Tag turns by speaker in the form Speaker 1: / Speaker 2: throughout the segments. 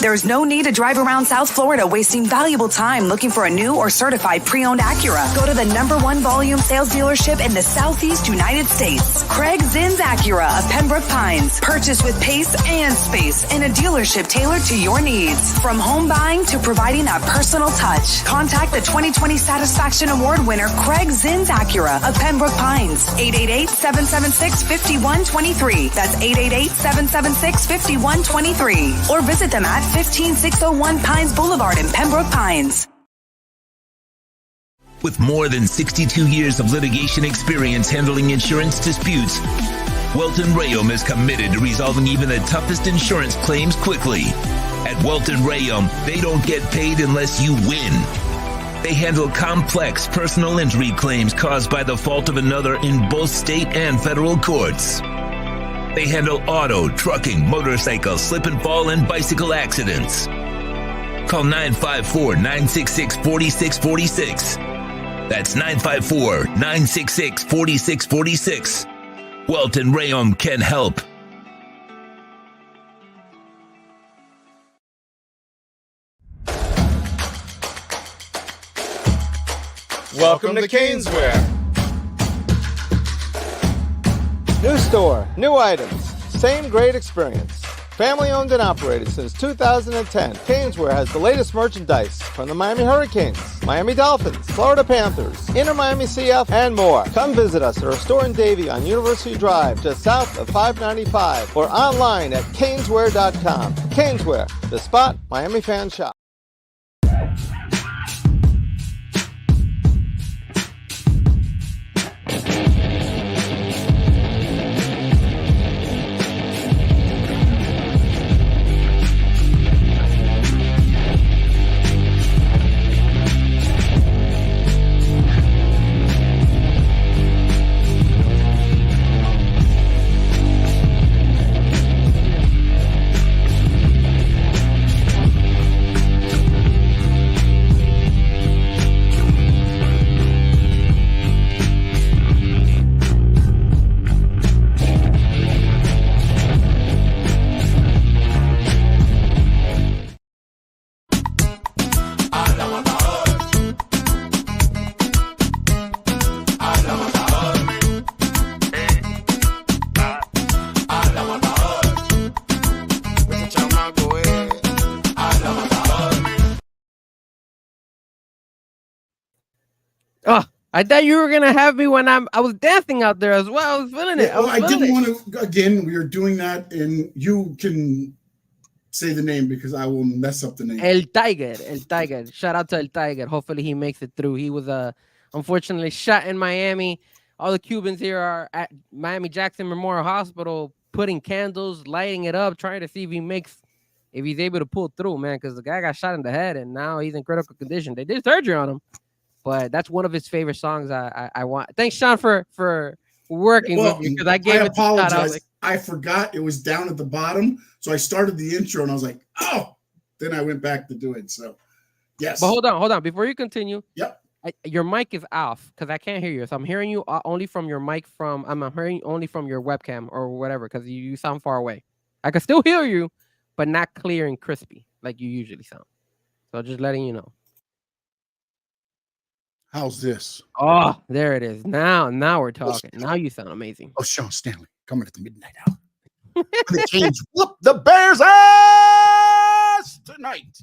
Speaker 1: There's no need to drive around South Florida wasting valuable time looking for a new or certified pre-owned Acura. Go to the #1 volume sales dealership in the Southeast United States. Craig Zinn's Acura of Pembroke Pines. Purchase with pace and space in a dealership tailored to your needs. From home buying to providing that personal touch. Contact the 2020 Satisfaction Award winner Craig Zinn's Acura of Pembroke Pines. 888-776-5123. That's 888-776-5123. Or visit them at 15601 Pines Boulevard in Pembroke Pines.
Speaker 2: With more than 62 years of litigation experience handling insurance disputes, Welton Rayom is committed to resolving even the toughest insurance claims quickly. At Welton Rayom, they don't get paid unless you win. They handle complex personal injury claims caused by the fault of another in both state and federal courts. They handle auto, trucking, motorcycle, slip and fall, and bicycle accidents. Call 954-966-4646. That's 954-966-4646. Welton Rayom can help.
Speaker 3: Welcome to Caneswear.
Speaker 4: New store, new items, same great experience. Family owned and operated since 2010, Caneswear has the latest merchandise from the Miami Hurricanes, Miami Dolphins, Florida Panthers, Inter Miami CF, and more. Come visit us at our store in Davie on University Drive, just south of 595, or online at caneswear.com. Caneswear, the spot Miami fans shop.
Speaker 5: Oh, I thought you were gonna have me when I was dancing out there as well. I was feeling it.
Speaker 6: I didn't want to. Again, we are doing that, and you can say the name because I will mess up the name.
Speaker 5: El Tiger. Shout out to El Tiger. Hopefully he makes it through. He was unfortunately shot in Miami. All the Cubans here are at Miami Jackson Memorial Hospital putting candles, lighting it up, trying to see if he's able to pull through, man, because the guy got shot in the head and now he's in critical condition. They did surgery on him. But that's one of his favorite songs. I want. Thanks, Sean, for working with me because I
Speaker 6: apologize. I forgot it was down at the bottom, so I started the intro and I was like, "Oh!" Then I went back to do it. So, yes.
Speaker 5: But hold on. Before you continue,
Speaker 6: yep.
Speaker 5: Your mic is off because I can't hear you. So I'm hearing you only from your mic. I'm hearing only from your webcam or whatever because you sound far away. I can still hear you, but not clear and crispy like you usually sound. So just letting you know.
Speaker 6: How's this?
Speaker 5: Oh, there it is. Now we're talking. Now you sound amazing.
Speaker 6: Oh, Sean Stanley coming at the midnight hour. The Canes whoop the Bears' ass tonight.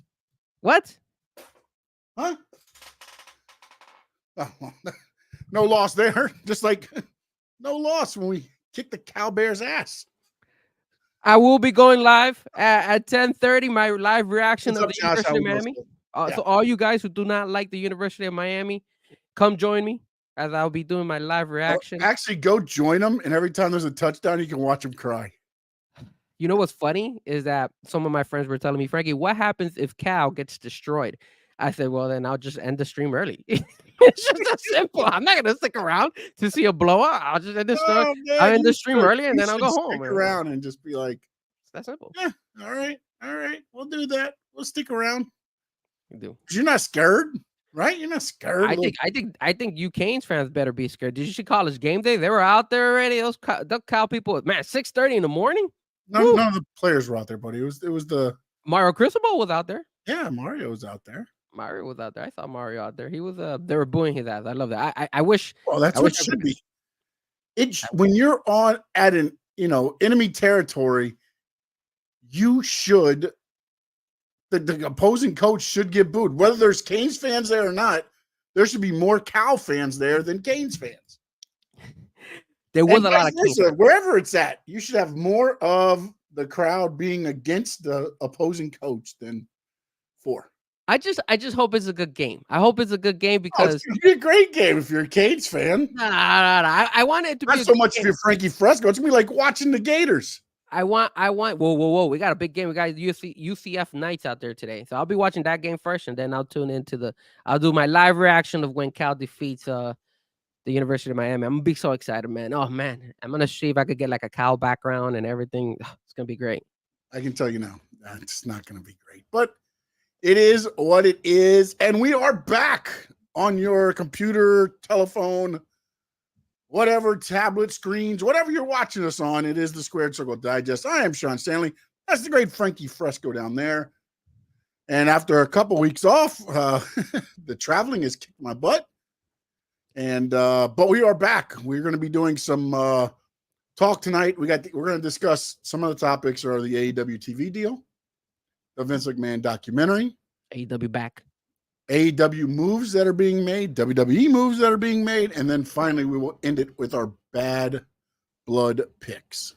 Speaker 5: What?
Speaker 6: Huh? Oh, well, no loss there. Just like no loss when we kick the Cow Bears' ass.
Speaker 5: I will be going live at 10:30. My live reaction of the University of Miami. So all you guys who do not like the University of Miami, come join me as I'll be doing my live reaction.
Speaker 6: Actually, go join them, and every time there's a touchdown, you can watch them cry.
Speaker 5: You know what's funny is that some of my friends were telling me, Frankie, what happens if Cal gets destroyed? I said, well, then I'll just end the stream early. It's just that simple. I'm not going to stick around to see a blowout. I'll just end the stream. I'll end the stream early, and then I'll go home.
Speaker 6: Stick around and just be like,
Speaker 5: it's that simple.
Speaker 6: Yeah, all right. We'll do that. We'll stick around.
Speaker 5: You do.
Speaker 6: You're not scared, right? You're not scared.
Speaker 5: I think you Canes fans better be scared. Did you see College Game Day? They were out there already. The Cal people, man, 6:30 in the morning.
Speaker 6: None of the players were out there, buddy. It was the
Speaker 5: Mario Cristobal was out there.
Speaker 6: Yeah, Mario was out there.
Speaker 5: Mario was out there. I saw Mario out there. He was they were booing his ass. I love that. I wish.
Speaker 6: Well, that's
Speaker 5: I
Speaker 6: what
Speaker 5: wish I
Speaker 6: should
Speaker 5: could-
Speaker 6: be. When you're on at an enemy territory, you should the opposing coach should get booed. Whether there's Canes fans there or not, there should be more Cal fans there than Canes fans.
Speaker 5: There was a lot of Canes fans.
Speaker 6: Wherever it's at, you should have more of the crowd being against the opposing coach than for.
Speaker 5: I just hope it's a good game. I hope it's a good game because
Speaker 6: it's gonna be a great game if you're a Canes fan.
Speaker 5: Nah. I want it to be
Speaker 6: not so much if you're Frankie Ferezko. It's gonna be like watching the Gators.
Speaker 5: I want. Whoa! We got a big game. We got UCF Knights out there today, so I'll be watching that game first, and then I'll tune into I'll do my live reaction of when Cal defeats the University of Miami. I'm gonna be so excited, man. Oh man, I'm gonna see if I could get like a Cal background and everything. It's gonna be great.
Speaker 6: I can tell you now, it's not gonna be great, but it is what it is, and we are back on your computer, telephone, whatever, tablet, screens, whatever you're watching us on. It is the Squared Circle Digest. I am Sean Stanley. That's the great Frankie Ferezko down there. And after a couple weeks off, the traveling has kicked my butt. And but we are back. We're going to be doing some talk tonight. We're going to discuss some of the topics are the AEW TV deal, the Vince McMahon documentary,
Speaker 5: AEW back.
Speaker 6: AEW moves that are being made, WWE moves that are being made, and then finally we will end it with our bad blood picks.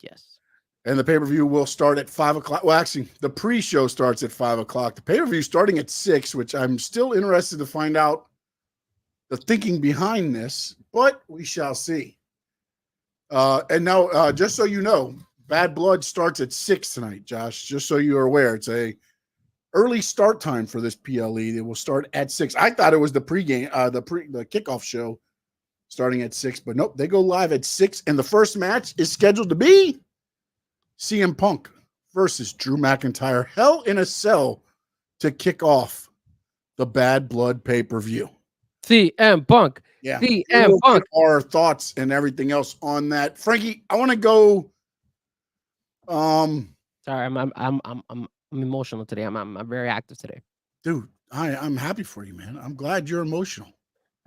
Speaker 5: Yes.
Speaker 6: And the pay-per-view will start at 5 o'clock. Well, actually, the pre-show starts at 5 o'clock. The pay-per-view starting at 6, which I'm still interested to find out the thinking behind this, but we shall see. And now, just so you know, Bad Blood starts at 6 tonight, Josh, just so you are aware. It's a early start time for this PLE. It will start at 6. I thought it was the pregame, the kickoff show starting at 6, but nope, they go live at 6. And the first match is scheduled to be CM Punk versus Drew McIntyre. Hell in a Cell to kick off the Bad Blood pay-per-view.
Speaker 5: CM Punk.
Speaker 6: Yeah.
Speaker 5: CM Punk.
Speaker 6: Our thoughts and everything else on that. Frankie, I want to go.
Speaker 5: Sorry, I'm emotional today. I'm very active today.
Speaker 6: Dude, I'm happy for you, man. I'm glad you're emotional.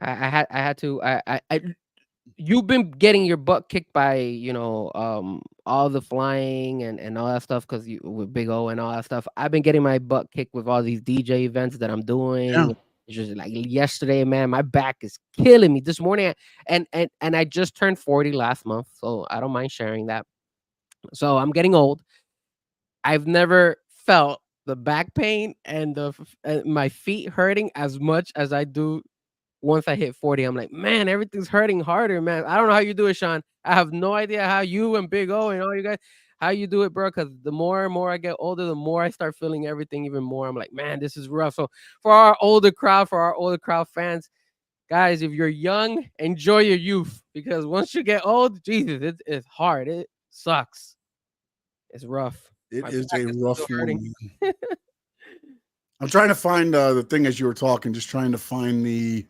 Speaker 5: I had to. You've been getting your butt kicked by all the flying and all that stuff because you with Big O and all that stuff. I've been getting my butt kicked with all these DJ events that I'm doing.
Speaker 6: Yeah.
Speaker 5: It's just like yesterday, man, my back is killing me. This morning, and I just turned 40 last month, so I don't mind sharing that. So I'm getting old. I've never felt the back pain and my feet hurting as much as I do once I hit 40. I'm like, man, everything's hurting harder, man. I don't know how you do it, Sean. I have no idea how you and Big O and all you guys, how you do it, bro. Because the more and more I get older, the more I start feeling everything even more. I'm like, man, this is rough. So for our older crowd fans, guys, if you're young, enjoy your youth. Because once you get old, Jesus, it's hard. It sucks. It's rough.
Speaker 6: It
Speaker 5: My
Speaker 6: is
Speaker 5: back
Speaker 6: a
Speaker 5: is
Speaker 6: rough
Speaker 5: still hurting.
Speaker 6: one. I'm trying to find the thing as you were talking, just trying to find the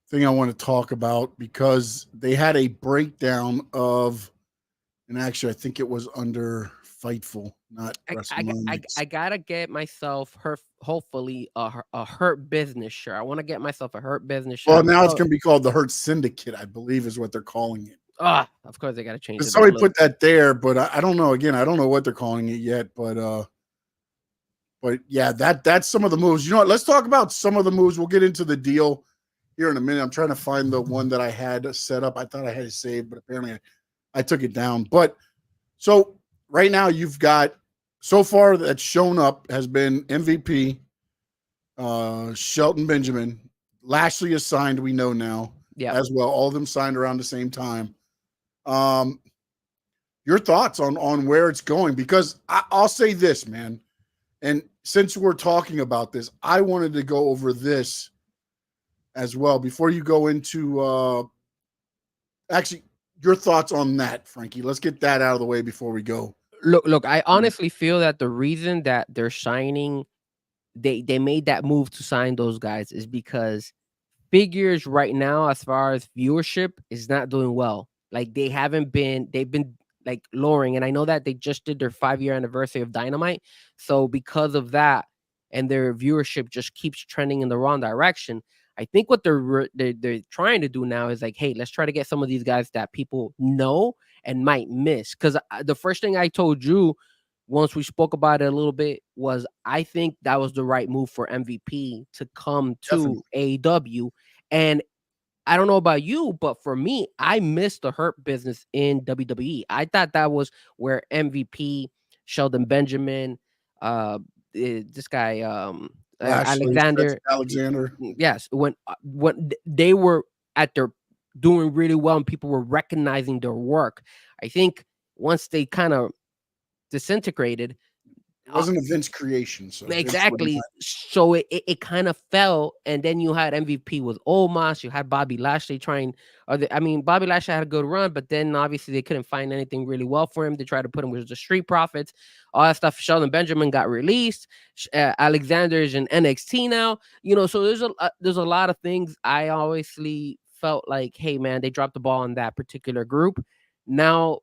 Speaker 6: thing I want to talk about because they had a breakdown of, and actually I think it was under Fightful, not WrestleMania.
Speaker 5: I gotta get myself hopefully a Hurt Business shirt. I want to get myself a Hurt Business shirt.
Speaker 6: Well, now it's going to be called the Hurt Syndicate, I believe is what they're calling it.
Speaker 5: Of course they gotta change it.
Speaker 6: Somebody put that there, but I don't know. Again, I don't know what they're calling it yet, but yeah, that's some of the moves. You know what? Let's talk about some of the moves. We'll get into the deal here in a minute. I'm trying to find the one that I had set up. I thought I had it saved, but apparently I took it down. But so right now you've got so far that's shown up has been MVP, Shelton Benjamin, Lashley is signed. We know now, as well. All of them signed around the same time. Your thoughts on where it's going? Because I'll say this, man. And since we're talking about this, I wanted to go over this as well before you go into actually your thoughts on that, Frankie. Let's get that out of the way before we go.
Speaker 5: Look, I honestly feel that the reason that they're signing, they made that move to sign those guys is because figures right now, as far as viewership, is not doing well. Like they've been like lowering. And I know that they just did their 5-year anniversary of Dynamite. So because of that, and their viewership just keeps trending in the wrong direction, I think what they're trying to do now is like, hey, let's try to get some of these guys that people know and might miss. Because the first thing I told you once we spoke about it a little bit was I think that was the right move for MVP to come to AEW. And I don't know about you, but for me, I missed the Hurt Business in WWE. I thought that was where MVP, Sheldon Benjamin, this guy,
Speaker 6: Alexander.
Speaker 5: Yes, when they were at their doing really well and people were recognizing their work. I think once they kind of disintegrated,
Speaker 6: it wasn't a Vince creation. So
Speaker 5: exactly. So it kind of fell, and then you had MVP with Omos, you had Bobby Lashley trying. Bobby Lashley had a good run, but then obviously they couldn't find anything really well for him. They tried to put him with the Street Profits, all that stuff. Sheldon Benjamin got released. Alexander's in NXT now. So there's a lot of things. I obviously felt like, hey man, they dropped the ball on that particular group. Now,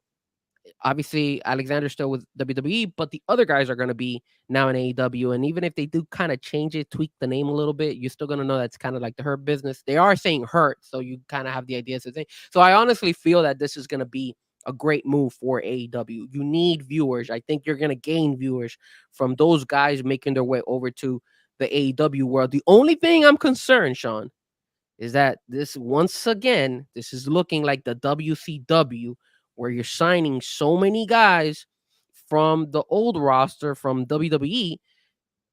Speaker 5: obviously, Alexander's still with WWE, but the other guys are going to be now in AEW. And even if they do kind of change it, tweak the name a little bit, you're still going to know that's kind of like the Hurt Business. They are saying Hurt, so you kind of have the idea. So I honestly feel that this is going to be a great move for AEW. You need viewers. I think you're going to gain viewers from those guys making their way over to the AEW world. The only thing I'm concerned, Sean, is that this is looking like the WCW, where you're signing so many guys from the old roster from WWE,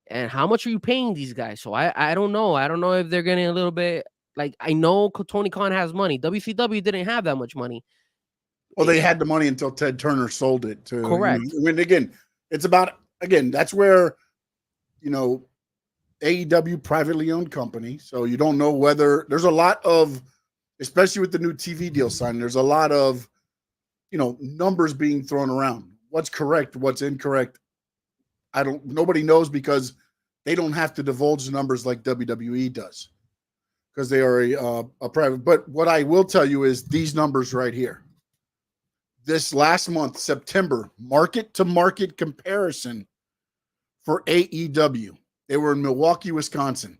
Speaker 5: and how much are you paying these guys? So I don't know. I don't know if they're getting a little bit, like, I know Tony Khan has money. WCW didn't have that much money.
Speaker 6: Well, they had the money until Ted Turner sold it to.
Speaker 5: Correct.
Speaker 6: It's about, that's where, AEW privately owned company. So you don't know whether there's a lot of, especially with the new TV deal signing, there's a lot of, numbers being thrown around. What's correct? What's incorrect? Nobody knows, because they don't have to divulge the numbers like WWE does, because they are a private. But what I will tell you is these numbers right here. This last month, September, market to market comparison for AEW. They were in Milwaukee, Wisconsin,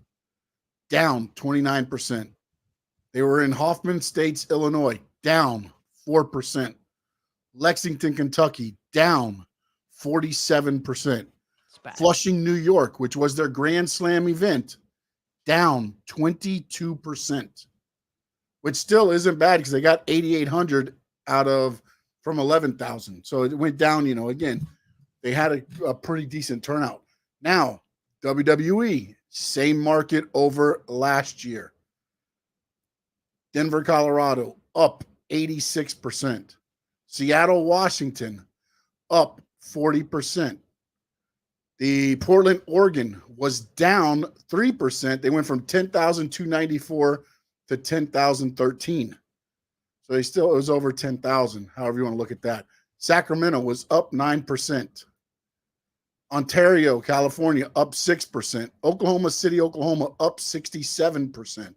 Speaker 6: down 29%. They were in Hoffman Estates, Illinois, down 4%. Lexington, Kentucky, down 47%. Flushing, New York, which was their Grand Slam event, down 22%, which still isn't bad because they got 8,800 from 11,000. So it went down, again, they had a pretty decent turnout. Now, WWE, same market over last year. Denver, Colorado, up 86%. Seattle, Washington, up 40%. The Portland, Oregon was down 3%. They went from 10,294 to 10,013. So it was over 10,000, however you want to look at that. Sacramento was up 9%. Ontario, California, up 6%. Oklahoma City, Oklahoma, up 67%.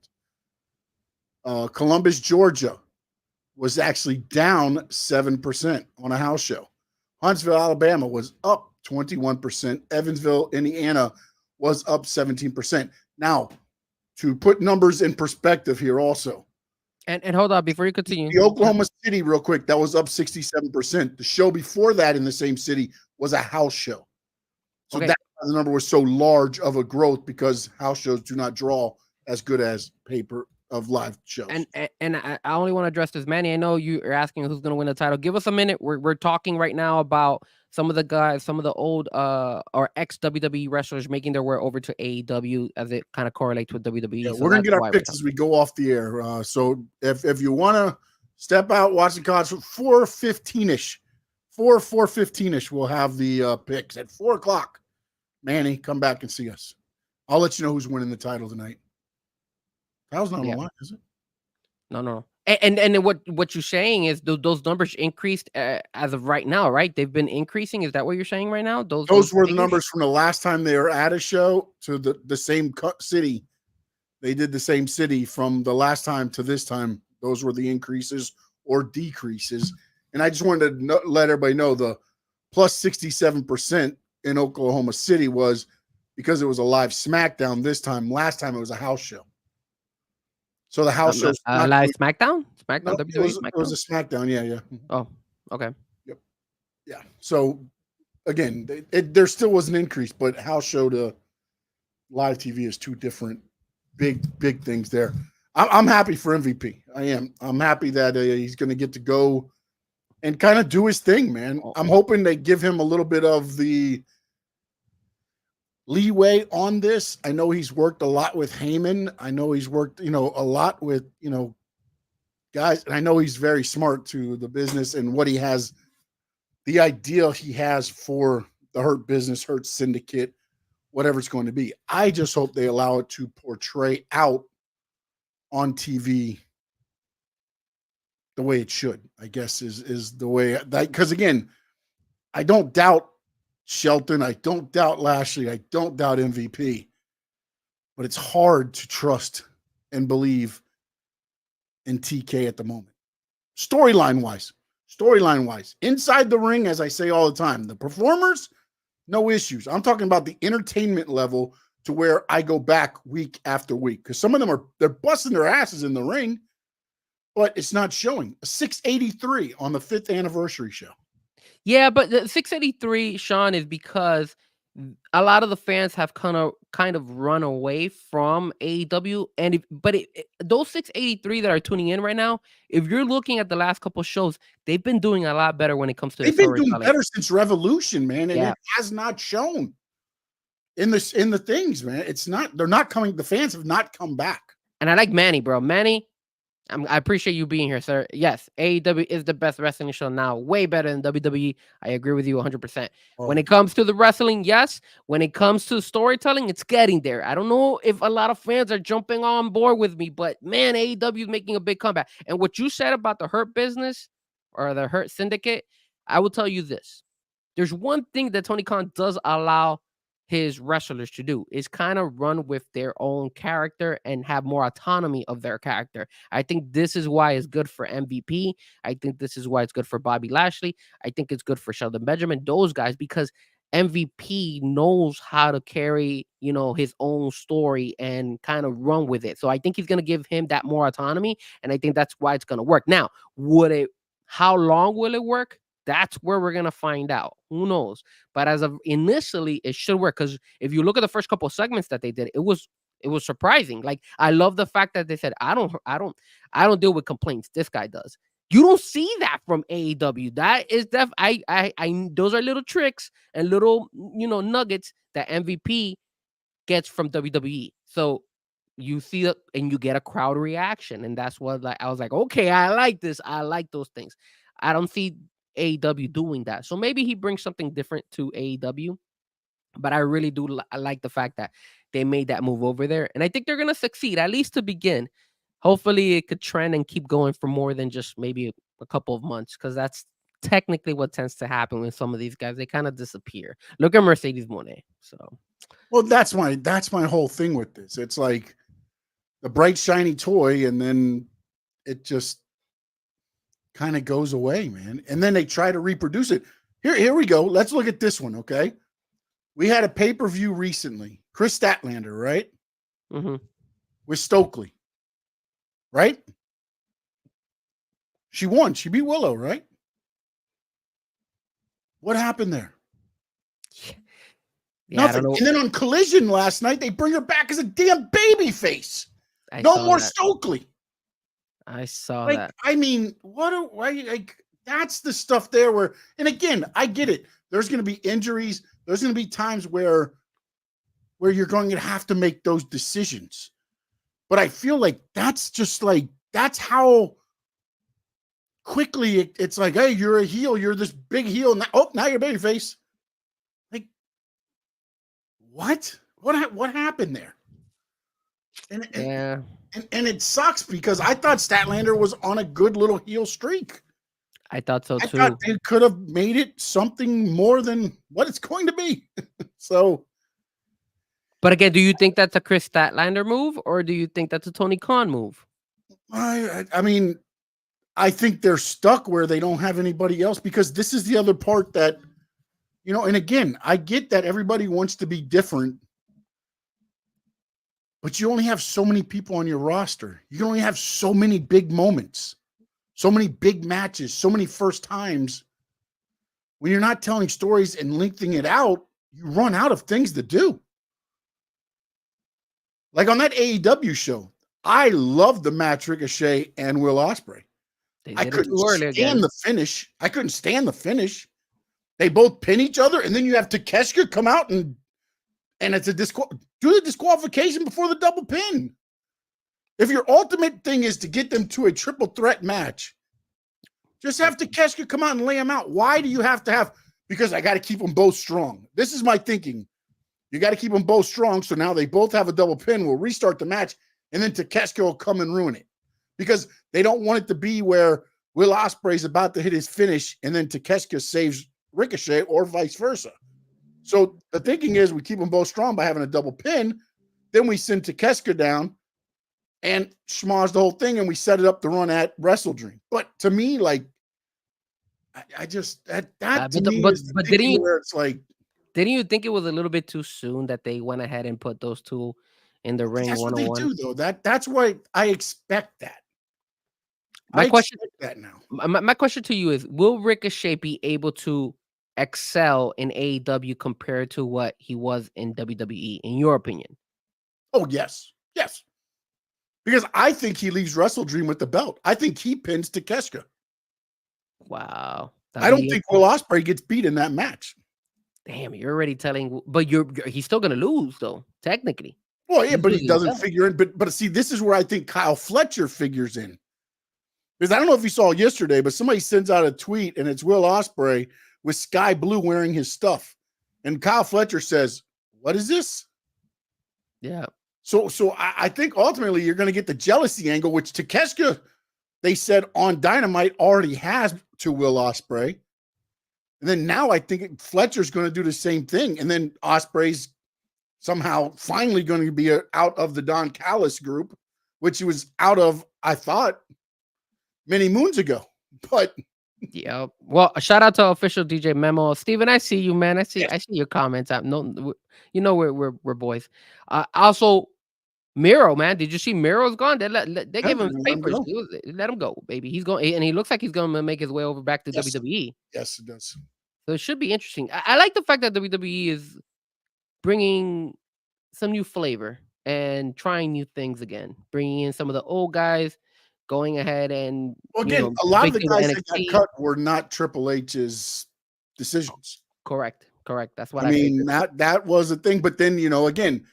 Speaker 6: Columbus, Georgia, was actually down 7% on a house show. Huntsville, Alabama was up 21%. Evansville, Indiana was up 17%. Now, to put numbers in perspective here also.
Speaker 5: And hold on, before you continue.
Speaker 6: The Oklahoma City, real quick, that was up 67%. The show before that in the same city was a house show. So that's why the number was so large of a growth, because house shows do not draw as good as paper of live shows.
Speaker 5: And I only want to address this, Manny. I know you are asking who's going to win the title. Give us a minute. We're talking right now about some of the guys, some of the old or ex WWE wrestlers making their way over to AEW as it kind of correlates with WWE.
Speaker 6: Yeah, so we're gonna get our picks as we go off the air. So if you want to step out, watch the cards, 4:15ish, 4:15ish, we'll have the picks at 4:00. Manny, come back and see us. I'll let you know who's winning the title tonight. That was not a lot, is it?
Speaker 5: No. And what you're saying is those numbers increased as of right now, right? They've been increasing. Is that what you're saying right now? Those
Speaker 6: were the numbers from the last time they were at a show to the same city. They did the same city from the last time to this time. Those were the increases or decreases And I just wanted to let everybody know the plus 67% in Oklahoma City was because it was a live SmackDown this time. Last time it was a house show. So the house show
Speaker 5: live SmackDown?
Speaker 6: No,
Speaker 5: WWE SmackDown?
Speaker 6: it was a SmackDown. Yeah.
Speaker 5: Oh, okay.
Speaker 6: Yep. Yeah. So again, there still was an increase, but house show to live TV is two different big things there. I'm happy for MVP. I am. I'm happy that he's going to get to go and kind of do his thing, man. I'm hoping they give him a little bit of the leeway on this. I know he's worked a lot with Heyman. I know he's worked, a lot with, guys. And I know he's very smart to the business and what he has, the idea he has for the Hurt Business, Hurt Syndicate, whatever it's going to be. I just hope they allow it to portray out on TV the way it should, I guess, is the way that, because again, I don't doubt Shelton, I don't doubt Lashley, I don't doubt MVP, but it's hard to trust and believe in TK at the moment. Storyline wise, inside the ring, as I say all the time, the performers, no issues. I'm talking about the entertainment level to where I go back week after week, because some of them they're busting their asses in the ring, but it's not showing. A 683 on the 5th anniversary show.
Speaker 5: Yeah, but the 683, Sean, is because a lot of the fans have kind of run away from AEW, and those 683 that are tuning in right now, if you're looking at the last couple shows, they've been doing a lot better when it comes to.
Speaker 6: They've been doing better since Revolution, man, and
Speaker 5: yeah.
Speaker 6: It has not shown in the things, man. It's not. They're not coming. The fans have not come back. And
Speaker 5: I like Manny, bro. Manny, I appreciate you being here, sir. Yes, AEW is the best wrestling show now. Way better than WWE. I agree with you 100%. Oh. When it comes to the wrestling, yes. When it comes to storytelling, it's getting there. I don't know if a lot of fans are jumping on board with me, but man, AEW is making a big comeback. And what you said about the Hurt Business or the Hurt Syndicate, I will tell you this. There's one thing that Tony Khan does allow his wrestlers to do is kind of run with their own character and have more autonomy of their character. I think this is why it's good for MVP. I think this is why it's good for Bobby Lashley. I think it's good for Shelton Benjamin, those guys, because MVP knows how to carry, his own story and kind of run with it. So I think he's going to give him that more autonomy. And I think that's why it's going to work. Now, how long will it work? That's where we're going to find out. Who knows? But as of initially, it should work. Because if you look at the first couple of segments that they did, it was surprising. Like, I love the fact that they said, I don't deal with complaints. This guy does. You don't see that from AEW. That is those are little tricks and little, nuggets that MVP gets from WWE. So you see it and you get a crowd reaction. And that's what I was like, okay, I like this. I like those things. I don't see AEW doing that. So maybe he brings something different to AEW, but I really do like the fact that they made that move over there. And I think they're going to succeed, at least to begin. Hopefully it could trend and keep going for more than just maybe a couple of months, because that's technically what tends to happen with some of these guys. They kind of disappear. Look at Mercedes Moné. So,
Speaker 6: well, that's my whole thing with this. It's like the bright, shiny toy, and then it just kind of goes away, man. And then they try to reproduce it. Here we go. Let's look at this one, okay? We had a pay-per-view recently. Chris Statlander, right?
Speaker 5: Mm-hmm.
Speaker 6: With Stokely, right? She won. She beat Willow, right? What happened there?
Speaker 5: Yeah,
Speaker 6: nothing. And then on Collision last night, they bring her back as a damn baby face. No more Stokely.
Speaker 5: I saw that.
Speaker 6: I mean, that's the stuff there where, and again, I get it. There's going to be injuries. There's going to be times where you're going to have to make those decisions. But I feel like that's how quickly it's like, hey, you're a heel. You're this big heel. Now you're a babyface. Like, what? What happened there?
Speaker 5: Yeah.
Speaker 6: And it sucks because I thought Statlander was on a good little heel streak.
Speaker 5: I thought so too.
Speaker 6: I thought they could have made it something more than what it's going to be. So,
Speaker 5: but again, do you think that's a Chris Statlander move, or do you think that's a Tony Khan move?
Speaker 6: I mean, I think they're stuck where they don't have anybody else, because this is the other part that, and again, I get that everybody wants to be different, but you only have so many people on your roster. You can only have so many big moments, so many big matches, so many first times. When you're not telling stories and lengthening it out, you run out of things to do. Like on that AEW show, I loved the match Ricochet and Will Ospreay. I couldn't stand the finish. I couldn't stand the finish. They both pin each other, and then you have Takeshita come out and it's a do the disqualification before the double pin. If your ultimate thing is to get them to a triple threat match, just have Takeshita come out and lay them out. Why do you have to have? Because I got to keep them both strong. This is my thinking. You got to keep them both strong, so now they both have a double pin. We'll restart the match, and then Takeshita will come and ruin it. Because they don't want it to be where Will Ospreay's about to hit his finish, and then Takeshita saves Ricochet, or vice versa. So the thinking is we keep them both strong by having a double pin. Then we send Takeshita down and schmoz the whole thing, and we set it up to run at Wrestle Dream. But to me, like, I just that to me is the thinking where it's like,
Speaker 5: didn't you think it was a little bit too soon that they went ahead and put those two in the ring?
Speaker 6: That's what they
Speaker 5: 1-on-1?
Speaker 6: do, though. That's why I expect that.
Speaker 5: My question to you is: will Ricochet be able to excel in AEW compared to what he was in WWE, in your opinion?
Speaker 6: Oh, yes. Because I think he leaves Wrestle Dream with the belt. I think he pins Takeshita.
Speaker 5: Wow.
Speaker 6: I don't think Will Ospreay gets beat in that match.
Speaker 5: Damn, you're already telling, but he's still gonna lose though, technically.
Speaker 6: Well, yeah, but he doesn't figure in. But see, this is where I think Kyle Fletcher figures in. Because I don't know if you saw yesterday, but somebody sends out a tweet and it's Will Ospreay with Sky Blue wearing his stuff. And Kyle Fletcher says, "What is this?"
Speaker 5: Yeah.
Speaker 6: So I think ultimately you're going to get the jealousy angle, which Takeshita, they said on Dynamite, already has to Will Ospreay. And then now I think Fletcher's going to do the same thing. And then Ospreay's somehow finally going to be out of the Don Callis group, which he was out of, I thought, many moons ago. But
Speaker 5: yeah. Well, a shout out to official DJ Memo. Steven, I see you, man. I see your comments. We're boys. Also, Miro, man. Did you see Miro's gone? They gave him papers. Let him go, baby. He's going, and he looks like he's going to make his way over back to WWE.
Speaker 6: Yes, it does.
Speaker 5: So it should be interesting. I like the fact that WWE is bringing some new flavor and trying new things again, bringing in some of the old guys, going ahead and
Speaker 6: a lot of the guys that got cut were not Triple H's decisions.
Speaker 5: Correct. That's what
Speaker 6: I mean. That was a thing. But then again,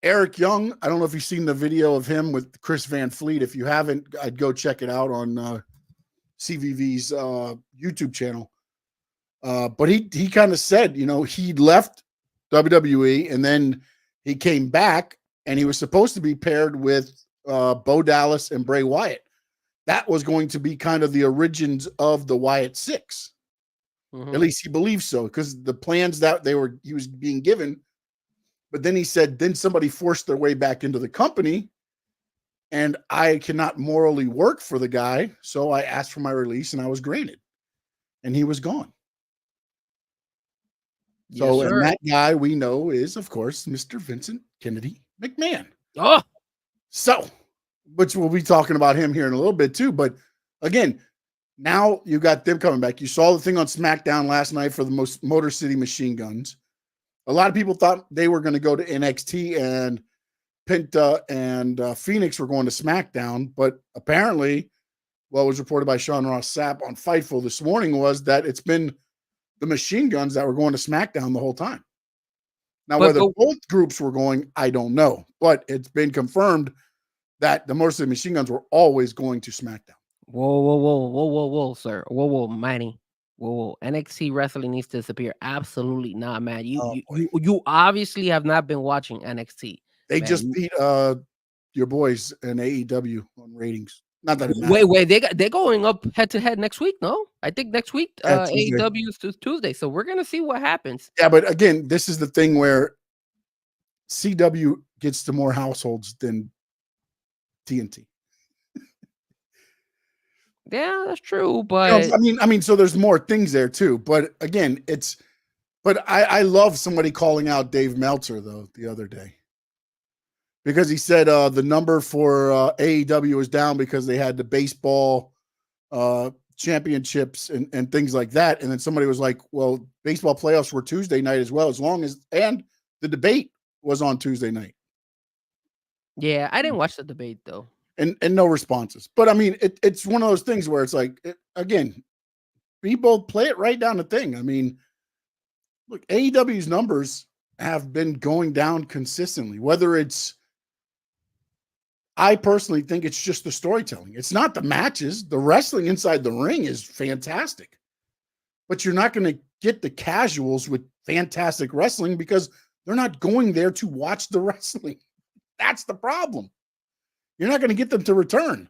Speaker 6: Eric Young. I don't know if you've seen the video of him with Chris Van Fleet. If you haven't, I'd go check it out on CVV's YouTube channel. But he kind of said, he left WWE and then he came back and he was supposed to be paired with Bo Dallas and Bray Wyatt. That was going to be kind of the origins of the Wyatt Six. Mm-hmm. At least he believes so, because the plans that he was being given. But then he said, then somebody forced their way back into the company and I cannot morally work for the guy. So I asked for my release and I was granted and he was gone. So, and that guy we know is, of course, Mr. Vincent Kennedy McMahon.
Speaker 5: Oh,
Speaker 6: so, which we'll be talking about him here in a little bit too. But again, now you got them coming back. You saw the thing on SmackDown last night for the Motor City Machine Guns. A lot of people thought they were going to go to NXT and Penta and Phoenix were going to SmackDown. But apparently, what was reported by Sean Ross Sapp on Fightful this morning was that it's been the Machine Guns that were going to SmackDown the whole time. Now, whether both groups were going, I don't know. But it's been confirmed that the Motor City Machine Guns were always going to SmackDown.
Speaker 5: Whoa, sir. Whoa, Manny. Whoa. NXT wrestling needs to disappear. Absolutely not, man. You obviously have not been watching NXT.
Speaker 6: They just beat your boys in AEW on ratings. Not that it matters.
Speaker 5: Wait. They're going up head to head next week. No, I think next week AEW is Tuesday. So we're gonna see what happens.
Speaker 6: Yeah, but again, this is the thing where CW gets to more households than TNT.
Speaker 5: Yeah, that's true. But
Speaker 6: I mean, so there's more things there too. But again, but I love somebody calling out Dave Meltzer though the other day, because he said the number for AEW was down because they had the baseball championships and things like that. And then somebody was like, well, baseball playoffs were Tuesday night as well, and the debate was on Tuesday night.
Speaker 5: yeah, I didn't watch the debate though.
Speaker 6: And no responses. But I mean, it's one of those things where it's like, again, people play it right down the thing. I mean, look, AEW's numbers have been going down consistently, whether it's, I personally think it's just the storytelling. It's not the matches. The wrestling inside the ring is fantastic, but you're not going to get the casuals with fantastic wrestling because they're not going there to watch the wrestling. That's the problem. You're not going to get them to return.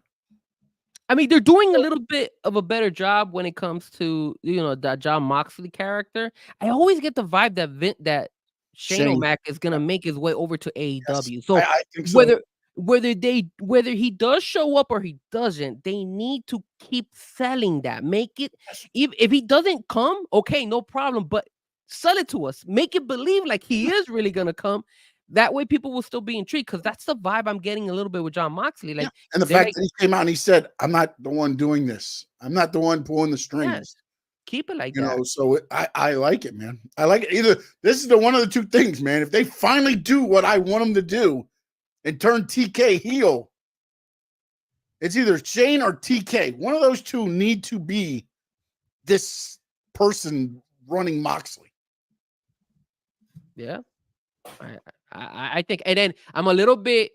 Speaker 5: I mean, they're doing a little bit of a better job when it comes to, that John Moxley character. I always get the vibe that Shane O'Mac is going to make his way over to AEW.
Speaker 6: Yes,
Speaker 5: So,
Speaker 6: I think so.
Speaker 5: whether he does show up or he doesn't, they need to keep selling that. Make it, if he doesn't come, okay, no problem, but sell it to us. Make it believe like he is really going to come. That way people will still be intrigued, because that's the vibe I'm getting a little bit with John Moxley. Like,
Speaker 6: and the fact that he came out and he said, I'm not the one doing this. I'm not the one pulling the strings.
Speaker 5: Yes, keep it like that.
Speaker 6: So I like it, man. I like it. Either this is one of the two things, man. If they finally do what I want them to do and turn TK heel, it's either Shane or TK. One of those two need to be this person running Moxley.
Speaker 5: Yeah. I think, and then I'm a little bit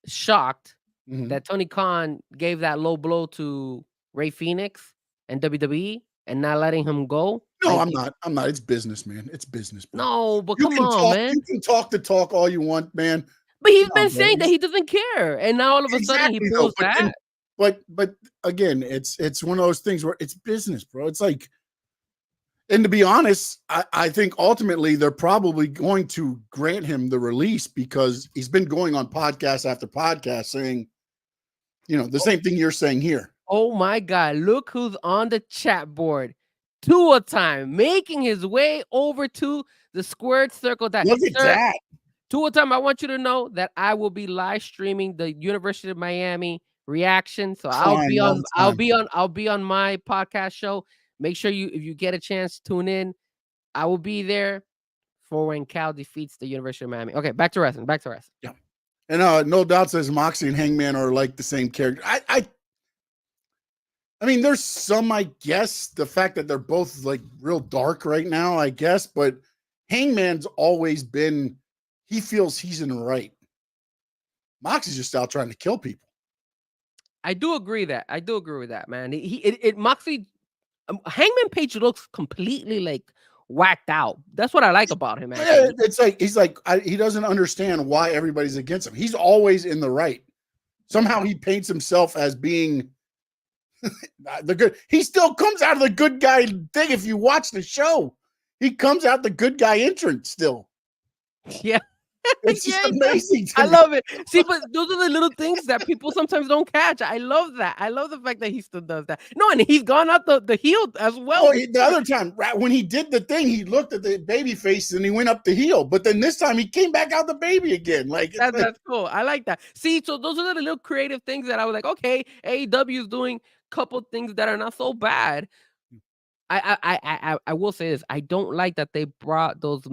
Speaker 5: shocked that Tony Khan gave that low blow to Ray Phoenix and WWE and not letting him go.
Speaker 6: No, I'm not. It's business, man. It's business. Bro.
Speaker 5: No, but come on, man.
Speaker 6: You can talk the talk all you want, man.
Speaker 5: But he's been saying that he doesn't care, and now all of a sudden he pulls that.
Speaker 6: But again, it's one of those things where it's business, bro. It's like, and to be honest, I think ultimately they're probably going to grant him the release because he's been going on podcast after podcast saying, the same thing you're saying here.
Speaker 5: Oh my God, look who's on the chat board. Tua time, making his way over to the squared circle.
Speaker 6: Look at that.
Speaker 5: Tua time, I want you to know that I will be live streaming the University of Miami reaction. So I'll be on my podcast show. Make sure if you get a chance, tune in. I will be there for when Cal defeats the University of Miami. Okay, back to wrestling.
Speaker 6: Yeah. And No Doubt says Moxley and Hangman are like the same character. I mean, there's some, I guess, the fact that they're both like real dark right now, I guess, but Hangman's always been, he feels he's in the right. Moxley's just out trying to kill people.
Speaker 5: I do agree with that, man. Moxley, Hangman Page looks completely like whacked out. That's what I like about him. Actually.
Speaker 6: It's like he doesn't understand why everybody's against him. He's always in the right. Somehow he paints himself as being the good. He still comes out of the good guy thing. If you watch the show, he comes out the good guy entrance still.
Speaker 5: Yeah.
Speaker 6: It's just amazing.
Speaker 5: I love it. See, but those are the little things that people sometimes don't catch. I love that. I love the fact that he still does that. No, and he's gone out the heel as well.
Speaker 6: Oh, the other time, when he did the thing, he looked at the baby face and he went up the heel. But then this time he came back out the baby again. That's
Speaker 5: cool. I like that. See, so those are the little creative things that I was like, okay, AEW is doing a couple things that are not so bad. I will say this. I don't like that they brought those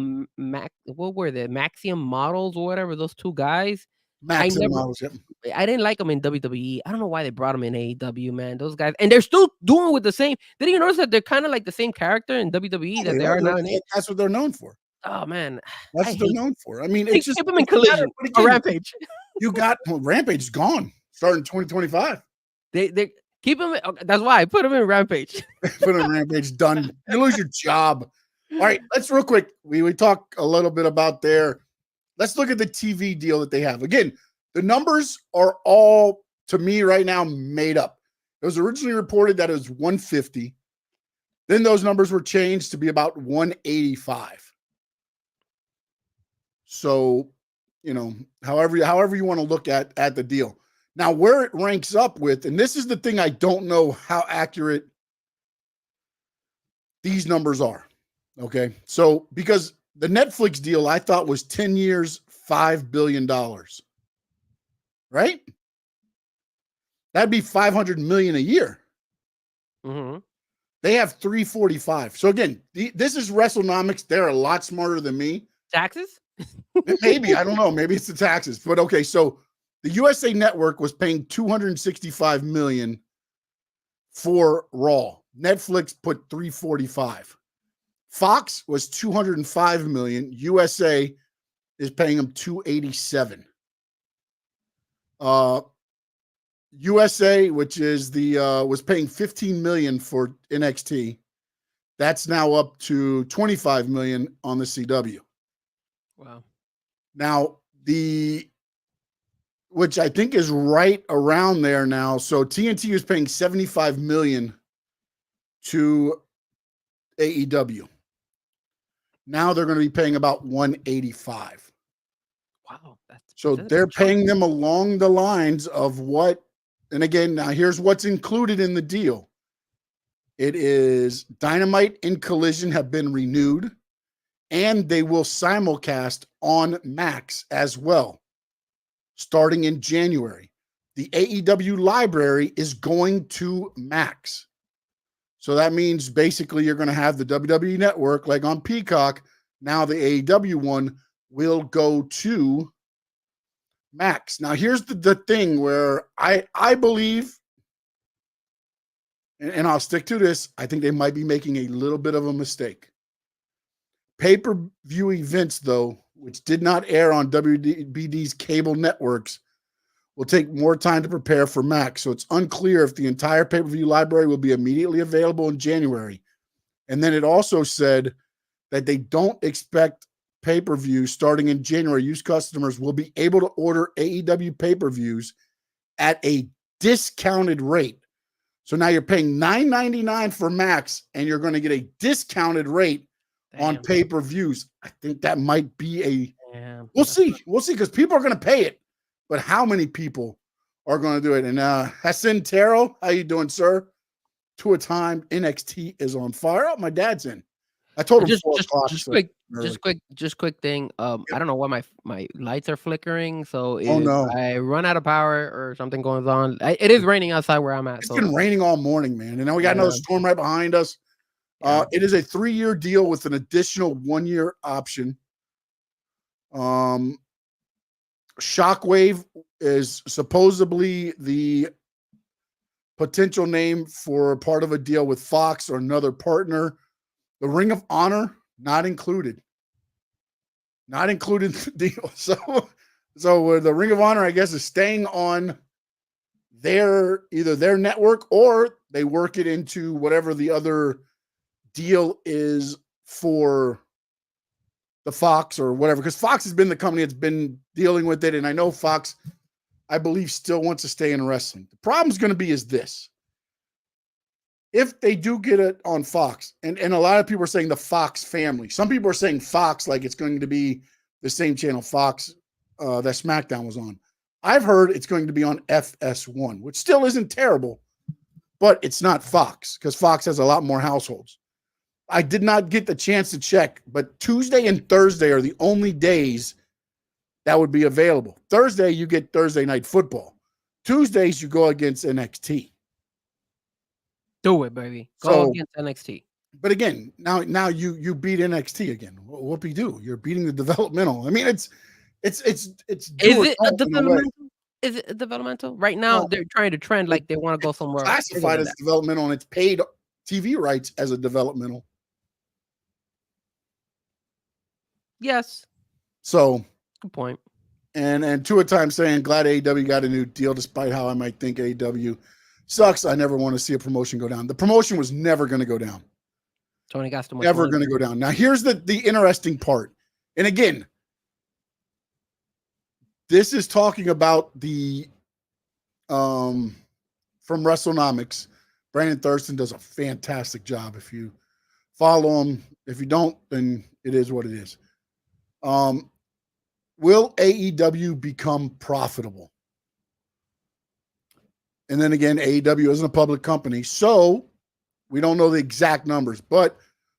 Speaker 5: what were they? Maximum models or whatever, those two guys.
Speaker 6: Models, yep.
Speaker 5: I didn't like them in WWE. I don't know why they brought them in AEW, man. Those guys, and they're still doing with the same. Didn't you notice that they're kind of like the same character in WWE that they are now?
Speaker 6: That's what they're known for.
Speaker 5: Oh man,
Speaker 6: that's what they're known for. I mean, it's just
Speaker 5: keep them in Collision or Rampage.
Speaker 6: You got Rampage is gone starting 2025.
Speaker 5: They keep him. That's why I put him in Rampage.
Speaker 6: Put him in Rampage. Done. You lose your job. All right, let's real quick. We talk a little bit about let's look at the TV deal that they have. Again, the numbers are all, to me right now, made up. It was originally reported that it was 150. Then those numbers were changed to be about 185. So, however you want to look at the deal. Now, where it ranks up with, and this is the thing I don't know how accurate these numbers are. Okay. So, because the Netflix deal I thought was 10 years, $5 billion. Right? That'd be $500 million a year.
Speaker 5: Mm-hmm.
Speaker 6: They have 345. So again, this is WrestleNomics. They're a lot smarter than me.
Speaker 5: Taxes?
Speaker 6: Maybe, I don't know. Maybe it's the taxes. But okay, so the USA Network was paying $265 million for Raw. Netflix put 345. Fox was $205 million. USA is paying them 287. USA, which is the was paying $15 million for NXT. That's now up to $25 million on the CW.
Speaker 5: Wow.
Speaker 6: Now, which I think is right around there now. So TNT is paying $75 million to AEW. Now they're going to be paying about $185.
Speaker 5: Wow.
Speaker 6: So they're paying them along the lines of what, and again, now here's what's included in the deal. It is Dynamite and Collision have been renewed, and they will simulcast on Max as well, starting in January. The AEW library is going to Max. So that means basically you're going to have the WWE Network like on Peacock. Now the AEW one will go to Max. Now here's the thing where I believe, and I'll stick to this, I think they might be making a little bit of a mistake. Pay-per-view events, though, which did not air on WBD's cable networks, will take more time to prepare for Max. So it's unclear if the entire pay-per-view library will be immediately available in January. And then it also said that they don't expect pay-per-views starting in January. Used customers will be able to order AEW pay-per-views at a discounted rate. So now you're paying $9.99 for Max, and you're going to get a discounted rate on pay-per-views. I think that might be we'll see. We'll see, because people are going to pay it. But how many people are going to do it? And Hassan Taro, how you doing, sir? To a time, NXT is on fire. Oh, my dad's in. I told him
Speaker 5: just quick thing. I don't know why my lights are flickering. So if
Speaker 6: no.
Speaker 5: I run out of power or something goes on, it is raining outside where I'm at.
Speaker 6: It's been raining all morning, man. And now we got another storm right behind us. It is a 3-year deal with an additional 1-year option. Shockwave is supposedly the potential name for part of a deal with Fox or another partner. The Ring of Honor, not included. Not included in the deal. So the Ring of Honor, I guess, is staying on either their network, or they work it into whatever the other deal is for the Fox or whatever, because Fox has been the company that's been dealing with it. And I know Fox, I believe, still wants to stay in wrestling. The problem's going to be is this. If they do get it on Fox, and a lot of people are saying the Fox family. Some people are saying Fox like it's going to be the same channel Fox that SmackDown was on. I've heard it's going to be on FS1, which still isn't terrible, but it's not Fox, because Fox has a lot more households. I did not get the chance to check, but Tuesday and Thursday are the only days that would be available. Thursday, you get Thursday Night Football. Tuesdays, you go against NXT.
Speaker 5: Do it, baby. Go against NXT.
Speaker 6: But again, now you beat NXT again. Whoopie do. You're beating the developmental. I mean, it's
Speaker 5: Is it a developmental? Is it developmental? Right now, they're trying to trend like they want to go somewhere.
Speaker 6: Classified as developmental, and it's paid TV rights as a developmental.
Speaker 5: Yes.
Speaker 6: So
Speaker 5: good point.
Speaker 6: And to a time saying, glad AEW got a new deal, despite how I might think AEW sucks. I never want to see a promotion go down. The promotion was never going to go down.
Speaker 5: Tony got
Speaker 6: never going to go down. Now here's the interesting part. And again, this is talking about the from WrestleNomics. Brandon Thurston does a fantastic job. If you follow him, if you don't, then it is what it is. Will AEW become profitable? And then again, AEW isn't a public company, so we don't know the exact numbers. But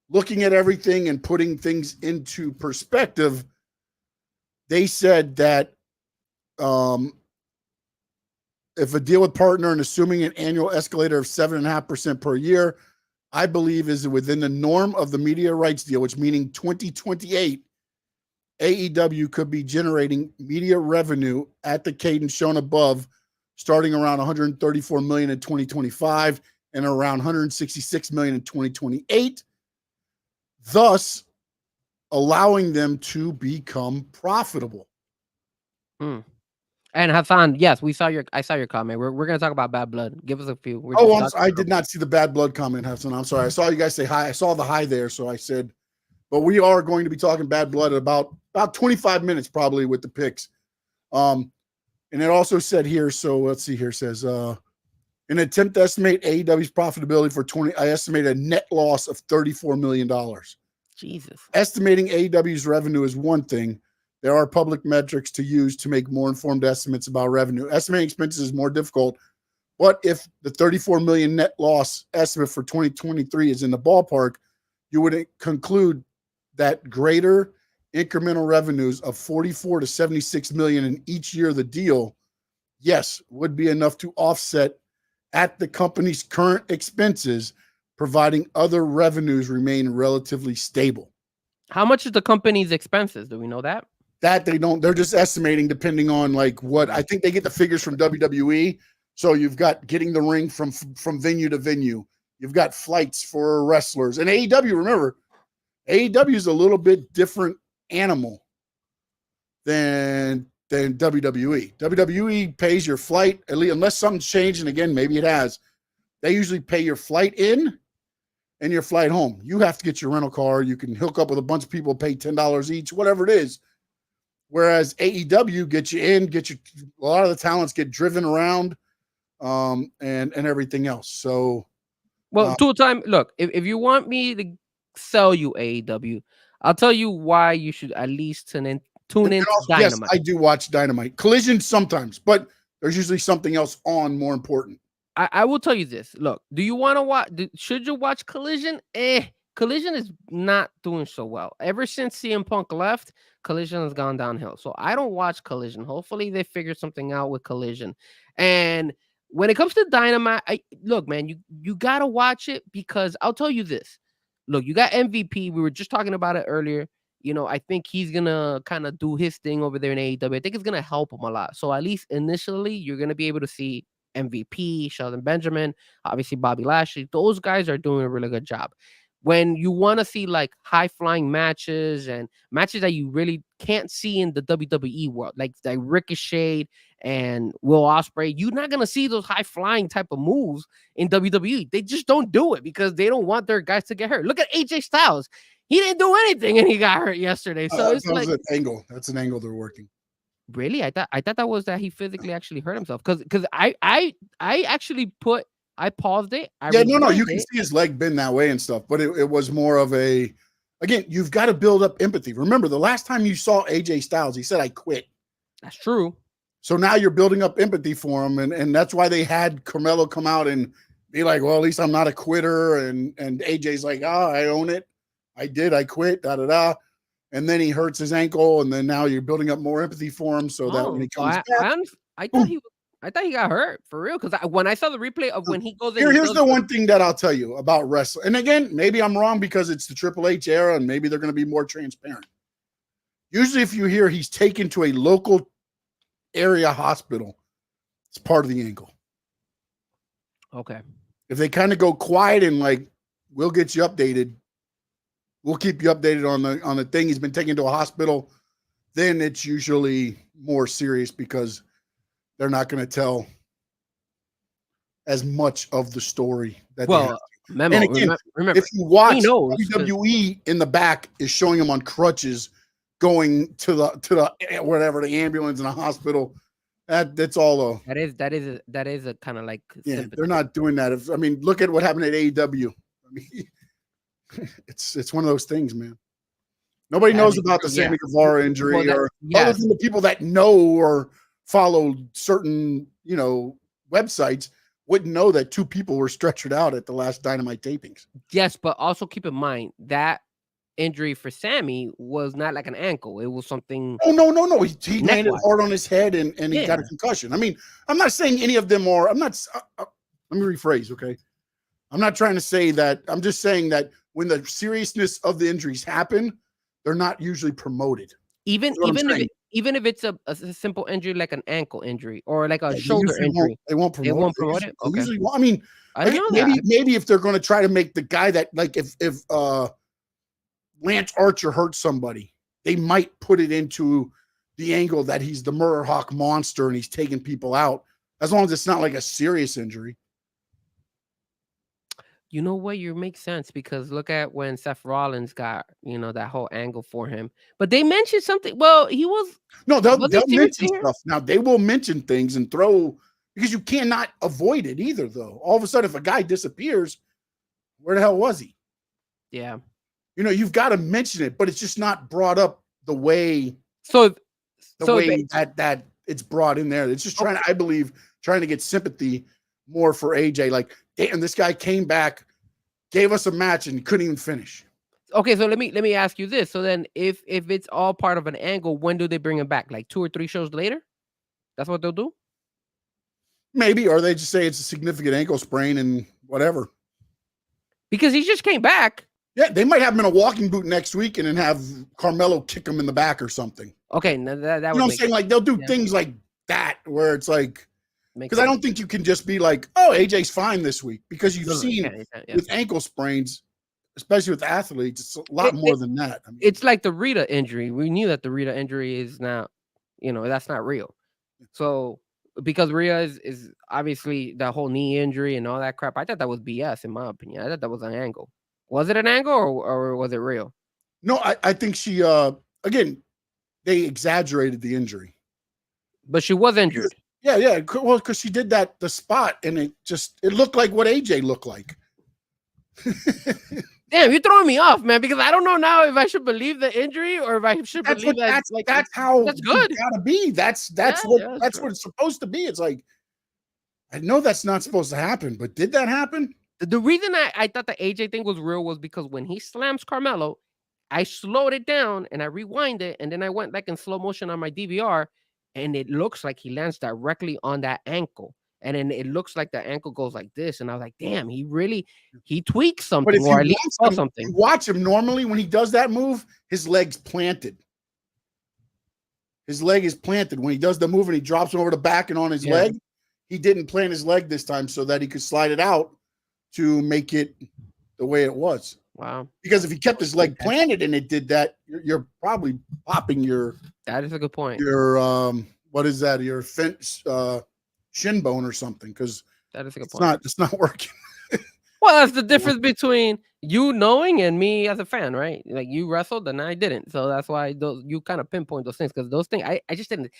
Speaker 6: looking at everything and putting things into perspective, they said that if a deal with partner and assuming an annual escalator of 7.5% per year, I believe is within the norm of the media rights deal, which meaning 2028, AEW could be generating media revenue at the cadence shown above, starting around 134 million in 2025 and around 166 million in 2028, thus allowing them to become profitable.
Speaker 5: And Hassan, yes, I saw your comment. We're gonna talk about Bad Blood. Give us a few.
Speaker 6: I did not see the Bad Blood comment, Hassan. I'm sorry. I saw you guys say hi. I saw the hi there, so I said, but we are going to be talking Bad Blood at about 25 minutes probably with the picks. And it also said here, so let's see here, it says in an attempt to estimate AEW's profitability for I estimate a net loss of $34 million.
Speaker 5: Jesus.
Speaker 6: Estimating AEW's revenue is one thing. There are public metrics to use to make more informed estimates about revenue. Estimating expenses is more difficult, but if the 34 million net loss estimate for 2023 is in the ballpark, you would conclude that greater incremental revenues of 44 to 76 million in each year of the deal, yes, would be enough to offset at the company's current expenses, providing other revenues remain relatively stable.
Speaker 5: How much is the company's expenses? Do we know that?
Speaker 6: That they don't, they're just estimating depending on like what, I think they get the figures from WWE. So you've got getting the ring from venue to venue. You've got flights for wrestlers. And AEW, remember, AEW is a little bit different animal than WWE. WWE pays your flight, at least unless something's changed, and again, maybe it has. They usually pay your flight in and your flight home. You have to get your rental car. You can hook up with a bunch of people, pay $10 each, whatever it is. Whereas AEW gets you in, a lot of the talents get driven around, and everything else. So,
Speaker 5: well, two-time. Look, if you want me to sell you AEW, I'll tell you why you should at least tune in Dynamite.
Speaker 6: Yes, I do watch Dynamite. Collision sometimes, but there's usually something else on more important.
Speaker 5: I will tell you this. Look, do you want to watch? Should you watch Collision? Collision is not doing so well. Ever since CM Punk left, Collision has gone downhill. So I don't watch Collision. Hopefully they figure something out with Collision. And when it comes to Dynamite, look, man, you got to watch it because I'll tell you this. Look, you got MVP. We were just talking about it earlier. You know, I think he's going to kind of do his thing over there in AEW. I think it's going to help him a lot. So at least initially, you're going to be able to see MVP, Shelton Benjamin, obviously Bobby Lashley. Those guys are doing a really good job. When you want to see like high-flying matches and matches that you really can't see in the WWE world, like Ricochet and Will Ospreay, you're not going to see those high-flying type of moves in WWE. They just don't do it because they don't want their guys to get hurt. Look at AJ Styles. He didn't do anything and he got hurt yesterday. So it's like
Speaker 6: an angle. That's an angle they're working.
Speaker 5: Really? I thought that was that he physically actually hurt himself. Because I actually I paused it.
Speaker 6: You can see his leg bend that way and stuff, but it was more of a, again, you've got to build up empathy. Remember, the last time you saw AJ Styles, he said, I quit.
Speaker 5: That's true.
Speaker 6: So now you're building up empathy for him, and that's why they had Carmelo come out and be like, well, at least I'm not a quitter, and AJ's like, I own it. I quit, da-da-da. And then he hurts his ankle, and then now you're building up more empathy for him so that when he comes back.
Speaker 5: I thought he got hurt for real because when I saw the replay of when he goes in.
Speaker 6: Here's the one thing that I'll tell you about wrestling. And again, maybe I'm wrong because it's the Triple H era and maybe they're going to be more transparent. Usually if you hear he's taken to a local area hospital, it's part of the angle.
Speaker 5: Okay.
Speaker 6: If they kind of go quiet and like, we'll get you updated. We'll keep you updated on the thing. He's been taken to a hospital. Then it's usually more serious because they're not going to tell as much of the story that they have to.
Speaker 5: Remember,
Speaker 6: if you watch WWE in the back is showing him on crutches going to the whatever, the ambulance in a hospital. That's all
Speaker 5: that is a kind of like sympathy.
Speaker 6: They're not doing that. Look at what happened at AEW. It's one of those things, man. Nobody knows about the Sammy Guevara injury other than the people that know or follow certain, websites. wouldn't know that 2 people were stretchered out at the last Dynamite tapings.
Speaker 5: Yes, but also keep in mind that injury for Sammy was not like an ankle. It was something.
Speaker 6: Oh, no. He landed
Speaker 5: Neck-wise.
Speaker 6: hard on his head and he got a
Speaker 5: Yeah.
Speaker 6: concussion. I mean, I'm not saying any of them are. I'm not. Let me rephrase, okay? I'm not trying to say that. I'm just saying that when the seriousness of the injuries happen, they're not usually promoted.
Speaker 5: Even
Speaker 6: That's what I'm
Speaker 5: even if
Speaker 6: saying.
Speaker 5: even if it's a simple injury like an ankle injury or like a
Speaker 6: They
Speaker 5: shoulder
Speaker 6: usually
Speaker 5: injury,
Speaker 6: They won't
Speaker 5: they won't promote
Speaker 6: They
Speaker 5: it. Okay,
Speaker 6: usually won't. I mean,
Speaker 5: I didn't know that.
Speaker 6: maybe if they're going to try to make the guy that, like, if Lance Archer hurts somebody, they might put it into the angle that he's the Murder Hawk monster and he's taking people out, as long as it's not like a serious injury.
Speaker 5: You know what? You make sense because look at when Seth Rollins got, that whole angle for him. But they mentioned something. Well, he was.
Speaker 6: No, they'll
Speaker 5: Was it
Speaker 6: mention
Speaker 5: serious?
Speaker 6: stuff. Now they will mention things and throw, because you cannot avoid it either, though. All of a sudden, if a guy disappears, where the hell was he?
Speaker 5: Yeah.
Speaker 6: You've got to mention it, but it's just not brought up the way
Speaker 5: So
Speaker 6: that it's brought in there. It's just trying to get sympathy more for AJ. Like, damn, this guy came back, gave us a match, and couldn't even finish.
Speaker 5: Okay, so let me ask you this. So then, if it's all part of an angle, when do they bring him back? Like 2 or 3 shows later? That's what they'll do?
Speaker 6: Maybe, or they just say it's a significant ankle sprain and whatever.
Speaker 5: Because he just came back.
Speaker 6: Yeah, they might have him in a walking boot next week and then have Carmelo kick him in the back or something.
Speaker 5: Okay, that
Speaker 6: You know
Speaker 5: would
Speaker 6: what I'm
Speaker 5: make
Speaker 6: saying?
Speaker 5: sense.
Speaker 6: Like, they'll do
Speaker 5: Yeah.
Speaker 6: things like that where it's like,
Speaker 5: Makes
Speaker 6: because I
Speaker 5: sense.
Speaker 6: don't think you can just be like, oh, AJ's fine this week, because you've
Speaker 5: No,
Speaker 6: seen
Speaker 5: you can't, yeah.
Speaker 6: with ankle sprains, especially with athletes, it's a lot more than that. I mean,
Speaker 5: It's like the Rita injury. We knew that the Rita injury is not, that's not real. So because Rhea is obviously the whole knee injury and all that crap, I thought that was BS in my opinion. I thought that was an angle. Was it an angle or was it real?
Speaker 6: no, I think she, again, they exaggerated the injury.
Speaker 5: But she was injured.
Speaker 6: Yeah. Well, because she did the spot, and it looked like what AJ looked like.
Speaker 5: Damn, you're throwing me off, man, because I don't know now if I should believe the injury or if I should believe that.
Speaker 6: That's how
Speaker 5: that's good.
Speaker 6: It's gotta be. That's what it's supposed to be. It's like, I know that's not supposed to happen, but did that happen?
Speaker 5: The reason I thought the AJ thing was real was because when he slams Carmelo, I slowed it down and I rewind it, and then I went back in slow motion on my DVR, and it looks like he lands directly on that ankle. And then it looks like the ankle goes like this. And I was like, damn, he tweaks
Speaker 6: But
Speaker 5: something,
Speaker 6: if
Speaker 5: or at
Speaker 6: you
Speaker 5: least saw something.
Speaker 6: you watch him normally when he does that move, his leg's planted. His leg is planted when he does the move and he drops him over the back and on his leg. He didn't plant his leg this time so that he could slide it out to make it the way it was.
Speaker 5: Wow.
Speaker 6: Because if he kept his leg planted and it did that, you're probably popping your.
Speaker 5: That is a good point.
Speaker 6: Your what is that? Your shin bone or something, because
Speaker 5: That is a good point.
Speaker 6: it's not working.
Speaker 5: Well, that's the difference between you knowing and me as a fan, right? Like you wrestled and I didn't, so that's why you kind of pinpoint those things, because those things I just didn't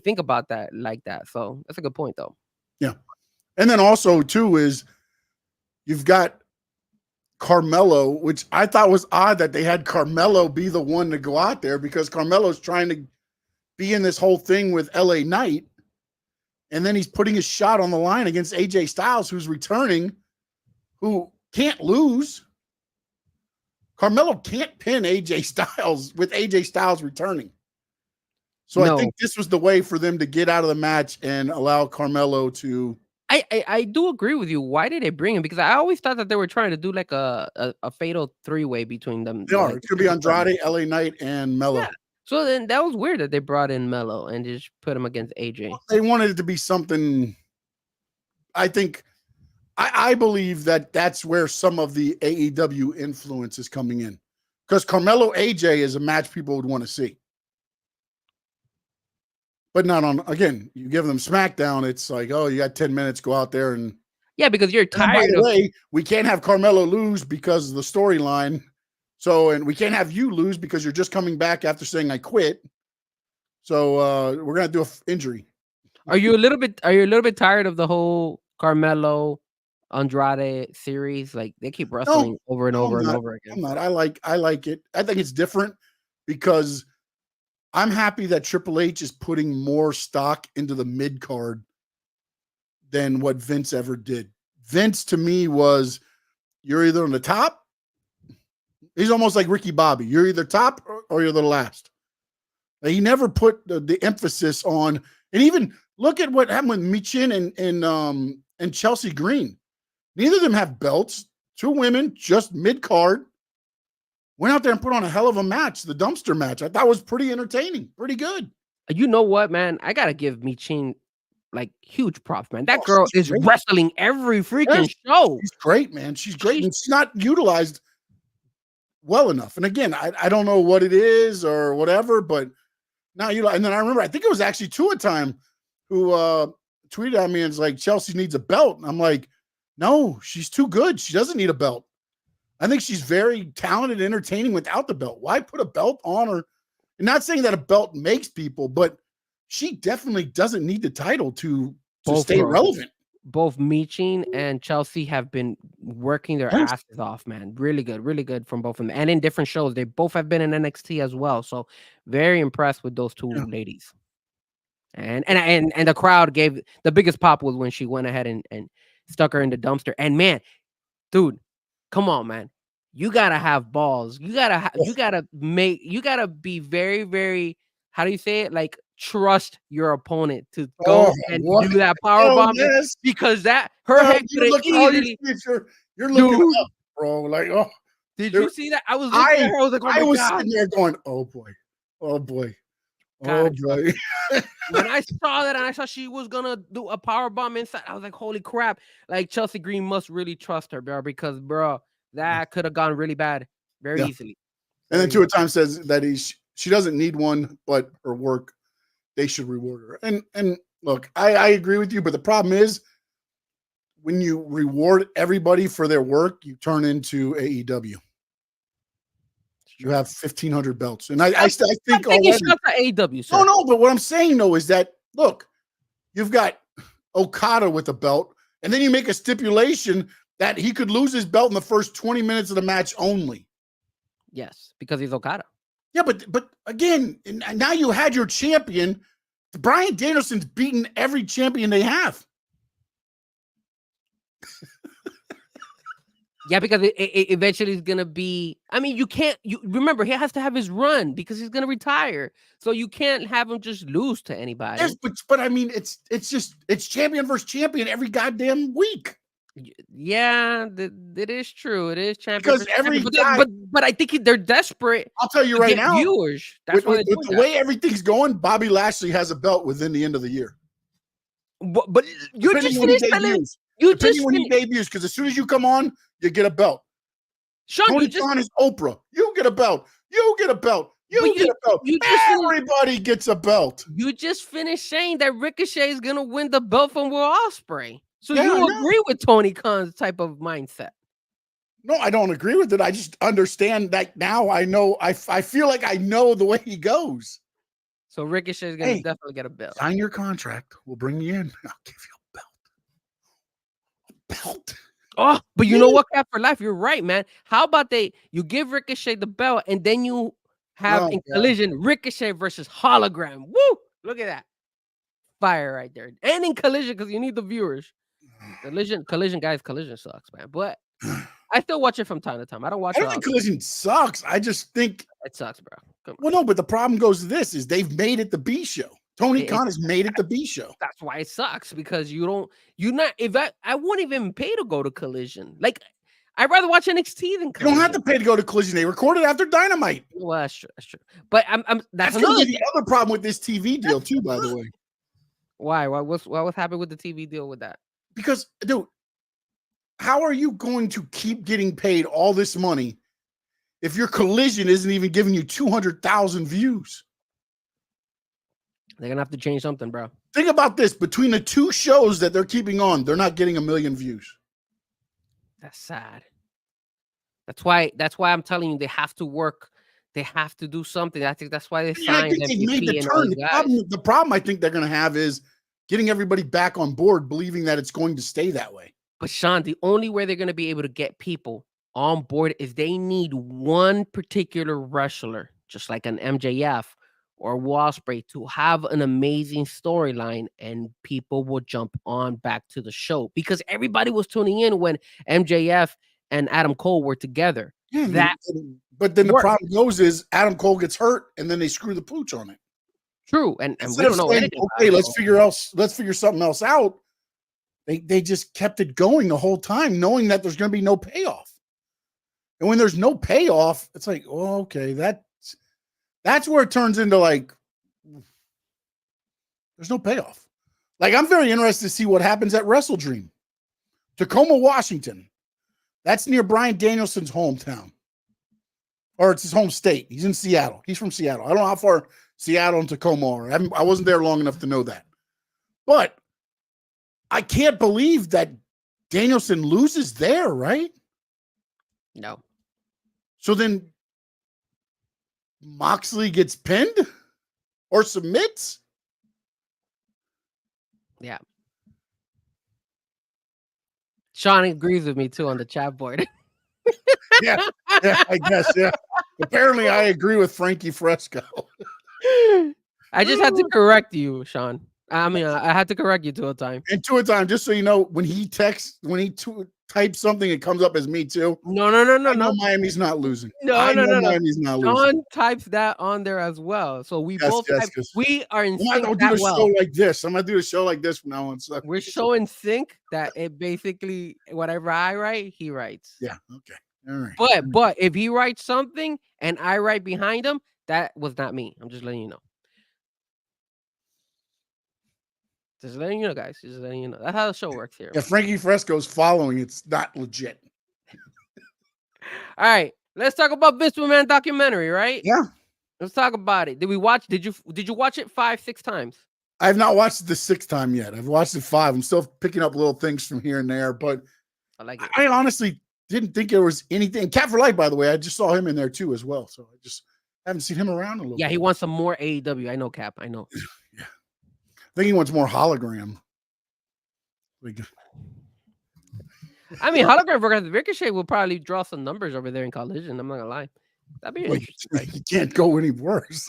Speaker 5: think about that like that. So that's a good point, though.
Speaker 6: Yeah, and then also too is you've got Carmelo, which I thought was odd that they had Carmelo be the one to go out there, because Carmelo's trying to be in this whole thing with LA Knight, and then he's putting his shot on the line against AJ Styles, who's returning, who can't lose. Carmelo can't pin AJ Styles with AJ Styles returning. So
Speaker 5: No.
Speaker 6: I think this was the way for them to get out of the match and allow Carmelo to.
Speaker 5: I do agree with you. Why did they bring him? Because I always thought that they were trying to do like a fatal 3-way between them.
Speaker 6: They are.
Speaker 5: Like,
Speaker 6: It could be Andrade, LA Knight, and Melo.
Speaker 5: Yeah. So then that was weird that they brought in Melo and just put him against AJ.
Speaker 6: They wanted it to be something. I think, I believe that that's where some of the AEW influence is coming in, because Carmelo AJ is a match people would want to see, but not on. Again, you give them SmackDown, it's like, oh, you got 10 minutes, go out there and.
Speaker 5: Yeah, because you're
Speaker 6: And by
Speaker 5: tired
Speaker 6: the
Speaker 5: of.
Speaker 6: way, we can't have Carmelo lose because of the storyline. So, and we can't have you lose because you're just coming back after saying I quit. So we're gonna do an injury.
Speaker 5: Are you a little bit tired of the whole Carmelo Andrade series? Like they keep wrestling over and
Speaker 6: No,
Speaker 5: over
Speaker 6: I'm
Speaker 5: and
Speaker 6: not.
Speaker 5: over
Speaker 6: I'm
Speaker 5: again.
Speaker 6: not. I like it. I think it's different because I'm happy that Triple H is putting more stock into the mid card than what Vince ever did. Vince, to me, was you're either on the top. He's almost like Ricky Bobby. You're either top or you're the last. He never put the emphasis on, and even look at what happened with Michin and Chelsea Green. Neither of them have belts. Two women, just mid-card, went out there and put on a hell of a match, the dumpster match. I thought was pretty entertaining, pretty good.
Speaker 5: You know what, man? I gotta give Michin like huge props, man. That girl is great. Wrestling every freaking show.
Speaker 6: She's great, man. She's great. And she's not utilized well enough. And again, I don't know what it is or whatever, but now and then I remember, I think it was actually Tua Time who tweeted at me and was like, Chelsea needs a belt. And I'm like, no, she's too good. She doesn't need a belt. I think she's very talented and entertaining without the belt. Why put a belt on her? And not saying that a belt makes people, but she definitely doesn't need the title to stay relevant.
Speaker 5: Both Michin and Chelsea have been working their asses off, man. Really good from both of them. And in different shows. They both have been in NXT as well. So very impressed with those two ladies. And the crowd gave the biggest pop was when she went ahead and stuck her in the dumpster. And man, dude, come on, man. You gotta have balls. You gotta be very, very, how do you say it? Like, trust your opponent to go and do that power bomb, because that her head could have easily.
Speaker 6: You're looking up, bro. Like,
Speaker 5: did you see that? I was looking at her. I was like,
Speaker 6: sitting there going, oh boy.
Speaker 5: When I saw that and I saw she was gonna do a power bomb inside, I was like, holy crap! Like, Chelsea Green must really trust her, bro, because that could have gone really bad very easily.
Speaker 6: And then Tua Time says that she doesn't need one, but her work, they should reward her. And look, I agree with you, but the problem is when you reward everybody for their work, you turn into AEW. You have 1,500 belts. And I think already.
Speaker 5: AEW, sir.
Speaker 6: No, but what I'm saying, though, is that, look, you've got Okada with a belt, and then you make a stipulation that he could lose his belt in the first 20 minutes of the match only.
Speaker 5: Yes, because he's Okada.
Speaker 6: Yeah, but again, now you had your champion. Bryan Danielson's beaten every champion they have.
Speaker 5: Yeah, because it eventually is going to be, I mean, you remember, he has to have his run because he's going to retire. So you can't have him just lose to anybody.
Speaker 6: Yes, but I mean, it's champion versus champion every goddamn week.
Speaker 5: Yeah, it is true. It is champion
Speaker 6: because every guy,
Speaker 5: but I think they're desperate.
Speaker 6: I'll tell you right now,
Speaker 5: viewers. That's why
Speaker 6: with the way everything's going, Bobby Lashley has a belt within the end of the year.
Speaker 5: But you just finished telling.
Speaker 6: When he debuts, because as soon as you come on, you get a belt.
Speaker 5: Sean,
Speaker 6: Tony Khan is Oprah. You get a belt. You get a belt. You get a belt. Everybody gets a belt.
Speaker 5: You just finished saying that Ricochet is gonna win the belt from Will Ospreay. So you agree with Tony Khan's type of mindset?
Speaker 6: No, I don't agree with it. I just understand that now. I know. I feel like I know the way he goes.
Speaker 5: So Ricochet is gonna definitely get a belt.
Speaker 6: Sign your contract. We'll bring you in. I'll give you a belt.
Speaker 5: Oh, but you know what, Cap, for life, you're right, man. How about you give Ricochet the belt and then you have in Collision Ricochet versus Hologram. Woo! Look at that. Fire right there. And in Collision, because you need the viewers. Collision, guys, Collision sucks, man. But I still watch it from time to time. I don't watch it.
Speaker 6: I don't think Collision sucks. I just think
Speaker 5: it sucks, bro.
Speaker 6: Well, no, but the problem goes to this is they've made it the B show. Tony Khan has made it the B show.
Speaker 5: That's why it sucks, because I wouldn't even pay to go to Collision. Like, I'd rather watch NXT than Collision.
Speaker 6: You don't have to pay to go to Collision. They recorded after Dynamite.
Speaker 5: Well, that's true. But that's
Speaker 6: gonna be the other problem with this TV deal too, by the way.
Speaker 5: Why? What was happening with the TV deal with that?
Speaker 6: Because, dude, how are you going to keep getting paid all this money if your Collision isn't even giving you 200,000 views?
Speaker 5: They're gonna have to change something, bro.
Speaker 6: Think about this. Between the two shows that they're keeping on, they're not getting 1 million views.
Speaker 5: That's sad. That's why I'm telling you, they have to work. They have to do something. I think that's why they signed MVP.
Speaker 6: They've made the turn. The problem I think they're going to have is getting everybody back on board, believing that it's going to stay that way.
Speaker 5: But Sean, the only way they're going to be able to get people on board is they need one particular wrestler, just like an MJF, or Will Ospreay to have an amazing storyline, and people will jump on back to the show because everybody was tuning in when MJF and Adam Cole were together.
Speaker 6: Yeah, but then the problem goes is Adam Cole gets hurt, and then they screw the pooch on it.
Speaker 5: True, and we don't know anything.
Speaker 6: Okay, let's figure something else out. They just kept it going the whole time, knowing that there's going to be no payoff. And when there's no payoff, it's like, oh, okay, that's where it turns into like there's no payoff. Like, I'm very interested to see what happens at Wrestle Dream, Tacoma, Washington. That's near Bryan Danielson's hometown, or it's his home state. He's in Seattle. He's from Seattle. I don't know how far Seattle and Tacoma are. I wasn't there long enough to know that, but I can't believe that Danielson loses there, right?
Speaker 5: No.
Speaker 6: So then Moxley gets pinned or submits?
Speaker 5: Yeah. Sean agrees with me too on the chat board.
Speaker 6: yeah, I guess. Yeah. Apparently, I agree with Frankie Ferezko.
Speaker 5: I just had to correct you, Sean. I mean, I had to correct you to a time.
Speaker 6: And to a time, just so you know, when he types something, it comes up as me too.
Speaker 5: No.
Speaker 6: Miami's not losing.
Speaker 5: No.
Speaker 6: Miami's not losing.
Speaker 5: Sean types that on there as well. So we we are in sync.
Speaker 6: I'm gonna do a show like this. I'm gonna do a show like this from now on. So
Speaker 5: we're so in sync that it basically whatever I write, he writes.
Speaker 6: Yeah. Okay. All right.
Speaker 5: But if he writes something and I write behind him, that was not me. I'm just letting you know. Just letting you know, guys. Just letting you know. That's how the show works here.
Speaker 6: Yeah, Frankie Ferezko's following. It's not legit.
Speaker 5: All right. Let's talk about Vince McMahon documentary, right?
Speaker 6: Yeah.
Speaker 5: Let's talk about it. Did we watch? Did you watch it 5-6 times?
Speaker 6: I have not watched it the 6th time yet. I've watched it 5. I'm still picking up little things from here and there, but
Speaker 5: I like it.
Speaker 6: I honestly didn't think there was anything. Cat for Life, by the way, I just saw him in there too as well. So I just haven't seen him around a little bit.
Speaker 5: He wants some more AEW. I know, Cap. I know.
Speaker 6: Yeah. I think he wants more hologram.
Speaker 5: I mean, hologram versus Ricochet will probably draw some numbers over there in Collision. I'm not gonna lie. That'd be interesting.
Speaker 6: You can't go any worse.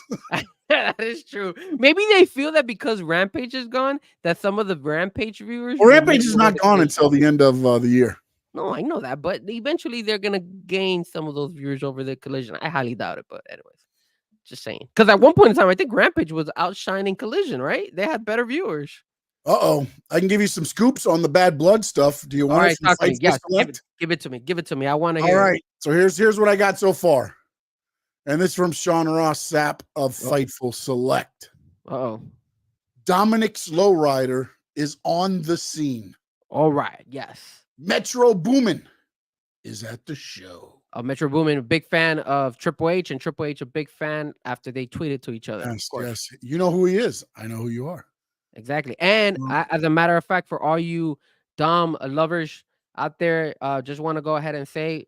Speaker 5: That is true. Maybe they feel that because Rampage is gone, that some of the Rampage viewers.
Speaker 6: Well, Rampage is not gone until the end of the year.
Speaker 5: No, I know that, but eventually they're gonna gain some of those viewers over the Collision. I highly doubt it, but anyways, just saying. Because at one point in time, I think Rampage was outshining Collision, right? They had better viewers.
Speaker 6: I can give you some scoops on the Bad Blood stuff. Do you want
Speaker 5: to talk to me? Yes, give it to me. Give it to me. I want to hear.
Speaker 6: All right. So here's what I got so far. And this is from Sean Ross Sapp of Fightful Select. Dominic's Lowrider is on the scene.
Speaker 5: All right. Yes.
Speaker 6: Metro Boomin is at the show.
Speaker 5: Metro Boomin, a big fan of Triple H, and Triple H a big fan after they tweeted to each other.
Speaker 6: Yes. You know who he is. I know who you are.
Speaker 5: Exactly. And as a matter of fact, for all you Dom lovers out there, just want to go ahead and say,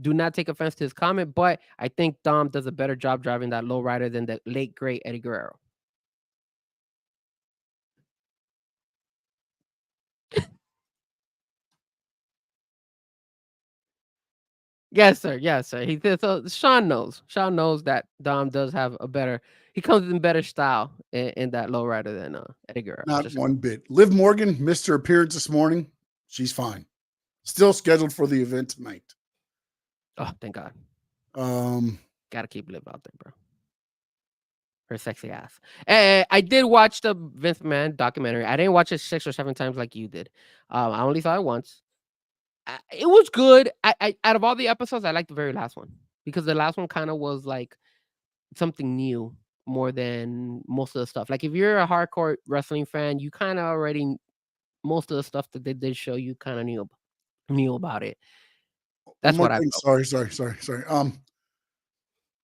Speaker 5: do not take offense to his comment, but I think Dom does a better job driving that lowrider than the late, great Eddie Guerrero. Yes, sir. Yes, sir. So Sean knows that Dom does have a better. He comes in better style in that lowrider than Eddie Guerrero.
Speaker 6: Not one bit. Liv Morgan missed her appearance this morning. She's fine. Still scheduled for the event tonight.
Speaker 5: Oh, thank God. Gotta keep Liv out there, bro. Her sexy ass. I did watch the Vince McMahon documentary. I didn't watch it 6 or 7 times like you did. I only saw it once. It was good. I out of all the episodes, I liked the very last one because the last one kind of was like something new more than most of the stuff. Like if you're a hardcore wrestling fan, you kind of already most of the stuff that they did show you kind of knew about it. That's what I felt.
Speaker 6: Sorry.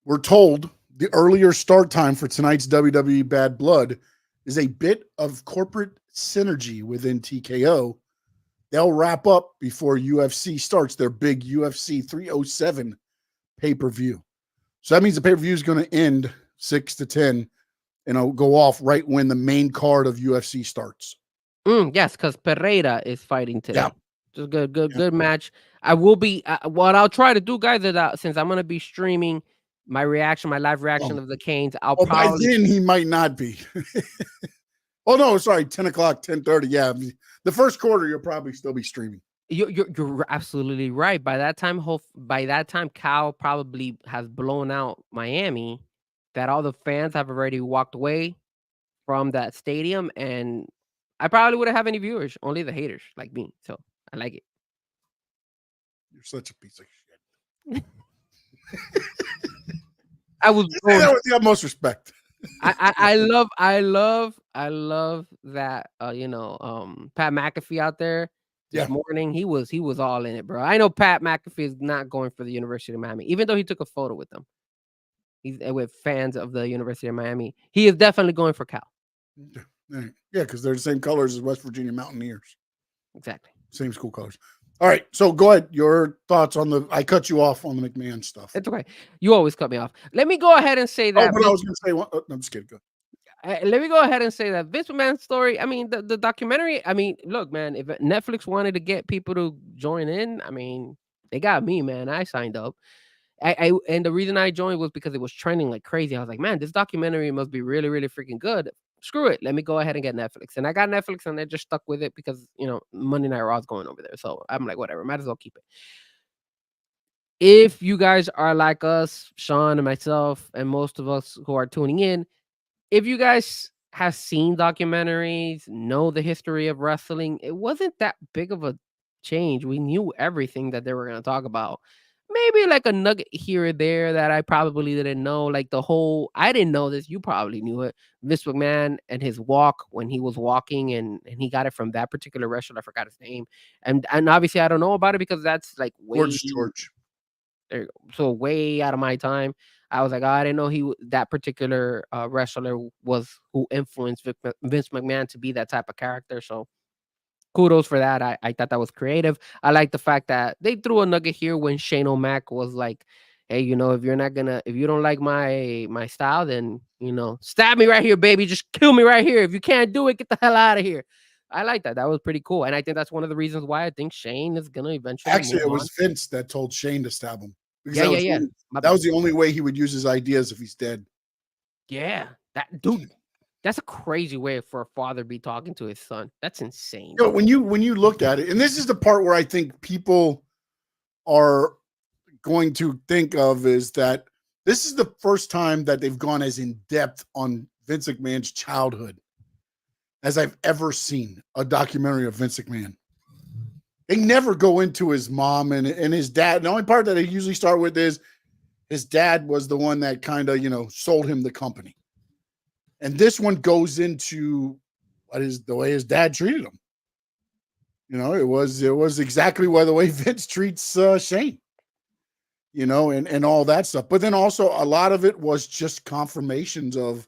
Speaker 6: We're told the earlier start time for tonight's WWE Bad Blood is a bit of corporate synergy within TKO. They'll wrap up before UFC starts their big UFC 307 pay-per-view. So that means the pay-per-view is going to end 6 to 10 and it'll go off right when the main card of UFC starts.
Speaker 5: Yes, because Pereira is fighting today. Yeah. Just good match. I will be what I'll try to do, guys, is since I'm going to be streaming my live reaction of the Canes, I'll
Speaker 6: by
Speaker 5: probably
Speaker 6: then he might not be. Oh no, sorry, 10 o'clock, 10:30. Yeah, the first quarter you'll probably still be streaming.
Speaker 5: You're absolutely right. By that time, Cal probably has blown out Miami. That all the fans have already walked away from that stadium, and I probably wouldn't have any viewers, only the haters like me. So I like it.
Speaker 6: You're such a piece of shit.
Speaker 5: I was
Speaker 6: Say that with the utmost respect.
Speaker 5: I love that Pat McAfee out there this morning. He was all in it, bro. I know Pat McAfee is not going for the University of Miami, even though he took a photo with them. He's with fans of the University of Miami. He is definitely going for Cal.
Speaker 6: Yeah, because they're the same colors as West Virginia Mountaineers.
Speaker 5: Exactly.
Speaker 6: Same school colors. All right, so go ahead. Your thoughts on I cut you off on the McMahon stuff.
Speaker 5: It's okay. You always cut me off. Let me go ahead and say that.
Speaker 6: Oh, but I was going to say one. I'm just kidding. Go.
Speaker 5: Let me go ahead and say that Vince McMahon's story. I mean, the documentary. I mean, look, man. If Netflix wanted to get people to join in, I mean, they got me, man. I signed up. And the reason I joined was because it was trending like crazy. I was like, man, this documentary must be really, really freaking good. Screw it. Let me go ahead and get Netflix. And I got Netflix and I just stuck with it because, Monday Night Raw is going over there. So I'm like, whatever, might as well keep it. If you guys are like us, Sean and myself, and most of us who are tuning in, if you guys have seen documentaries, know the history of wrestling, it wasn't that big of a change. We knew everything that they were going to talk about. Maybe like a nugget here or there that I probably didn't know. Like I didn't know this. You probably knew it. Vince McMahon and his walk when he was walking and he got it from that particular wrestler. I forgot his name. And obviously I don't know about it because that's like
Speaker 6: George.
Speaker 5: There you go. So way out of my time. I was like, I didn't know that particular wrestler was who influenced Vince McMahon to be that type of character. So kudos for that. I thought that was creative. I like the fact that they threw a nugget here when Shane O'Mac was like, hey, if you don't like my style, then, stab me right here, baby. Just kill me right here. If you can't do it, get the hell out of here. I like that. That was pretty cool. And I think that's one of the reasons why I think Shane is going to eventually.
Speaker 6: Actually, it was Vince that told Shane to stab him.
Speaker 5: Yeah.
Speaker 6: That was the only way he would use his ideas if he's dead.
Speaker 5: Yeah. That's a crazy way for a father to be talking to his son. That's insane.
Speaker 6: When you look at it, and this is the part where I think people are going to think of is that this is the first time that they've gone as in depth on Vince McMahon's childhood as I've ever seen a documentary of Vince McMahon. They never go into his mom and his dad. The only part that they usually start with is his dad was the one that kind of, sold him the company. And this one goes into the way his dad treated him. It was exactly the way Vince treats Shane, and all that stuff. But then also a lot of it was just confirmations of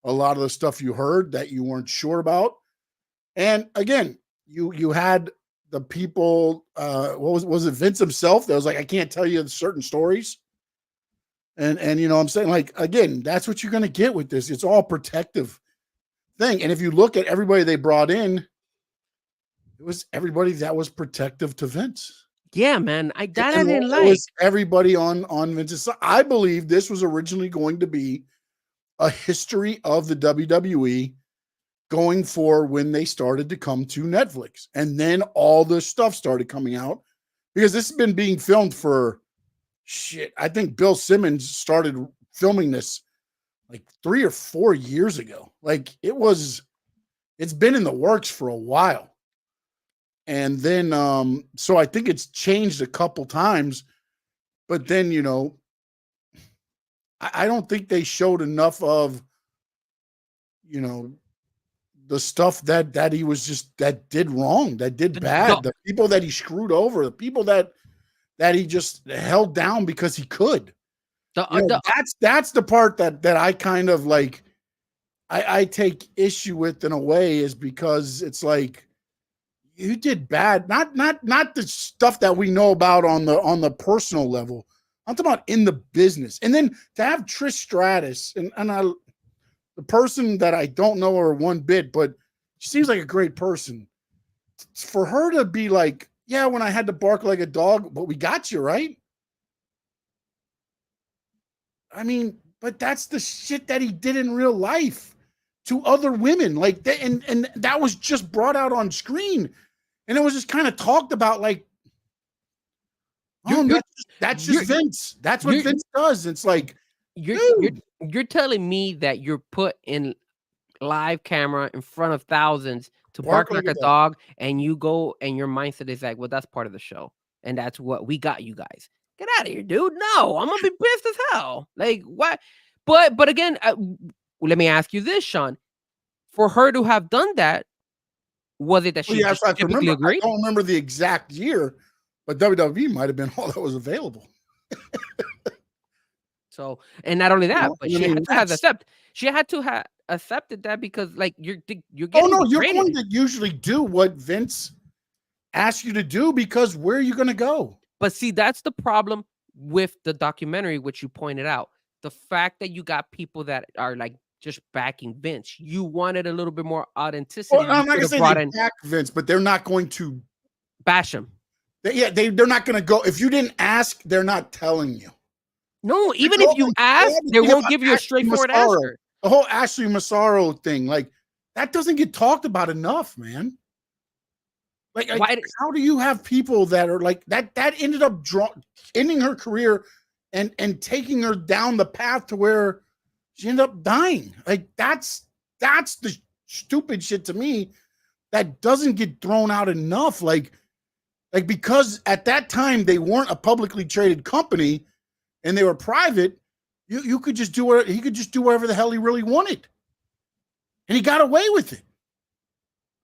Speaker 6: a lot of the stuff you heard that you weren't sure about. And again, you had the people, was it Vince himself that was like, I can't tell you certain stories. And I'm saying, like, again, that's what you're going to get with this. It's all protective thing. And if you look at everybody they brought in, it was everybody that was protective to Vince.
Speaker 5: Yeah, man. I didn't
Speaker 6: like. It was everybody on Vince's side. I believe this was originally going to be a history of the WWE going for when they started to come to Netflix. And then all the stuff started coming out because this has been being filmed for I think Bill Simmons started filming this like 3 or 4 years ago. Like it's been in the works for a while. And then, so I think it's changed a couple times, but then, I don't think they showed enough of, the stuff that he was that did wrong, that did bad, the people that he screwed over, the people that he just held down because he could. That's the part that I kind of like, I take issue with in a way is because it's like, you did bad, not the stuff that we know about on the personal level. I'm talking about in the business. And then to have Trish Stratus and the person that I don't know her one bit, but she seems like a great person. For her to be like, yeah, when I had to bark like a dog, but we got you, right? I mean, but that's the shit that he did in real life to other women. Like that, and that was just brought out on screen. And it was just kind of talked about like, that's just Vince. That's what Vince does. It's like,
Speaker 5: you're telling me that you're put in live camera in front of thousands to bark like a dog, and you go and your mindset is like, well, that's part of the show, and that's what we got you guys. Get out of here, dude. No, I'm gonna be pissed as hell. Like, what? But again, let me ask you this, Sean. For her to have done that, was it that she just typically agreed?
Speaker 6: I don't remember the exact year, but WWE might have been all that was available.
Speaker 5: So, and not only that, but she had to have accepted. She had to have accepted that because, like, you're getting.
Speaker 6: Oh no, you're going to usually do what Vince asks you to do because where are you going to go?
Speaker 5: But see, that's the problem with the documentary, which you pointed out. The fact that you got people that are like just backing Vince. You wanted a little bit more authenticity.
Speaker 6: Well, I'm not going to say they back Vince, but they're not going to
Speaker 5: bash him.
Speaker 6: They're not going to go. If you didn't ask, they're not telling you.
Speaker 5: No, even if you ask, they won't give you a straightforward answer.
Speaker 6: The whole Ashley Massaro thing, like, that doesn't get talked about enough, man. Like, how do you have people that are like that? That ended up ending her career and taking her down the path to where she ended up dying. Like, that's the stupid shit to me that doesn't get thrown out enough. Like because at that time they weren't a publicly traded company and they were private. You could just do what he could just do whatever the hell he really wanted, and he got away with it.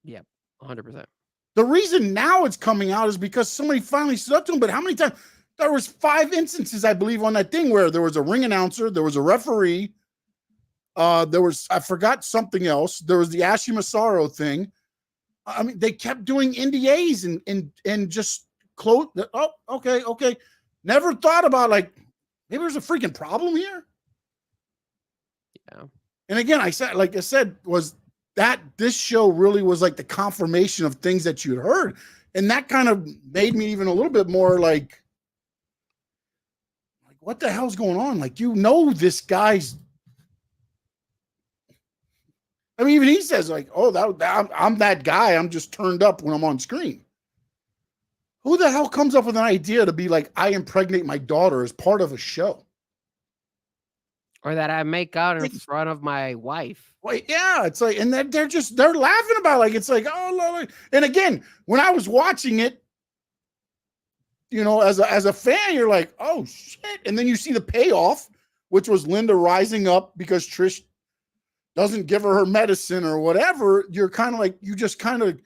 Speaker 5: Yeah, 100%.
Speaker 6: The reason now it's coming out is because somebody finally stood up to him. But how many times? There was 5 instances, I believe, on that thing where there was a ring announcer, there was a referee, there was, I forgot something else. There was the Ashley Massaro thing. I mean, they kept doing NDAs and just close. Oh, okay. Never thought about like maybe there's a freaking problem here.
Speaker 5: Yeah.
Speaker 6: And again, I said, was that this show really was like the confirmation of things that you'd heard. And that kind of made me even a little bit more like what the hell's going on? Like, this guy's, I mean, even he says like, oh, I'm that guy. I'm just turned up when I'm on screen. Who the hell comes up with an idea to be like, I impregnate my daughter as part of a show?
Speaker 5: Or that I make out in front of my wife.
Speaker 6: Wait, yeah, it's like, and they're laughing about it. Like, it's like, oh, Lord. And again, when I was watching it, as a fan, you're like, oh shit. And then you see the payoff, which was Linda rising up because Trish doesn't give her medicine or whatever. You're kind of like, you just kind of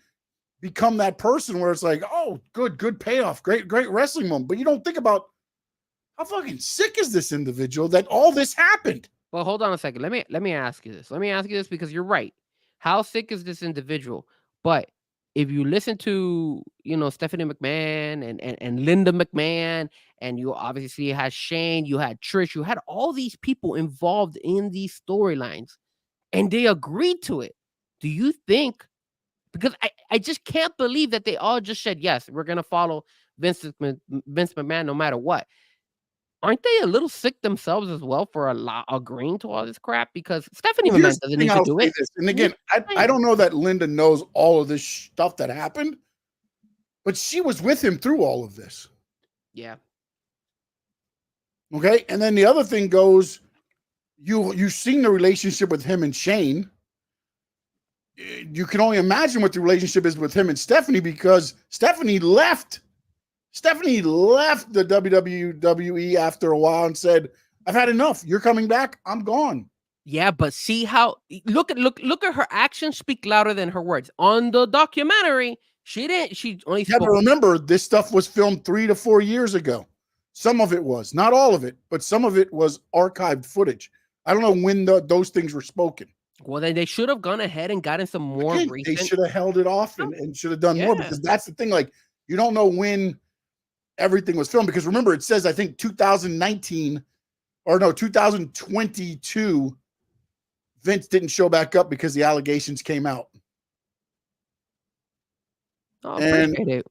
Speaker 6: become that person where it's like, oh, good payoff. Great wrestling moment. But you don't think about how fucking sick is this individual that all this happened.
Speaker 5: Well, hold on a second. Let me ask you this. Let me ask you this because you're right. How sick is this individual? But if you listen to, Stephanie McMahon and Linda McMahon, and you obviously had Shane, you had Trish, you had all these people involved in these storylines, and they agreed to it. Do you think, because I just can't believe that they all just said, yes, we're going to follow Vince McMahon no matter what. Aren't they a little sick themselves as well for agreeing to all this crap? Because Stephanie McMahon doesn't need to do it.
Speaker 6: And again, I don't know that Linda knows all of this stuff that happened, but she was with him through all of this.
Speaker 5: Yeah.
Speaker 6: Okay. And then the other thing goes, you've seen the relationship with him and Shane. You can only imagine what the relationship is with him and Stephanie because Stephanie left the WWE after a while and said, I've had enough. You're coming back. I'm gone.
Speaker 5: Yeah, but see how look at her actions speak louder than her words. On the documentary, she only spoke.
Speaker 6: But remember, this stuff was filmed 3 to 4 years ago. Some of it was, not all of it, but some of it was archived footage. I don't know when those things were spoken.
Speaker 5: Well, then they should have gone ahead and gotten some more recent.
Speaker 6: They should have held it off and should have done more because that's the thing. Like, you don't know when everything was filmed because remember, it says, I think 2022, Vince didn't show back up because the allegations came out.
Speaker 5: Oh, and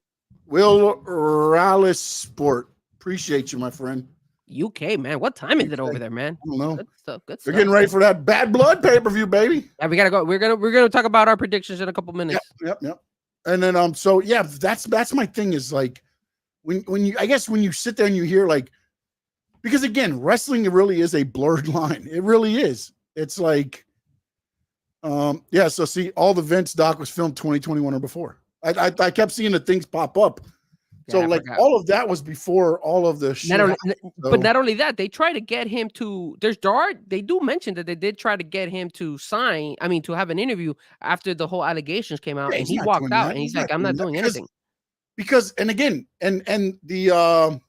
Speaker 6: Will Rallis Sport. Appreciate you, my friend.
Speaker 5: UK, man. What time is it over there, man?
Speaker 6: I don't know.
Speaker 5: Good stuff. Good
Speaker 6: They're
Speaker 5: stuff.
Speaker 6: getting ready for that Bad Blood pay-per-view, baby.
Speaker 5: Yeah, we gotta go. We're gonna talk about our predictions in a couple minutes.
Speaker 6: Yep. And then so yeah, that's my thing is like when you, I guess when you sit there and you hear like, because again, wrestling really is a blurred line. It really is. It's like, yeah. So see, all the Vince doc was filmed 2021 or before. I kept seeing the things pop up. So
Speaker 5: Yeah,
Speaker 6: like all of that was before all of the shit.
Speaker 5: But not only that, they try to get him to. They do mention that they did try to get him to sign. I mean, to have an interview after the whole allegations came out, and he walked out, and he's like, "I'm not doing anything."
Speaker 6: Because and again, and the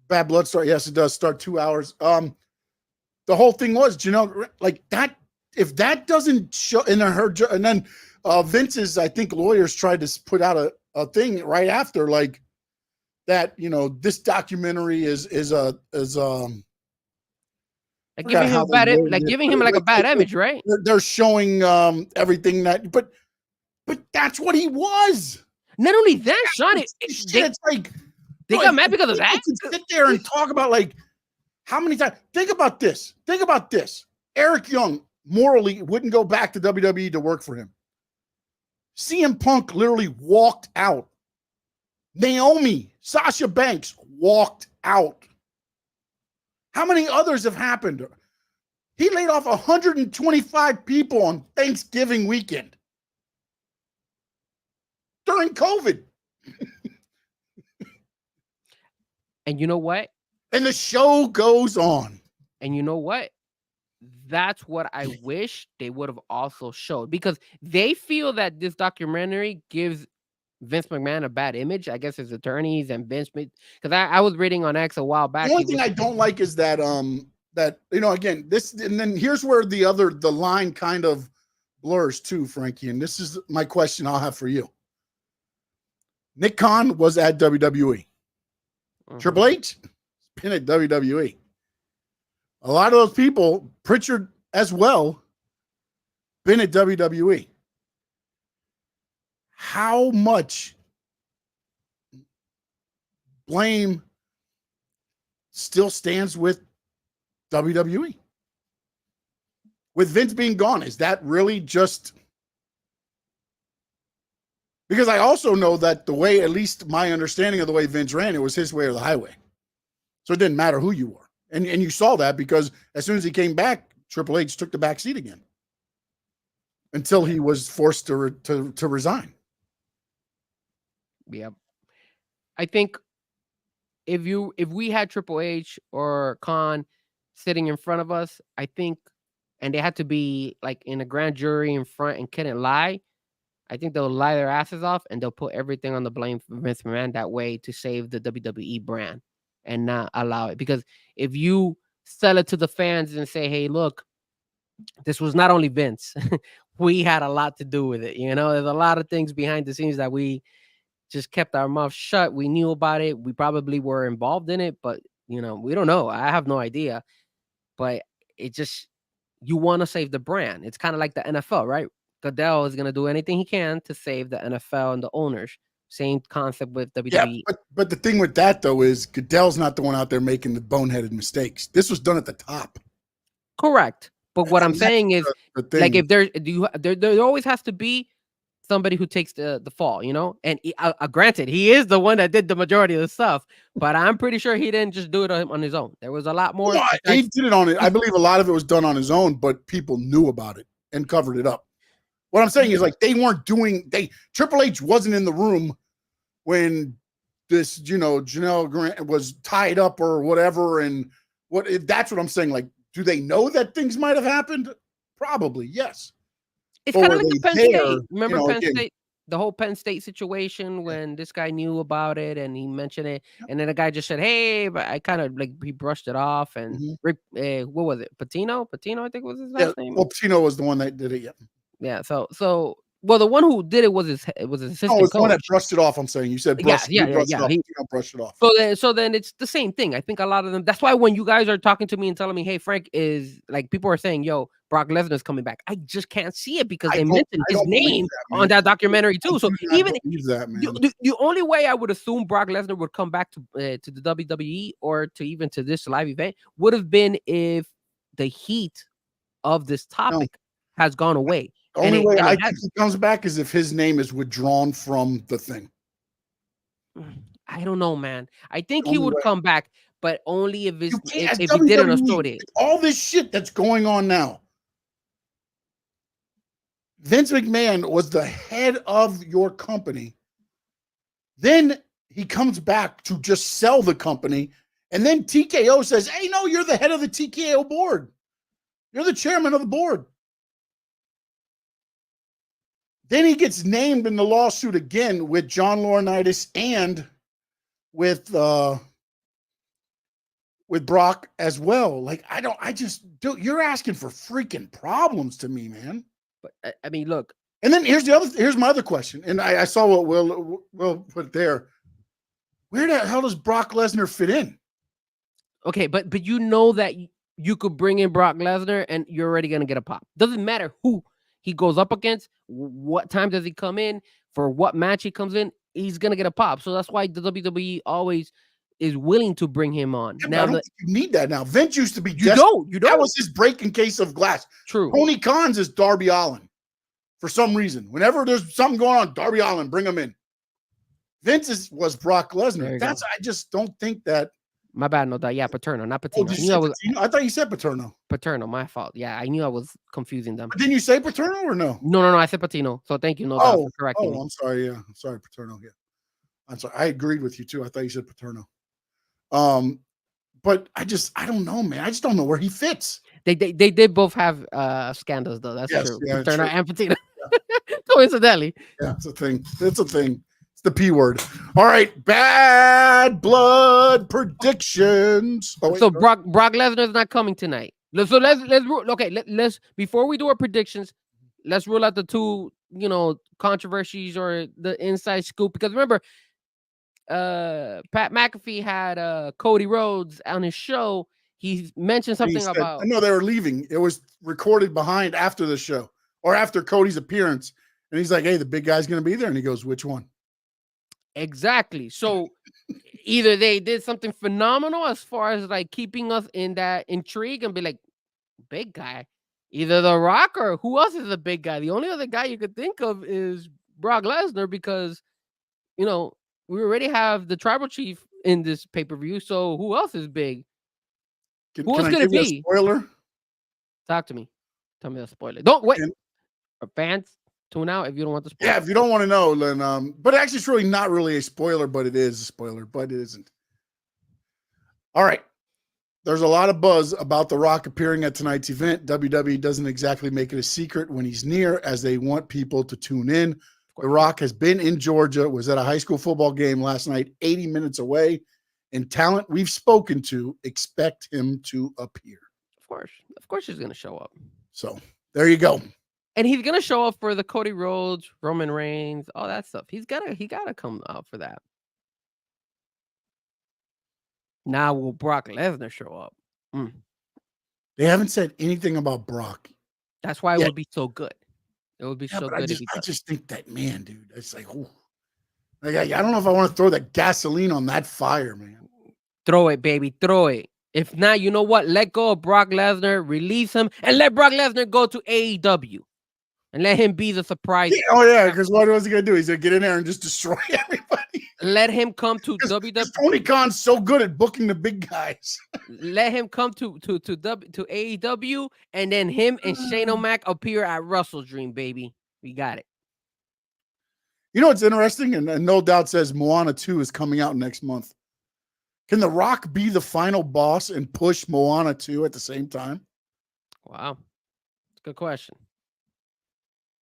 Speaker 6: Bad Blood start. Yes, it does start 2 hours. The whole thing was, Janelle, like that. If that doesn't show in her, and then Vince's, I think lawyers tried to put out a thing right after, like that, this documentary is like
Speaker 5: giving him like a bad image, right?
Speaker 6: They're showing everything that, but that's what he was.
Speaker 5: Not only that, Sean,
Speaker 6: it's like
Speaker 5: they got mad because of that.
Speaker 6: Sit there and talk about like how many times. Think about this. Eric Young morally wouldn't go back to WWE to work for him. CM Punk literally walked out. Naomi, Sasha Banks walked out. How many others have happened? He laid off 125 people on Thanksgiving weekend during COVID.
Speaker 5: And you know what?
Speaker 6: And the show goes on.
Speaker 5: And you know what? That's what I wish they would have also showed, because they feel that this documentary gives Vince McMahon a bad image. I guess his attorneys and Vince, because I was reading on X a while back.
Speaker 6: The only thing I don't like is that again, this, and then here's where the line kind of blurs too, Frankie. And this is my question I'll have for you. Nick Khan was at WWE. Triple H been at WWE. A lot of those people, Pritchard as well, been at WWE. How much blame still stands with WWE? With Vince being gone, is that really just... Because I also know that the way, at least my understanding of the way Vince ran, it was his way or the highway. So it didn't matter who you were. And you saw that because as soon as he came back, Triple H took the back seat again until he was forced to resign.
Speaker 5: Yeah. I think if we had Triple H or Khan sitting in front of us, I think, and they had to be like in a grand jury in front and couldn't lie, I think they'll lie their asses off and they'll put everything on the blame for Vince McMahon that way to save the WWE brand and not allow it. Because if you sell it to the fans and say, hey, look, this was not only Vince, we had a lot to do with it. There's a lot of things behind the scenes that we just kept our mouth shut. We knew about it. We probably were involved in it, but we don't know. I have no idea. But it just, you want to save the brand. It's kind of like the NFL, right? Goodell is going to do anything he can to save the NFL and the owners. Same concept with WWE.
Speaker 6: Yeah, but the thing with that, though, is Goodell's not the one out there making the boneheaded mistakes. This was done at the top.
Speaker 5: Correct. But what I'm saying is, like, if there always has to be somebody who takes the fall, And granted, he is the one that did the majority of the stuff, but I'm pretty sure he didn't just do it on his own. There was a lot more.
Speaker 6: No, he did it on it. I believe a lot of it was done on his own, but people knew about it and covered it up. What I'm saying is, like, they weren't doing. Triple H wasn't in the room when this, Janelle Grant was tied up or whatever. And that's what I'm saying. Like, do they know that things might have happened? Probably, yes.
Speaker 5: It's kind of like the Penn State. Remember Penn State, the whole Penn State situation when this guy knew about it and he mentioned it, and then the guy just said, "Hey," but I kind of he brushed it off. And what was it? Patino, I think was his last name.
Speaker 6: Well, Patino was the one that did it. Yeah.
Speaker 5: Yeah. So Well, the one who did it was his assistant
Speaker 6: Oh, it's the one that
Speaker 5: coach.
Speaker 6: brushed it off. I'm saying you said brush.
Speaker 5: Yeah.
Speaker 6: It off.
Speaker 5: He
Speaker 6: Brushed it off.
Speaker 5: So then it's the same thing. I think a lot of them. That's why when you guys are talking to me and telling me, "Hey, Frank is like," people are saying, "Yo, Brock Lesnar's coming back." I just can't see it because they mentioned his name on that documentary too. So even the only way I would assume Brock Lesnar would come back to the WWE or to even to this live event would have been if the heat of this topic has gone away.
Speaker 6: The only way I think he comes back is if his name is withdrawn from the thing.
Speaker 5: I don't know, man. I think he would come back, but only if he did an associate.
Speaker 6: All this shit that's going on now. Vince McMahon was the head of your company. Then he comes back to just sell the company. And then TKO says, "Hey, no, you're the head of the TKO board. You're the chairman of the board." Then he gets named in the lawsuit again with John Laurinaitis and with Brock as well. Like, you're asking for freaking problems to me, man.
Speaker 5: But I mean, look.
Speaker 6: And then here's my other question. And I saw what we'll put it there. Where the hell does Brock Lesnar fit in?
Speaker 5: Okay, but you know that you could bring in Brock Lesnar and you're already gonna get a pop. Doesn't matter who he goes up against, what time does he come in, for what match he comes in, he's gonna get a pop. So that's why the WWE always is willing to bring him on.
Speaker 6: Yeah,
Speaker 5: now
Speaker 6: I don't think you need that now. Vince used to be
Speaker 5: you don't.
Speaker 6: That was his breaking case of glass.
Speaker 5: True.
Speaker 6: Tony Khan's is Darby Allin for some reason. Whenever there's something going on, Darby Allin, bring him in. Vince's was Brock Lesnar. I just don't think that.
Speaker 5: My bad, no doubt. Yeah, Paterno, not Patino.
Speaker 6: I thought you said Paterno.
Speaker 5: Paterno, my fault. Yeah, I knew I was confusing them.
Speaker 6: But didn't you say Paterno or no?
Speaker 5: No, I said Patino. So thank you, no doubt, for correcting me.
Speaker 6: I'm sorry. Yeah, I'm sorry, Paterno. Yeah, I'm sorry. I agreed with you too. I thought you said Paterno. But I don't know, man. I just don't know where he fits.
Speaker 5: They did both have scandals though. That's true.
Speaker 6: Yeah,
Speaker 5: Paterno and Patino. Yeah. Coincidentally.
Speaker 6: Yeah, it's a thing. It's a thing. The P word. All right, Bad Blood Predictions.
Speaker 5: So Brock Lesnar is not coming tonight. So let's before we do our predictions, let's rule out the two, controversies or the inside scoop, because remember, Pat McAfee had Cody Rhodes on his show. He mentioned something about.
Speaker 6: I know they were leaving. It was recorded after the show or after Cody's appearance, and he's like, "Hey, the big guy's going to be there," and he goes, "Which one?"
Speaker 5: Exactly. So either they did something phenomenal as far as like keeping us in that intrigue and be like, big guy, either The Rock or who else is a big guy? The only other guy you could think of is Brock Lesnar because, we already have the tribal chief in this pay-per-view. So who else is big? Who else could it be?
Speaker 6: Spoiler?
Speaker 5: Talk to me. Tell me a spoiler. Don't wait. Fans, tune out if you don't want the spoiler.
Speaker 6: Yeah, if you don't want to know, then but actually it's really not really a spoiler, but it is a spoiler, but it isn't. All right. There's a lot of buzz about The Rock appearing at tonight's event. WWE doesn't exactly make it a secret when he's near, as they want people to tune in. The Rock has been in Georgia, was at a high school football game last night, 80 minutes away. And talent we've spoken to expect him to appear.
Speaker 5: Of course he's going to show up.
Speaker 6: So there you go.
Speaker 5: And he's gonna show up for the Cody Rhodes, Roman Reigns, all that stuff. He gotta come out for that. Now will Brock Lesnar show up?
Speaker 6: They haven't said anything about Brock.
Speaker 5: That's why it would be so good. It would be so good.
Speaker 6: I just think that, man, dude, it's like, ooh. Like, I don't know if I want to throw that gasoline on that fire, man.
Speaker 5: Throw it, baby, throw it. If not, you know what? Let go of Brock Lesnar, release him, and let Brock Lesnar go to AEW. And let him be the surprise.
Speaker 6: Yeah, oh, yeah, because what was he going to do? He's going to get in there and just destroy everybody.
Speaker 5: Let him come to WWE.
Speaker 6: Tony Khan's so good at booking the big guys.
Speaker 5: Let him come to AEW, and then him and Shane O'Mac appear at Russell Dream, baby. We got it.
Speaker 6: You know what's interesting? And No Doubt says Moana 2 is coming out next month. Can The Rock be the final boss and push Moana 2 at the same time?
Speaker 5: Wow. That's a good question.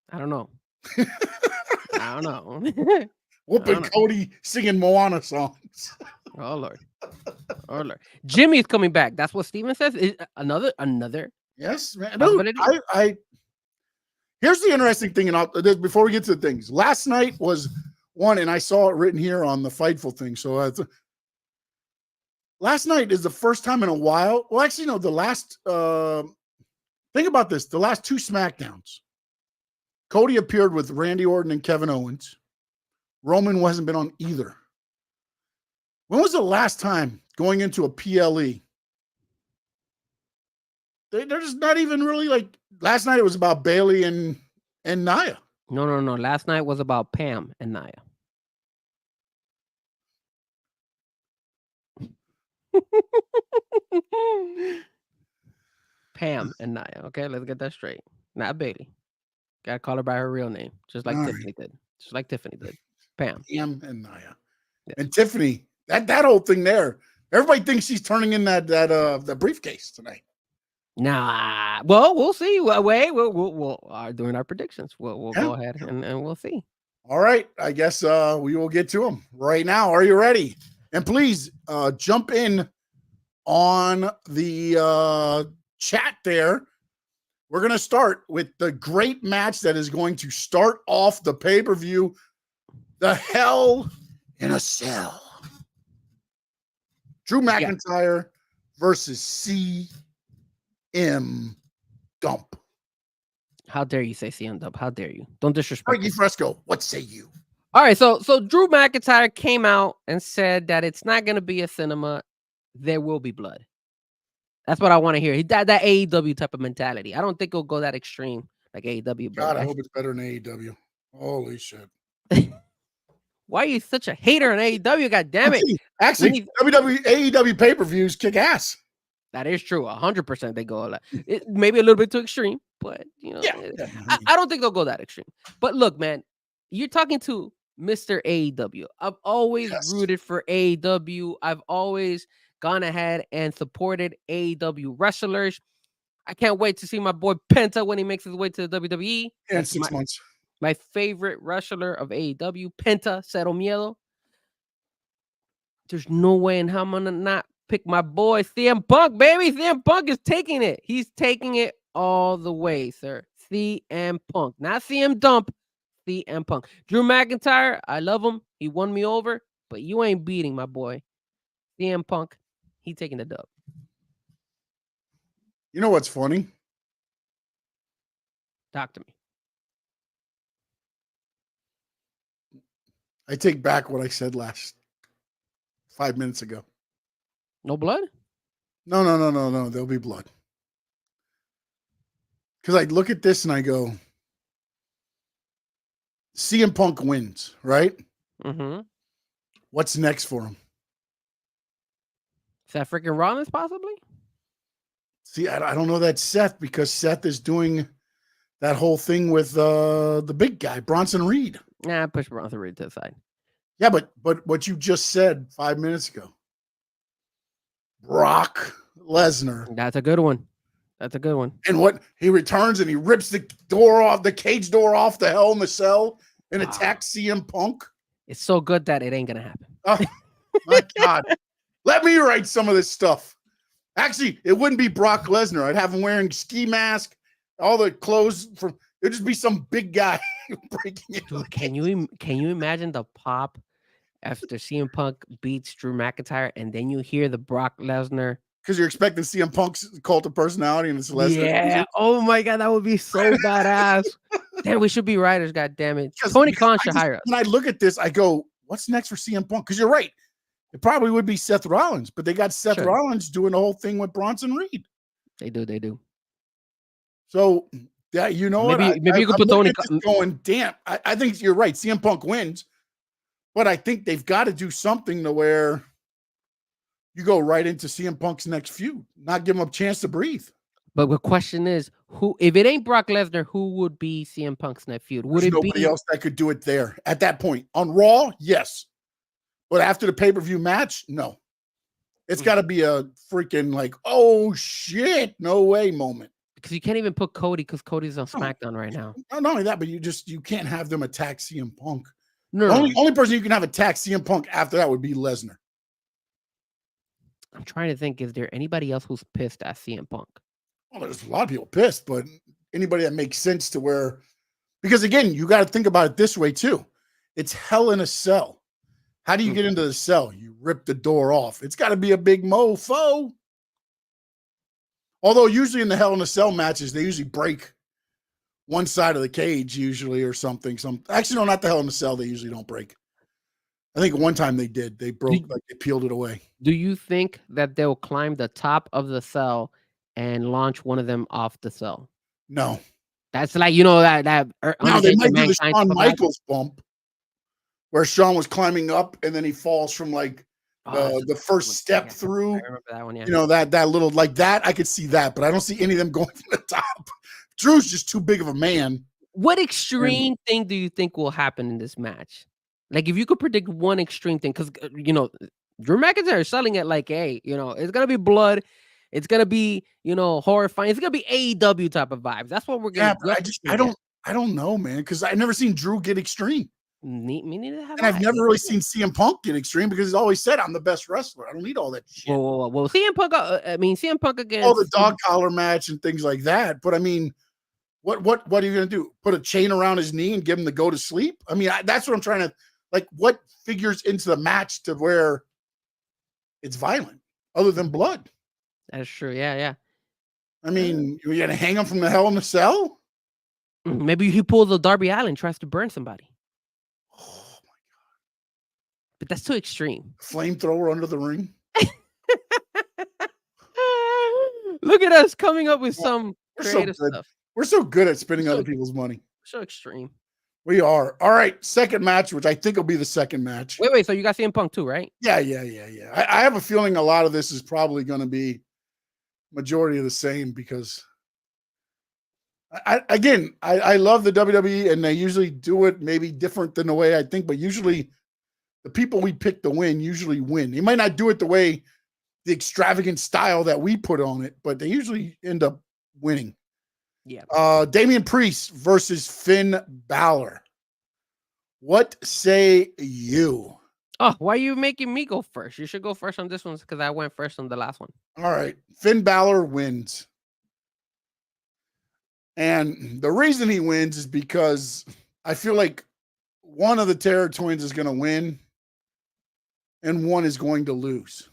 Speaker 5: I don't know. I don't know.
Speaker 6: Whooping Cody singing Moana songs.
Speaker 5: Oh Lord. Oh Lord. Jimmy's coming back. That's what Steven says. Is another.
Speaker 6: Yes, man. No, Here's the interesting thing, and before we get to the things, last night was one, and I saw it written here on the Fightful thing. So last night is the first time in a while. Well, actually, no, the last. Think about this: the last 2 SmackDowns, Cody appeared with Randy Orton and Kevin Owens. Roman hasn't been on either. When was the last time going into a PLE? They're just not even really like. Last night it was about Bailey and Nia.
Speaker 5: No. Last night was about Pam and Nia. Pam and Nia. Okay, let's get that straight. Not Bailey. Gotta call her by her real name, just like Tiffany did. Just like Tiffany did. Pam
Speaker 6: and Nia.
Speaker 5: Yeah.
Speaker 6: And Tiffany. That whole thing there. Everybody thinks she's turning in that briefcase tonight.
Speaker 5: Nah. Well, we'll see. We'll doing our predictions. We'll go ahead and we'll see.
Speaker 6: All right. I guess we will get to them right now. Are you ready? And please jump in on the chat there. We're going to start with the great match that is going to start off the pay-per-view, the Hell in a Cell. Drew McIntyre versus CM Dump.
Speaker 5: How dare you say CM Dump? How dare you? Don't disrespect.
Speaker 6: Frankie Ferezko, what say you?
Speaker 5: All right, so Drew McIntyre came out and said that it's not going to be a cinema. There will be blood. That's what I want to hear. That AEW type of mentality. I don't think it'll go that extreme like AEW.
Speaker 6: God, I hope it's better than AEW. Holy shit.
Speaker 5: Why are you such a hater on AEW? God damn it.
Speaker 6: Actually, AEW pay-per-views kick ass.
Speaker 5: That is true. 100% they go a lot. Maybe a little bit too extreme, but you know, I don't think they'll go that extreme. But look, man, you're talking to Mr. AEW. I've always rooted for AEW. I've always gone ahead and supported AEW wrestlers. I can't wait to see my boy Penta when he makes his way to the WWE.
Speaker 6: In 6 months.
Speaker 5: My favorite wrestler of AEW, Penta Cero Miedo. There's no way in hell I'm gonna not pick my boy CM Punk, baby. CM Punk is taking it. He's taking it all the way, sir. CM Punk, not CM Dump. CM Punk. Drew McIntyre, I love him. He won me over, but you ain't beating my boy CM Punk. He taking the dub.
Speaker 6: You know what's funny?
Speaker 5: Talk to me.
Speaker 6: I take back what I said last 5 minutes ago.
Speaker 5: No blood?
Speaker 6: No. There'll be blood. Because I look at this and I go, CM Punk wins, right?
Speaker 5: Mm-hmm.
Speaker 6: What's next for him?
Speaker 5: Is that freaking Rollins possibly?
Speaker 6: See, I don't know that Seth, because Seth is doing that whole thing with the big guy, Bronson Reed.
Speaker 5: Nah, push Bronson Reed to the side.
Speaker 6: Yeah, but what you just said 5 minutes ago. Brock Lesnar.
Speaker 5: That's a good one. That's a good one.
Speaker 6: And what he returns and he rips the door off, the cage door off the Hell in the Cell and attacks CM Punk.
Speaker 5: It's so good that it ain't gonna happen.
Speaker 6: Oh my God. Let me write some of this stuff. Actually, it wouldn't be Brock Lesnar. I'd have him wearing ski mask, all the clothes from. It'd just be some big guy breaking it.
Speaker 5: Dude, can you imagine the pop after CM Punk beats Drew McIntyre, and then you hear the Brock Lesnar?
Speaker 6: Because you're expecting CM Punk's cult of personality, and it's Lesnar.
Speaker 5: Yeah. Oh my God, that would be so badass. Damn, we should be writers. God damn it. Tony Khan should hire us.
Speaker 6: When I look at this, I go, "What's next for CM Punk?" Because you're right. It probably would be Seth Rollins, but they got Seth Rollins doing the whole thing with Bronson Reed.
Speaker 5: They do.
Speaker 6: So, yeah, you know
Speaker 5: maybe
Speaker 6: what?
Speaker 5: You could put Tony Khan
Speaker 6: going, damn, I think you're right. CM Punk wins, but I think they've got to do something to where you go right into CM Punk's next feud, not give him a chance to breathe.
Speaker 5: But the question is, who? If it ain't Brock Lesnar, who would be CM Punk's next feud? Would
Speaker 6: There's
Speaker 5: it
Speaker 6: nobody else that could do it there at that point? On Raw, yes. But after the pay-per-view match, no. It's got to be a freaking like, oh shit, no way moment.
Speaker 5: Because you can't even put Cody, because Cody's on SmackDown right now.
Speaker 6: Not only that, but you can't have them attack CM Punk.
Speaker 5: No.
Speaker 6: Only person you can have attack CM Punk after that would be Lesnar.
Speaker 5: I'm trying to think, is there anybody else who's pissed at CM Punk?
Speaker 6: Well, there's a lot of people pissed, but anybody that makes sense to where, because again, you got to think about it this way too. It's Hell in a Cell. How do you get into the cell? You rip the door off. It's got to be a big mofo. Although usually in the Hell in a Cell matches, they usually break one side of the cage usually or something. Actually, no, not the Hell in a Cell. They usually don't break. I think one time they did. They broke, like they peeled it away.
Speaker 5: Do you think that they'll climb the top of the cell and launch one of them off the cell?
Speaker 6: No.
Speaker 5: That's like, you know, that
Speaker 6: no, they might do the Shawn Michaels bump where Shawn was climbing up and then he falls from like the first step through.
Speaker 5: I remember that one, yeah.
Speaker 6: You know, that little like that. I could see that, but I don't see any of them going from the top. Drew's just too big of a man.
Speaker 5: What extreme thing do you think will happen in this match? Like, if you could predict one extreme thing, because, you know, Drew McIntyre is selling it like, hey, you know, it's going to be blood. It's going to be, you know, horrifying. It's going to be AEW type of vibes. That's what we're going to
Speaker 6: do. I don't know, man, because I've never seen Drew get extreme.
Speaker 5: Me neither.
Speaker 6: And I've never really seen CM Punk get extreme because he's always said, I'm the best wrestler. I don't need all that shit.
Speaker 5: Well, CM Punk, CM Punk against...
Speaker 6: Oh, the dog collar match and things like that. But, I mean, what are you going to do? Put a chain around his knee and give him to go to sleep? I mean, that's what I'm trying to... Like, what figures into the match to where it's violent other than blood?
Speaker 5: That's true. Yeah.
Speaker 6: I mean, you're going to hang him from the Hell in a Cell?
Speaker 5: Maybe he pulls a Darby Allin, tries to burn somebody.
Speaker 6: Oh, my God.
Speaker 5: But that's too extreme.
Speaker 6: Flamethrower under the ring?
Speaker 5: Look at us coming up with some creative stuff.
Speaker 6: We're so good at spending other people's money.
Speaker 5: So extreme.
Speaker 6: We are. All right. Second match, which I think will be the second match.
Speaker 5: Wait. So you got CM Punk too, right?
Speaker 6: Yeah. I have a feeling a lot of this is probably going to be majority of the same because I love the WWE and they usually do it maybe different than the way I think, but usually the people we pick to win usually win. They might not do it the way the style that we put on it, but they usually end up winning.
Speaker 5: Yeah.
Speaker 6: Damian Priest versus Finn Balor. What say you?
Speaker 5: Oh, why are you making me go first? You should go first on this one because I went first on the last one.
Speaker 6: All right. Finn Balor wins. And the reason he wins is because I feel like one of the Terror Twins is going to win and one is going to lose.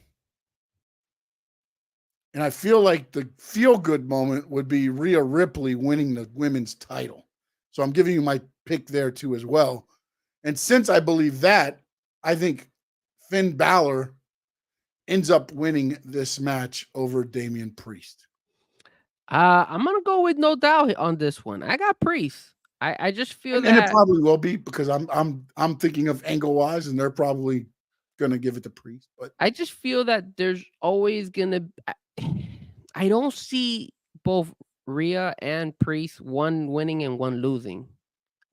Speaker 6: And I feel like the feel-good moment would be Rhea Ripley winning the women's title. So I'm giving you my pick there too as well. And since I believe that, I think Finn Balor ends up winning this match over Damian Priest.
Speaker 5: I'm gonna go with no doubt on this one. I got Priest. I just feel
Speaker 6: and it probably will be because I'm thinking of angle-wise, and they're probably gonna give it to Priest. But
Speaker 5: I just feel that there's always gonna. I don't see both Rhea and Priest, one winning and one losing.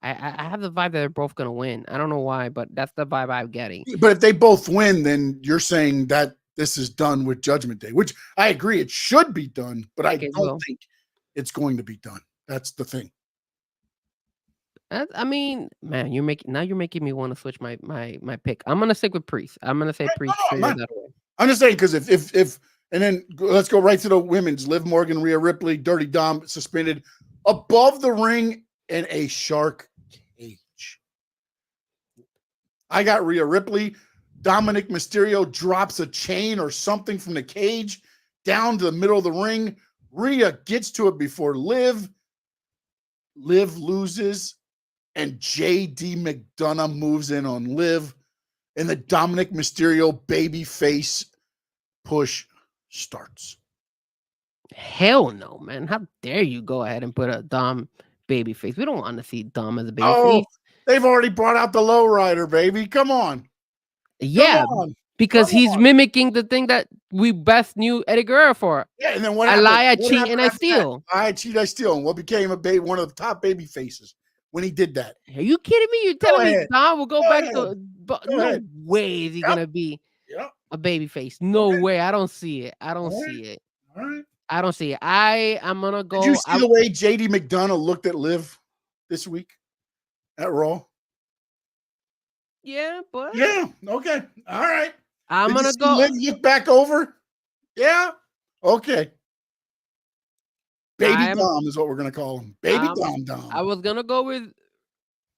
Speaker 5: I have the vibe that they're both going to win. I don't know why, but that's the vibe I'm getting.
Speaker 6: But if they both win, then you're saying that this is done with Judgment Day, which I agree it should be done, but I don't think it's going to be done. That's the thing.
Speaker 5: I mean, man, you're making me want to switch my pick. I'm going to stick with Priest. I'm going to say Priest.
Speaker 6: I'm just saying because if and then let's go right to the women's. Liv Morgan, Rhea Ripley, Dirty Dom suspended above the ring in a shark cage. I got Rhea Ripley. Dominic Mysterio drops a chain or something from the cage down to the middle of the ring. Rhea gets to it before Liv. Liv loses, and JD McDonough moves in on Liv. And the Dominic Mysterio babyface push starts.
Speaker 5: Hell no, man. How dare you go ahead and put a Dom babyface? We don't want to see Dom as a babyface.
Speaker 6: Oh, they've already brought out the lowrider, baby. Come on.
Speaker 5: Yeah, because he's mimicking the thing that we best knew Eddie Guerrero for.
Speaker 6: Yeah, and then what
Speaker 5: I
Speaker 6: happened?
Speaker 5: lie, I cheat, and I steal.
Speaker 6: I cheat, I steal. And what became one of the top baby faces when he did that?
Speaker 5: Are you kidding me? You're telling me Dom will go back to... No way is he going to be a baby face. No way. I don't see it. I don't see it.
Speaker 6: All right.
Speaker 5: I don't see it. I'm going to go...
Speaker 6: Did you see the way JD McDonough looked at Liv this week at Raw?
Speaker 5: Yeah, but...
Speaker 6: Yeah, okay. All right.
Speaker 5: I'm going to go...
Speaker 6: Liv look back over? Yeah? Okay. Baby Dom is what we're gonna call him. Baby Dom.
Speaker 5: I was gonna go with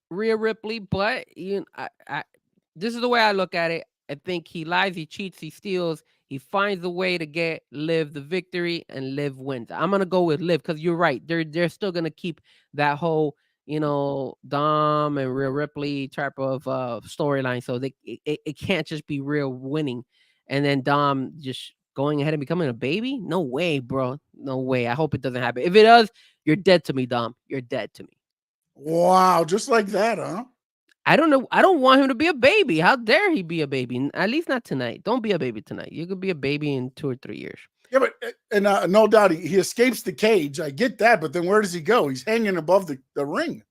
Speaker 5: Rhea Ripley, but this is the way I look at it. I think he lies, he cheats, he steals, he finds a way to get Liv the victory, and Liv wins. I'm gonna go with Liv because you're right. They're still gonna keep that whole Dom and Rhea Ripley type of storyline. So it can't just be Rhea winning and then Dom just going ahead and becoming a baby. No way, bro. No way. I hope it doesn't happen. If it does, you're dead to me, Dom. You're dead to me.
Speaker 6: Wow, just like that, huh?
Speaker 5: I don't know. I don't want him to be a baby. How dare he be a baby? At least not tonight. Don't be a baby tonight. You could be a baby in 2 or 3 years.
Speaker 6: Yeah, but and no doubt he escapes the cage. I get that, but then where does he go? He's hanging above the ring.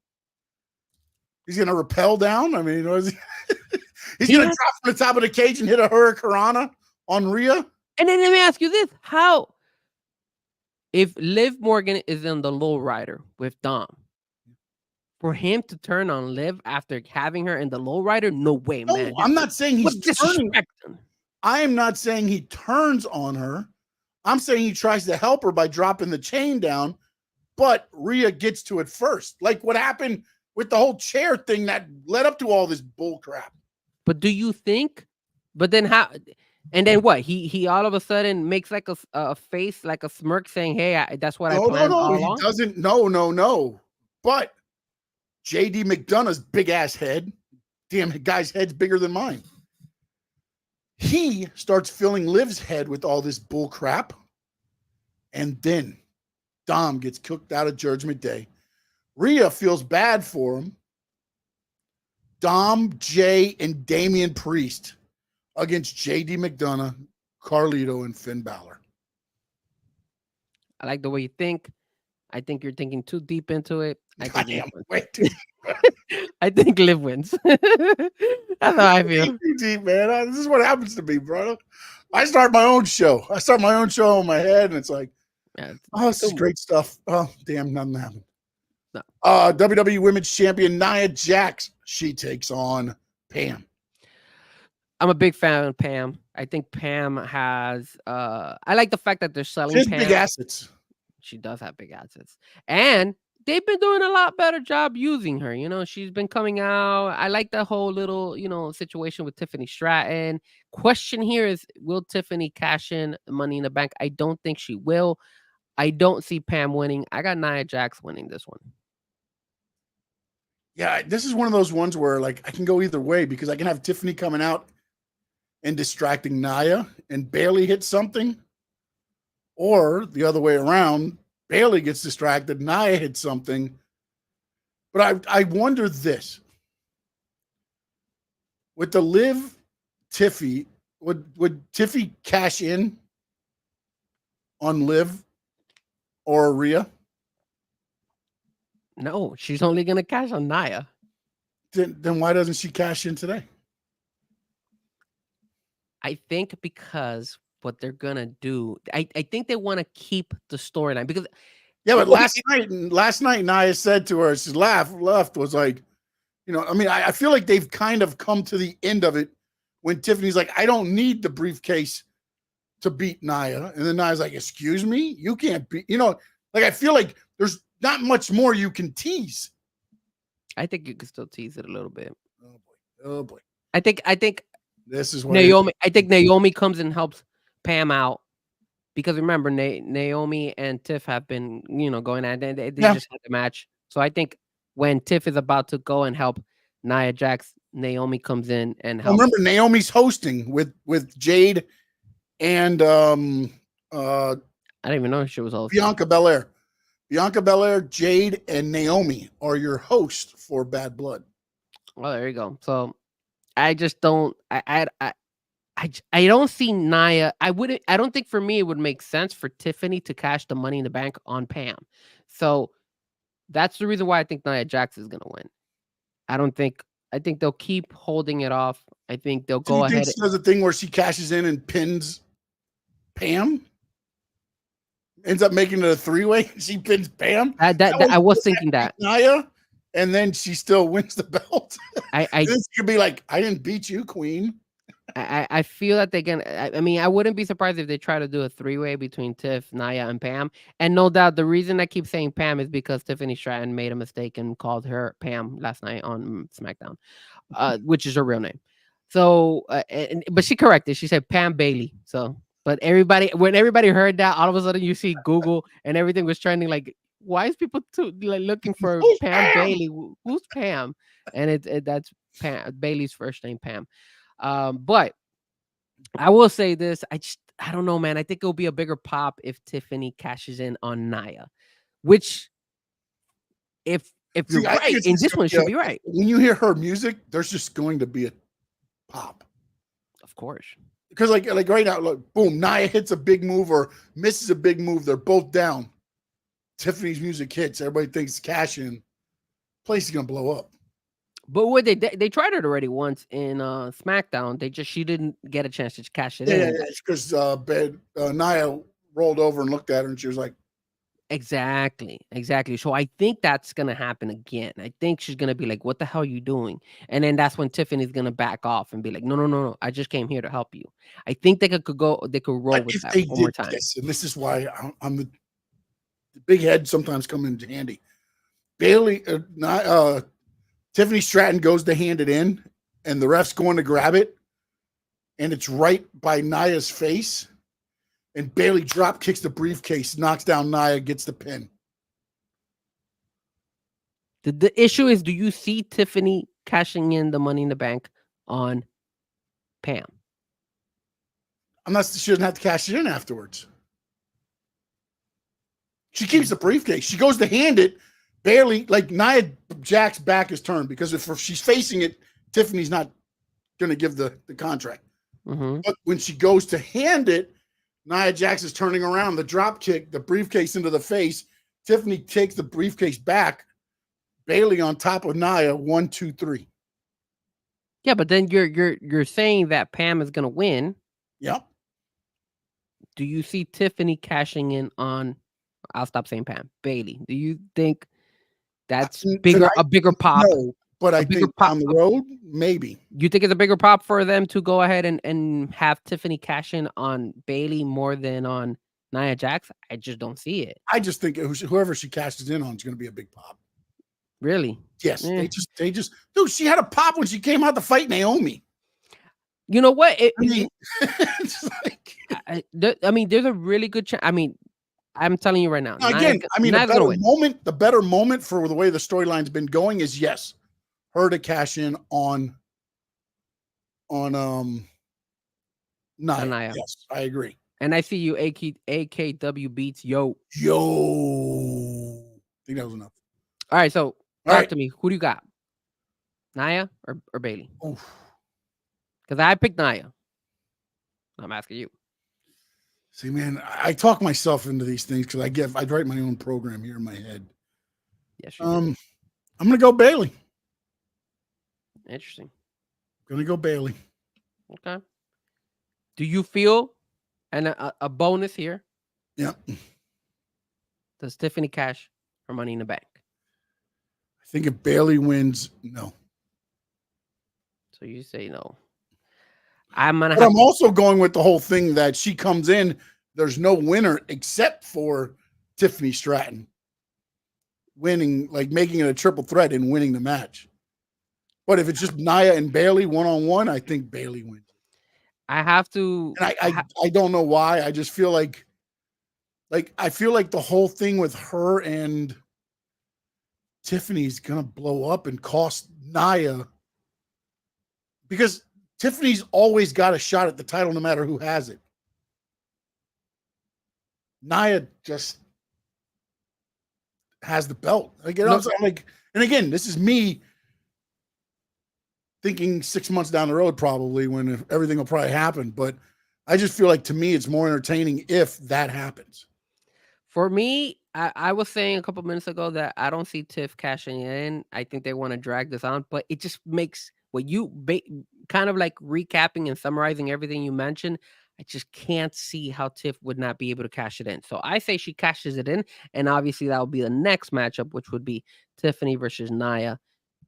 Speaker 6: He's gonna rappel down. I mean, he's gonna drop from the top of the cage and hit a hurricanrana on Rhea.
Speaker 5: And then let me ask you this: how, if Liv Morgan is in the lowrider with Dom, for him to turn on Liv after having her in the lowrider? No way,
Speaker 6: no,
Speaker 5: man.
Speaker 6: I'm not saying he's turning.
Speaker 5: Disrespecting.
Speaker 6: I am not saying he turns on her. I'm saying he tries to help her by dropping the chain down, but Rhea gets to it first. Like what happened with the whole chair thing that led up to all this bull crap.
Speaker 5: But do you think? But then how? And then what? He all of a sudden makes like a face, like a smirk, saying, "Hey, that's what I planned all along."
Speaker 6: He doesn't. No. But JD McDonough's big ass head, damn guy's head's bigger than mine. He starts filling Liv's head with all this bull crap, and then Dom gets kicked out of Judgment Day. Rhea feels bad for him. Dom, Jay, and Damian Priest against JD McDonough, Carlito, and Finn Balor.
Speaker 5: I like the way you think. I think you're thinking too deep into it. I think Liv wins. That's how I feel.
Speaker 6: Deep, man. This is what happens to me, brother. I start my own show. I start my own show in my head, and it's like, this is great stuff. Oh, damn, nothing happened.
Speaker 5: No.
Speaker 6: WWE Women's Champion Nia Jax. She takes on Pam.
Speaker 5: I'm a big fan of Pam. I think Pam has. I like the fact that they're selling.
Speaker 6: She has
Speaker 5: Pam.
Speaker 6: big assets.
Speaker 5: She does have big assets, and they've been doing a lot better job using her. She's been coming out. I like the whole little, situation with Tiffany Stratton. Question here is, will Tiffany cash in Money in the Bank? I don't think she will. I don't see Pam winning. I got Nia Jax winning this one.
Speaker 6: Yeah, this is one of those ones where like I can go either way because I can have Tiffany coming out and distracting Nia and Bayley hit something, or the other way around, Bayley gets distracted, Nia hits something. But I wonder this. With the Liv Tiffy, would Tiffy cash in on Liv or Rhea?
Speaker 5: No, she's only going to cash on Nia.
Speaker 6: Then why doesn't she cash in today?
Speaker 5: I think because what they're going to do, I think they want to keep the storyline because.
Speaker 6: Yeah, but last night, Nia said to her, she left was like, I feel like they've kind of come to the end of it when Tiffany's like, I don't need the briefcase to beat Nia. And then Nia's like, excuse me? You can't beat, I feel like there's not much more you can tease.
Speaker 5: I think you can still tease it a little bit.
Speaker 6: Oh boy.
Speaker 5: I think
Speaker 6: this is what
Speaker 5: Naomi. I think Naomi comes and helps Pam out because remember Naomi and Tiff have been going at it. They just had the match. So I think when Tiff is about to go and help Nia Jax, Naomi comes in and helps.
Speaker 6: Remember Naomi's hosting with Jade and
Speaker 5: I didn't even know she was hosting.
Speaker 6: Bianca Belair. Bianca Belair, Jade, and Naomi are your hosts for Bad Blood.
Speaker 5: Well, there you go. So I just don't. I don't see Nia. I don't think for me it would make sense for Tiffany to cash the Money in the Bank on Pam. So that's the reason why I think Nia Jax is gonna win. I think they'll keep holding it off. I think they'll go ahead.
Speaker 6: She does a thing where she cashes in and pins Pam. Ends up making it a 3-way. She pins Pam.
Speaker 5: I was thinking that
Speaker 6: Nia, and then she still wins the belt.
Speaker 5: I
Speaker 6: this could be like, I didn't beat you, Queen.
Speaker 5: I feel that they can. I mean, I wouldn't be surprised if they try to do a three-way between Tiff, Nia, and Pam. And no doubt, the reason I keep saying Pam is because Tiffany Stratton made a mistake and called her Pam last night on SmackDown, which is her real name. So, but she corrected. She said Pam Bailey. So, but when everybody heard that, all of a sudden you see Google and everything was trending. Like, why is people looking for
Speaker 6: Who's
Speaker 5: Pam
Speaker 6: Pam?
Speaker 5: Bailey? Who's Pam? And that's Pam Bailey's first name, Pam. But I will say this. I don't know, man. I think it'll be a bigger pop if Tiffany cashes in on Nia, which if you're
Speaker 6: See, I think
Speaker 5: right,
Speaker 6: it's
Speaker 5: in
Speaker 6: just
Speaker 5: this
Speaker 6: gonna
Speaker 5: one
Speaker 6: be
Speaker 5: should be right.
Speaker 6: when you hear her music, there's just going to be a pop.
Speaker 5: Of course.
Speaker 6: Because like right now, look, boom, Nia hits a big move or misses a big move. They're both down. Tiffany's music hits. Everybody thinks cash in. Place is gonna blow up.
Speaker 5: But what they tried it already once in SmackDown. She didn't get a chance to cash it in.
Speaker 6: Yeah. It's because Nia rolled over and looked at her, and she was like,
Speaker 5: Exactly. So I think that's gonna happen again. I think she's gonna be like, "What the hell are you doing?" And then that's when Tiffany's gonna back off and be like, "No. I just came here to help you." I think they could roll
Speaker 6: but
Speaker 5: with
Speaker 6: if
Speaker 5: that
Speaker 6: they
Speaker 5: one more
Speaker 6: did
Speaker 5: time.
Speaker 6: this, and this is why I'm the big head sometimes come in handy. Bailey, Tiffany Stratton goes to hand it in, and the ref's going to grab it, and it's right by Nia's face. And Bailey drop kicks the briefcase, knocks down Nia, gets the pin.
Speaker 5: The issue is, do you see Tiffany cashing in the Money in the Bank on Pam?
Speaker 6: Unless she doesn't have to cash it in afterwards. She keeps the briefcase. She goes to hand it. Bailey, like Nia Jax's back is turned because if she's facing it, Tiffany's not going to give the contract.
Speaker 5: Mm-hmm.
Speaker 6: But when she goes to hand it, Nia Jax is turning around, the drop kick, the briefcase into the face. Tiffany takes the briefcase back. Bailey on top of Nia, 1, 2, 3.
Speaker 5: Yeah, but then you're saying that Pam is gonna win.
Speaker 6: Yep.
Speaker 5: Do you see Tiffany cashing in on? I'll stop saying Pam. Bailey. Do you think that's a bigger pop?
Speaker 6: No, but I think on the road, maybe.
Speaker 5: You think it's a bigger pop for them to go ahead and have Tiffany cash in on Bailey more than on Nia Jax? I just don't see it.
Speaker 6: I just think whoever she cashes in on is going to be a big pop.
Speaker 5: Really?
Speaker 6: Yes. They just, dude, she had a pop when she came out to fight Naomi.
Speaker 5: You know what?
Speaker 6: It's like,
Speaker 5: I mean, there's a really good chance. I mean, I'm telling you right now.
Speaker 6: Again, the better moment for the way the storyline's been going is her to cash in on Nia. Yes, I agree.
Speaker 5: And I see you AKW beats yo.
Speaker 6: I think that was enough.
Speaker 5: All right, so talk to me. Who do you got? Nia or Bailey? Because I picked Nia. I'm asking you.
Speaker 6: See, man, I talk myself into these things because I write my own program here in my head.
Speaker 5: Yes.
Speaker 6: I'm gonna go Bailey.
Speaker 5: Interesting.
Speaker 6: Gonna go Bailey.
Speaker 5: Okay. Do you feel, and a bonus here?
Speaker 6: Yeah.
Speaker 5: Does Tiffany cash her Money in the Bank?
Speaker 6: I think if Bailey wins, no.
Speaker 5: So you say no. I'm
Speaker 6: also going with the whole thing that she comes in, there's no winner except for Tiffany Stratton winning, like making it a triple threat and winning the match. But if it's just Nia and Bailey one-on-one, I think Bailey wins.
Speaker 5: I have to.
Speaker 6: And I don't know why. I just feel like I feel like the whole thing with her and Tiffany's gonna blow up and cost Nia, because Tiffany's always got a shot at the title no matter who has it. Nia just has the belt. Like, you know, and again, this is me thinking 6 months down the road, probably, when everything will probably happen. But I just feel like, to me, it's more entertaining if that happens.
Speaker 5: For me, I was saying a couple minutes ago that I don't see Tiff cashing in. I think they want to drag this on, but it just makes what you kind of like recapping and summarizing everything you mentioned. I just can't see how Tiff would not be able to cash it in. So I say she cashes it in, and obviously that will be the next matchup, which would be Tiffany versus Nia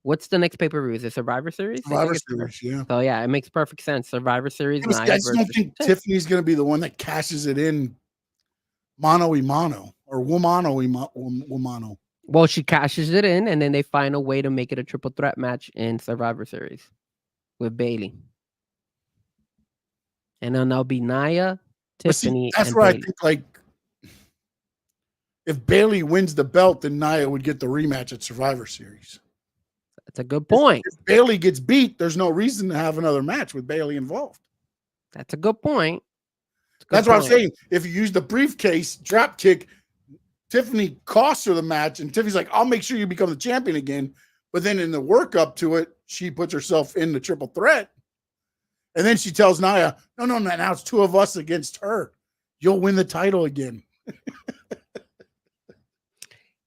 Speaker 5: What's the next pay-per-view? Is it Survivor Series?
Speaker 6: Survivor Series, yeah.
Speaker 5: So yeah, it makes perfect sense. Survivor Series.
Speaker 6: I just don't think Tiffany's going to be the one that cashes it in mano y mano or womano y womano.
Speaker 5: Well, she cashes it in, and then they find a way to make it a triple threat match in Survivor Series with Bayley. And then there'll be Nia, Tiffany,
Speaker 6: that's
Speaker 5: and
Speaker 6: where
Speaker 5: Bayley.
Speaker 6: I think, like, if Bayley wins the belt, then Nia would get the rematch at Survivor Series.
Speaker 5: That's a good point.
Speaker 6: If Bayley gets beat, there's no reason to have another match with Bayley involved.
Speaker 5: That's a good point.
Speaker 6: That's what I'm saying. If you use the briefcase drop kick, Tiffany costs her the match, and Tiffany's like, I'll make sure you become the champion again. But then in the work up to it, she puts herself in the triple threat. And then she tells Nia, no, now it's two of us against her. You'll win the title again.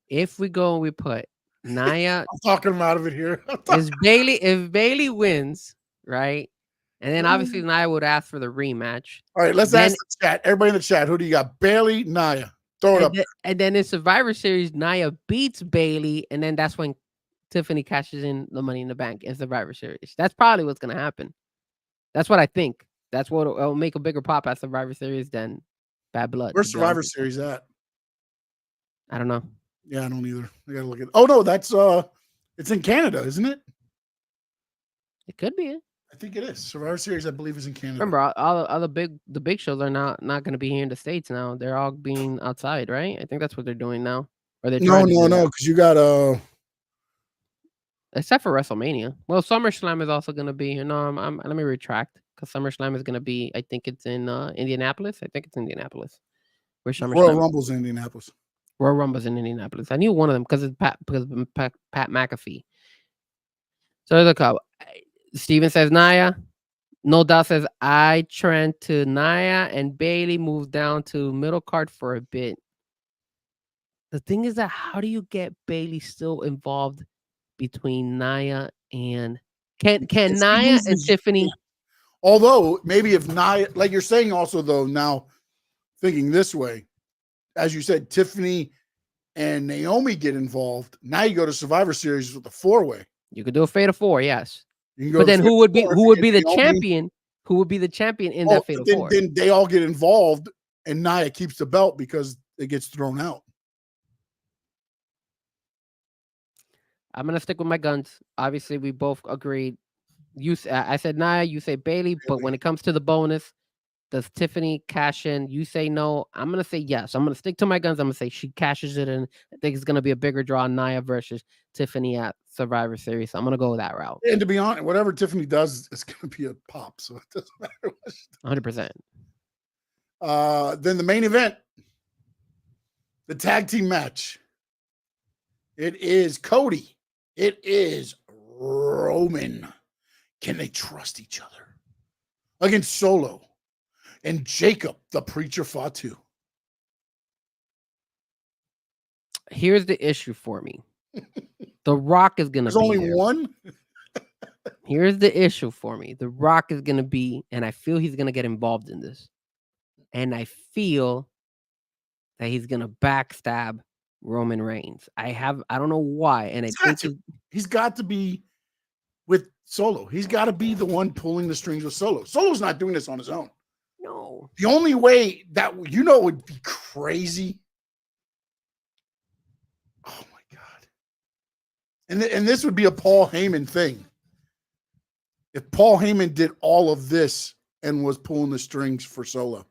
Speaker 5: If we go and we put Nia,
Speaker 6: I'm talking him out of it here.
Speaker 5: if Bayley wins, right? And then obviously Nia would ask for the rematch.
Speaker 6: All right, let's ask the chat. Everybody in the chat, who do you got? Bayley, Nia. Throw it up.
Speaker 5: And then in Survivor Series, Nia beats Bayley, and then that's when Tiffany cashes in the Money in the Bank in Survivor Series. That's probably what's going to happen. That's what I think. That's what will make a bigger pop at Survivor Series than Bad Blood.
Speaker 6: Where's Survivor Series at?
Speaker 5: I don't know.
Speaker 6: Yeah, I don't either. I gotta look at. Oh no, that's it's in Canada, isn't it?
Speaker 5: It could be.
Speaker 6: I think it is. Survivor Series, I believe, is in Canada.
Speaker 5: Remember, all the big shows are not going to be here in the States now. They're all being outside, right? I think that's what they're doing now. Or they
Speaker 6: no, because you got
Speaker 5: except for WrestleMania. Well, SummerSlam is also going to be here. No, let me retract because SummerSlam is going to be. I think it's in Indianapolis. I think it's Indianapolis. Where SummerSlam?
Speaker 6: Royal Rumble's in Indianapolis.
Speaker 5: Royal Rumble's in Indianapolis. I knew one of them because it's Pat McAfee. So there's a couple. Steven says Nia. No Doubt says I trend to Nia, and Bayley moves down to middle card for a bit. The thing is that how do you get Bayley still involved between Nia and can Nia and Tiffany?
Speaker 6: Although maybe if Nia, like you're saying, also though now thinking this way, as you said, Tiffany and Naomi get involved. Now you go to Survivor Series with a 4-way.
Speaker 5: You could do a Fatal 4, yes. But then who would be the champion? Who would be the champion in that Fatal 4?
Speaker 6: Then they all get involved, and Nia keeps the belt because it gets thrown out.
Speaker 5: I'm gonna stick with my guns. Obviously, we both agreed. I said Nia, you say Bayley, but when it comes to the bonus, does Tiffany cash in? You say no. I'm gonna say yes. I'm gonna stick to my guns. I'm gonna say she cashes it in. I think it's gonna be a bigger draw, Nia versus Tiffany at Survivor Series. So I'm gonna go that route.
Speaker 6: And to be honest, whatever Tiffany does, it's gonna be a pop. So it doesn't matter.
Speaker 5: 100%.
Speaker 6: Then the main event, the tag team match. It is Cody. It is Roman. Can they trust each other against Solo? And Jacob, the Preacher Fatu.
Speaker 5: Here's the issue for me. The Rock is going to be
Speaker 6: only
Speaker 5: there.
Speaker 6: One?
Speaker 5: Here's the issue for me. The Rock is going to be, and I feel he's going to get involved in this. And I feel that he's going to backstab Roman Reigns. I don't know why. And
Speaker 6: he's got to be with Solo. He's got to be the one pulling the strings with Solo. Solo's not doing this on his own.
Speaker 5: No.
Speaker 6: The only way that would be crazy. Oh my God. And this would be a Paul Heyman thing. If Paul Heyman did all of this and was pulling the strings for Solo.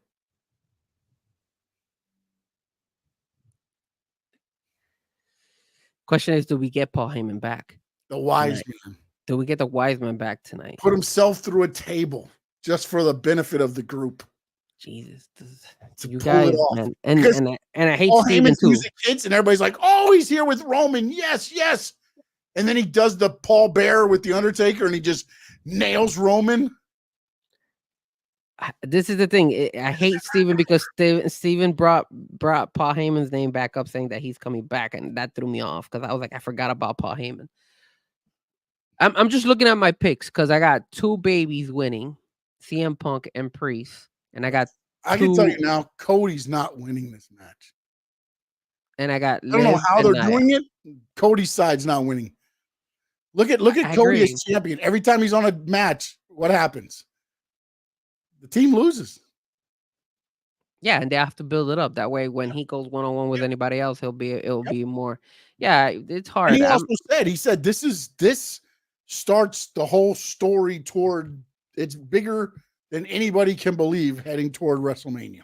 Speaker 5: Question is, do we get Paul Heyman back?
Speaker 6: The wise man.
Speaker 5: Do we get the wise man back tonight?
Speaker 6: Put himself through a table just for the benefit of the group.
Speaker 5: Jesus, you guys, man, and I hate Steven too.
Speaker 6: Kids and everybody's like, "Oh, he's here with Roman, yes, yes," and then he does the Paul Bearer with the Undertaker, and he just nails Roman.
Speaker 5: This is the thing. I hate Steven because Steven brought Paul Heyman's name back up, saying that he's coming back, and that threw me off because I was like, I forgot about Paul Heyman. I'm just looking at my picks because I got two babies winning, CM Punk and Priest. And I
Speaker 6: can tell you now, Cody's not winning this match.
Speaker 5: And I don't
Speaker 6: know how they're doing it. Cody's side's not winning. Look at
Speaker 5: I
Speaker 6: Cody
Speaker 5: agree.
Speaker 6: as champion. Every time he's on a match, what happens? The team loses.
Speaker 5: Yeah, and they have to build it up. That way, when he goes one-on-one with anybody else, it'll be more. Yeah, it's hard.
Speaker 6: And he said this starts the whole story toward, it's bigger than anybody can believe, heading toward WrestleMania.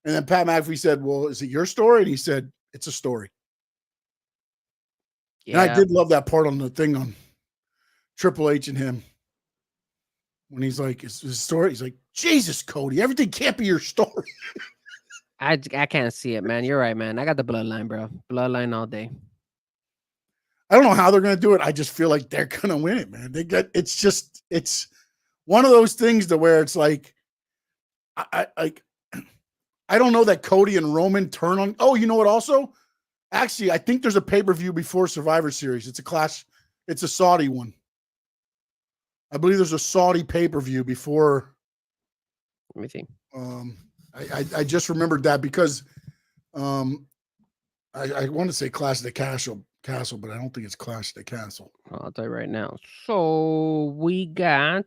Speaker 6: And then Pat McAfee said, well, is it your story? And he said, it's a story.
Speaker 5: Yeah.
Speaker 6: And I did love that part on the thing on Triple H and him. When he's like, it's his story. He's like, Jesus, Cody, everything can't be your story.
Speaker 5: I can't see it, man. You're right, man. I got the bloodline, bro. Bloodline all day.
Speaker 6: I don't know how they're going to do it. I just feel like they're going to win it, man. It's one of those things to where it's like, I don't know that Cody and Roman turn on. Oh, you know what? Also, actually, I think there's a pay-per-view before Survivor Series. It's a clash. It's a Saudi one. I believe there's a Saudi pay-per-view before.
Speaker 5: Let me think.
Speaker 6: I just remembered that because I want to say Clash of the Castle, but I don't think it's Clash of the Castle.
Speaker 5: I'll tell you right now. So we got.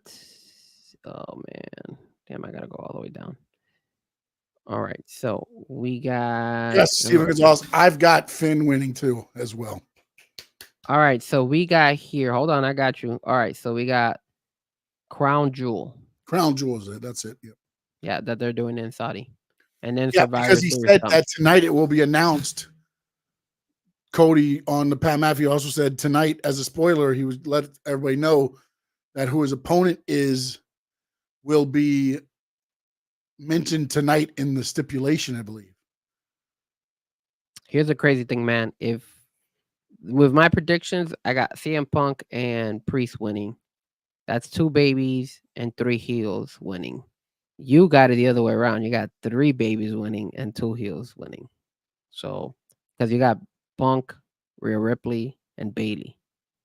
Speaker 5: Oh man, damn! I gotta go all the way down. All right, so we got.
Speaker 6: Yes, Steven Gonzalez. I've got Finn winning too as well.
Speaker 5: All right, so we got here. Hold on, I got you. All right, so we got Crown Jewel.
Speaker 6: Crown Jewel is it? That's it. Yep.
Speaker 5: Yeah, that they're doing in Saudi, and then
Speaker 6: Survivor because he said that tonight it will be announced. Cody on the Pat McAfee also said tonight, as a spoiler, he was let everybody know that who his opponent will be mentioned tonight in the stipulation, I believe.
Speaker 5: Here's the crazy thing, man. If with my predictions, I got CM Punk and Priest winning. That's 2 babies and 3 heels winning. You got it the other way around. You got 3 babies winning and 2 heels winning. So, because you got Punk, Rhea Ripley, and Bailey.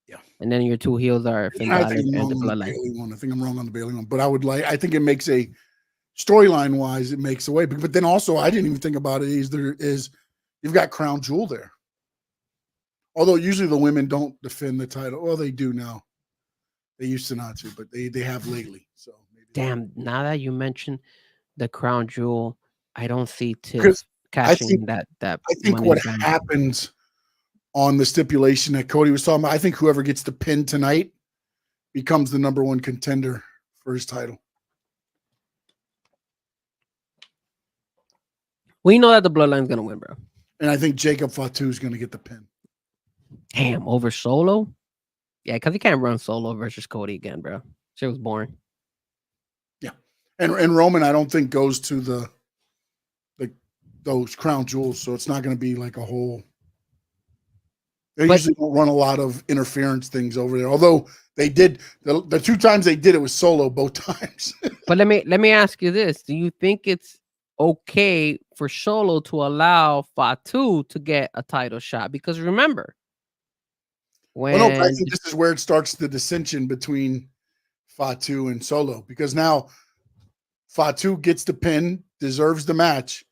Speaker 6: Yeah.
Speaker 5: And then your 2 heels are Finn Balor and the Bloodline.
Speaker 6: I think I'm wrong on the Bailey one, but I think it makes a storyline wise, it makes a way. But then also, I didn't even think about it. You've got Crown Jewel there. Although usually the women don't defend the title. Well, they do now. They used to not to, but they have lately. So maybe.
Speaker 5: Damn, now that you mentioned the Crown Jewel, I don't see Tiff catching that. I
Speaker 6: think what happens on the stipulation that Cody was talking about, I think whoever gets the pin tonight becomes the number 1 contender for his title.
Speaker 5: We know that the Bloodline's gonna win, bro.
Speaker 6: And I think Jacob Fatu is going to get the pin.
Speaker 5: Damn, over Solo? Yeah, because he can't run Solo versus Cody again, bro. Shit was boring.
Speaker 6: Yeah. And Roman, I don't think goes to those Crown Jewels, so it's not going to be like a whole. They usually don't run a lot of interference things over there. Although they did the 2 times they did it was Solo both times.
Speaker 5: But let me ask you this: do you think it's okay for Solo to allow Fatu to get a title shot? Because remember, when
Speaker 6: I think this is where it starts the dissension between Fatu and Solo, because now Fatu gets the pin, deserves the match,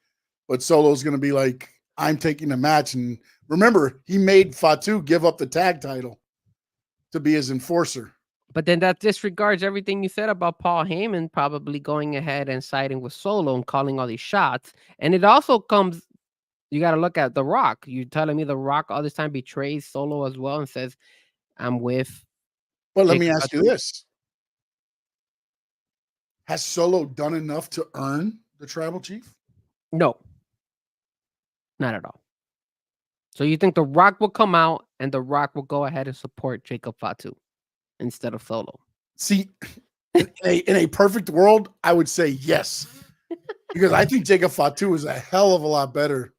Speaker 6: but Solo's going to be like, I'm taking the match. And remember, he made Fatu give up the tag title to be his enforcer.
Speaker 5: But then that disregards everything you said about Paul Heyman probably going ahead and siding with Solo and calling all these shots. And it also comes, you got to look at The Rock. You telling me The Rock all this time betrays Solo as well and says, I'm with.
Speaker 6: But let me ask you this. Has Solo done enough to earn the tribal chief?
Speaker 5: No. Not at all. So you think The Rock will come out and The Rock will go ahead and support Jacob Fatu instead of Solo?
Speaker 6: See, in a perfect world, I would say yes. Because I think Jacob Fatu is a hell of a lot better.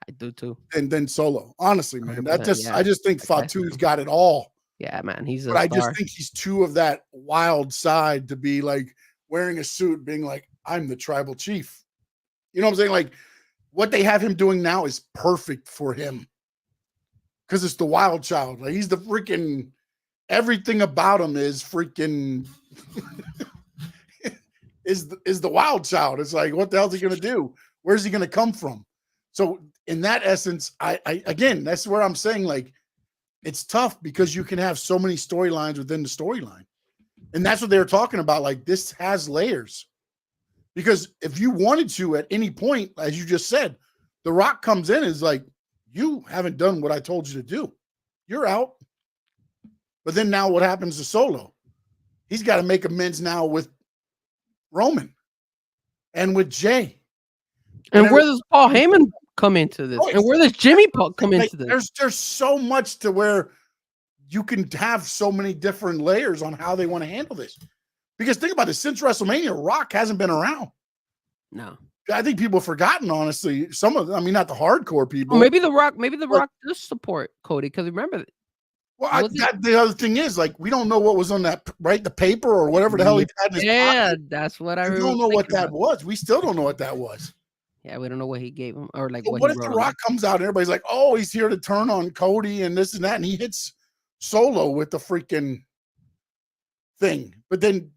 Speaker 5: I do too.
Speaker 6: Than Solo. Honestly, man. I
Speaker 5: Yeah.
Speaker 6: just think Fatu's got it all.
Speaker 5: Yeah, man. He's a
Speaker 6: But I
Speaker 5: star.
Speaker 6: just think he's too of that wild side to be like wearing a suit, being like, I'm the tribal chief. You know what I'm saying? Like, what they have him doing now is perfect for him. Because it's the wild child. Like, he's the freaking, everything about him is freaking is the wild child. It's like, what the hell is he gonna do? Where's he gonna come from? So in that essence, I again, that's where I'm saying, like, it's tough because you can have so many storylines within the storyline. And that's what they were talking about. Like, this has layers. Because if you wanted to at any point, as you just said, The Rock comes in and is like, you haven't done what I told you to do. You're out. But then now what happens to Solo? He's got to make amends now with Roman and with Jay.
Speaker 5: And where does Paul Heyman come into this? And where does Jimmy Punk come into this?
Speaker 6: There's so much to where you can have so many different layers on how they want to handle this. Because think about it, since WrestleMania, Rock hasn't been around.
Speaker 5: No.
Speaker 6: I think people have forgotten, honestly. Some of them, I mean, not the hardcore people.
Speaker 5: Well, maybe the Rock does support Cody, because remember.
Speaker 6: Well, the other thing is, like, we don't know what was on that, right? The paper or whatever the hell he had in his pocket.
Speaker 5: That's what I
Speaker 6: We don't know what that was. We still don't know what that was.
Speaker 5: Yeah, we don't know what he gave him, or like
Speaker 6: what if The Rock comes out and everybody's like, oh, he's here to turn on Cody and this and that, and he hits Solo with the freaking thing. But then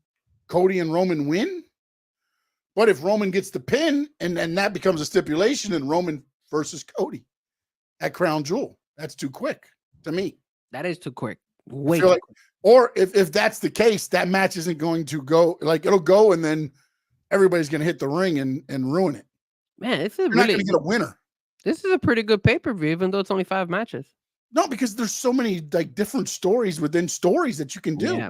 Speaker 6: Cody and Roman win. But if Roman gets the pin and that becomes a stipulation and Roman versus Cody at Crown Jewel, that's too quick to me.
Speaker 5: That is too quick. Way too quick.
Speaker 6: Or if that's the case, that match isn't going to go, like, it'll go and then everybody's going to hit the ring and ruin it.
Speaker 5: Man, this is
Speaker 6: You're not going to get a winner.
Speaker 5: This is a pretty good pay-per-view, even though it's only 5 matches.
Speaker 6: No, because there's so many like different stories within stories that you can do.
Speaker 5: Yeah.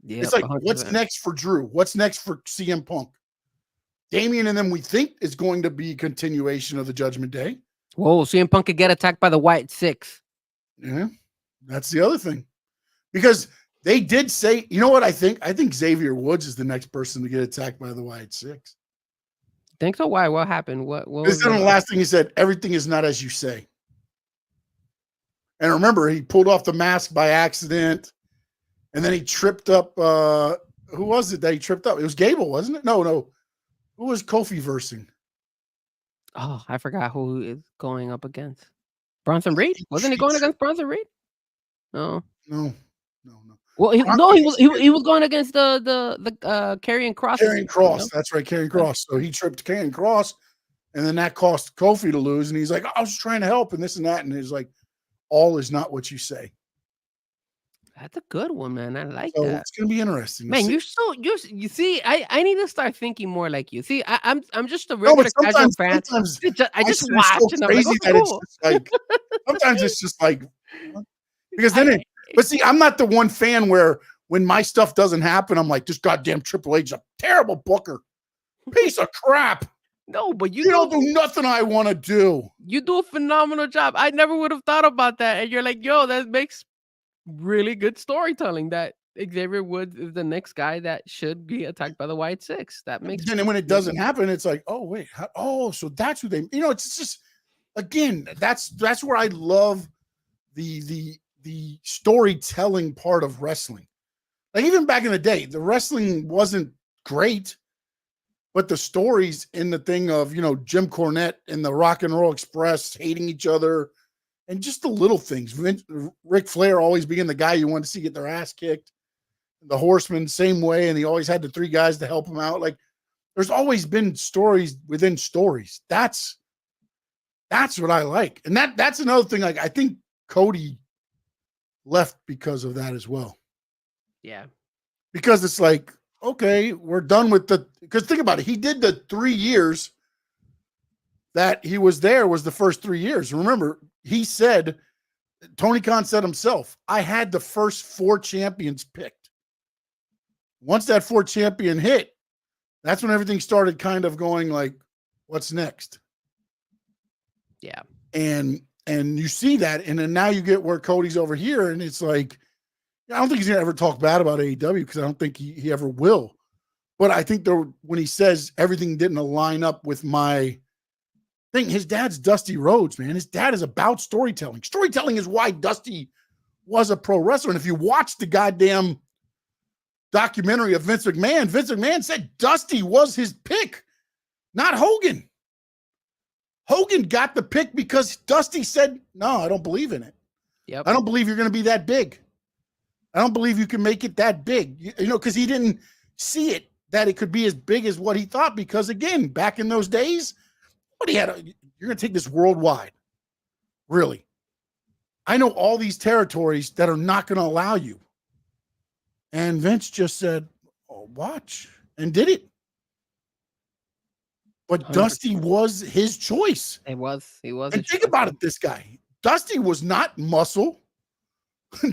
Speaker 6: It's like, 100%. What's next for Drew? What's next for CM Punk? Damian and them, we think, is going to be a continuation of the Judgment Day.
Speaker 5: Whoa, CM Punk could get attacked by the White Six.
Speaker 6: Yeah, that's the other thing. Because they did say, you know what I think? I think Xavier Woods is the next person to get attacked by the White Six.
Speaker 5: Think so? Why? What happened? What
Speaker 6: was the last thing he said? Everything is not as you say. And remember, he pulled off the mask by accident, and then he tripped up. Who was it that he tripped up? It was Gable, wasn't it? No. Who was Kofi versing?
Speaker 5: Oh, I forgot who is going up against. Bronson Reed? Wasn't he going against Bronson Reed? No. Well, he was going against the Karrion Kross.
Speaker 6: Karrion Kross, that's right, Karrion Kross. So he tripped Karrion Kross, and then that cost Kofi to lose. And he's like, I was trying to help, and this and that. And he's like, all is not what you say.
Speaker 5: That's a good one, man. I like that.
Speaker 6: It's gonna be interesting.
Speaker 5: Man, you see, I need to start thinking more like you. See, I'm just a regular casual fan. I just watch and I'm like, cool.
Speaker 6: It's just like sometimes it's just like because then but see, I'm not the one fan where when my stuff doesn't happen, I'm like, this goddamn Triple H is a terrible booker. Piece of crap.
Speaker 5: No, but you
Speaker 6: don't do nothing I want to do.
Speaker 5: You do a phenomenal job. I never would have thought about that. And you're like, yo, that makes really good storytelling that Xavier Woods is the next guy that should be attacked by the White Six. That makes
Speaker 6: sense. And then when it doesn't happen, it's like, oh, wait. So that's who they, it's just, again, that's where I love the storytelling part of wrestling. Like even back in the day, the wrestling wasn't great, but the stories in the thing of, Jim Cornette and the Rock and Roll Express hating each other and just the little things. Ric Flair always being the guy you wanted to see get their ass kicked. The Horseman, same way. And he always had the 3 guys to help him out. Like there's always been stories within stories. That's what I like. And that's another thing. Like I think Cody left because of that as well.
Speaker 5: Yeah.
Speaker 6: Because it's like, okay, we're done with because think about it. He did the 3 years that he was there was the first 3 years. Remember, he said, Tony Khan said himself, I had the first 4 champions picked. Once that 4th champion hit, that's when everything started kind of going like, what's next?
Speaker 5: Yeah.
Speaker 6: And you see that, and then now you get where Cody's over here, and it's like, I don't think he's gonna ever talk bad about AEW because I don't think he ever will. But I think when he says everything didn't align up with my thing, his dad's Dusty Rhodes, man. His dad is about storytelling. Storytelling is why Dusty was a pro wrestler. And if you watch the goddamn documentary of Vince McMahon said Dusty was his pick, not Hogan. Hogan got the pick because Dusty said, no, I don't believe in it.
Speaker 5: Yep.
Speaker 6: I don't believe you're going to be that big. I don't believe you can make it that big, because he didn't see it, that it could be as big as what he thought. Because again, back in those days, you're going to take this worldwide. Really? I know all these territories that are not going to allow you. And Vince just said, oh, watch, and did it. But
Speaker 5: 100%.
Speaker 6: Dusty was his choice.
Speaker 5: He was.
Speaker 6: And think about it, this guy. Dusty was not muscle.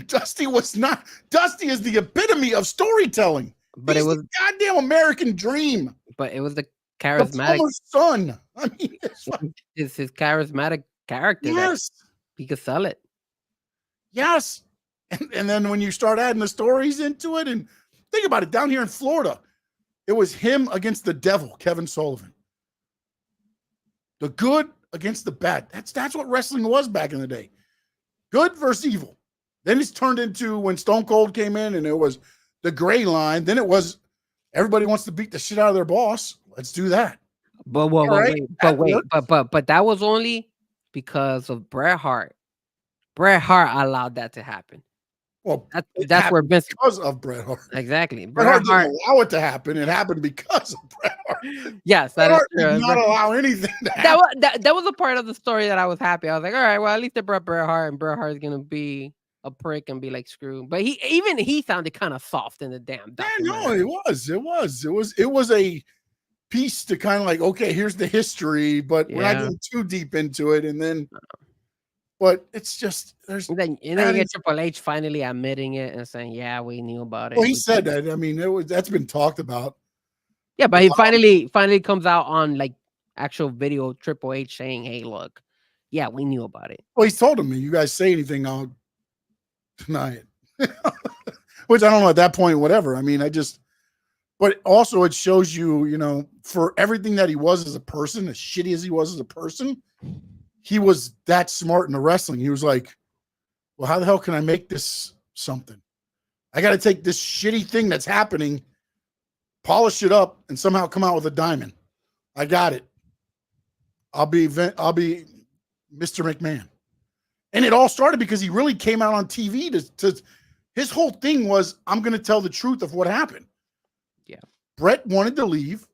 Speaker 6: Dusty was not. Dusty is the epitome of storytelling.
Speaker 5: But
Speaker 6: He's
Speaker 5: it was
Speaker 6: the goddamn American dream.
Speaker 5: But it was the
Speaker 6: The
Speaker 5: charismatic.
Speaker 6: plumber's son. I mean,
Speaker 5: It's his charismatic character.
Speaker 6: yes,
Speaker 5: That he could sell it.
Speaker 6: yes. And then when you start adding the stories into it, and think about it, down here in Florida, it was him against the devil, Kevin Sullivan. The good against the bad. That's what wrestling was back in the day. Good versus evil. Then it's turned into when Stone Cold came in and it was the gray line. Then it was everybody wants to beat the shit out of their boss. Let's do that.
Speaker 5: But
Speaker 6: right.
Speaker 5: but that was only because of Bret Hart. Bret Hart allowed that to happen.
Speaker 6: Well,
Speaker 5: That's where Vince
Speaker 6: because of Bret Hart.
Speaker 5: exactly.
Speaker 6: Bret Hart didn't allow it to happen. It happened because of Bret Hart.
Speaker 5: Yes,
Speaker 6: Bret
Speaker 5: that is
Speaker 6: Hart
Speaker 5: true.
Speaker 6: did not allow anything to happen.
Speaker 5: That was a part of the story that I was happy. I was like, all right, well, at least they brought Bret Hart, and Bret Hart's gonna be a prick and be like, screw. But he sounded kind of soft in the damn documentary.
Speaker 6: Yeah, no, it was a piece to kind of like, okay, here's the history, but we're not getting too deep into it. And then, but it's just there's.
Speaker 5: And then you get Triple H finally admitting it and saying, "Yeah, we knew about it."
Speaker 6: Well, he said that. I mean, that's been talked about.
Speaker 5: Yeah, but he finally comes out on like actual video. Triple H saying, "Hey, look, yeah, we knew about it."
Speaker 6: Well, he's told him, "You guys say anything, I'll deny it." Which I don't know at that point. Whatever. I mean, but also it shows you, you know, for everything that he was as a person, as shitty as he was as a person, he was that smart in the wrestling. He was like, well, how the hell can I make this something? I got to take this shitty thing that's happening, polish it up, and somehow come out with a diamond. I got it. I'll be Mr. McMahon. And it all started because he really came out on TV to his whole thing was, I'm going to tell the truth of what happened.
Speaker 5: Yeah.
Speaker 6: Bret wanted to leave.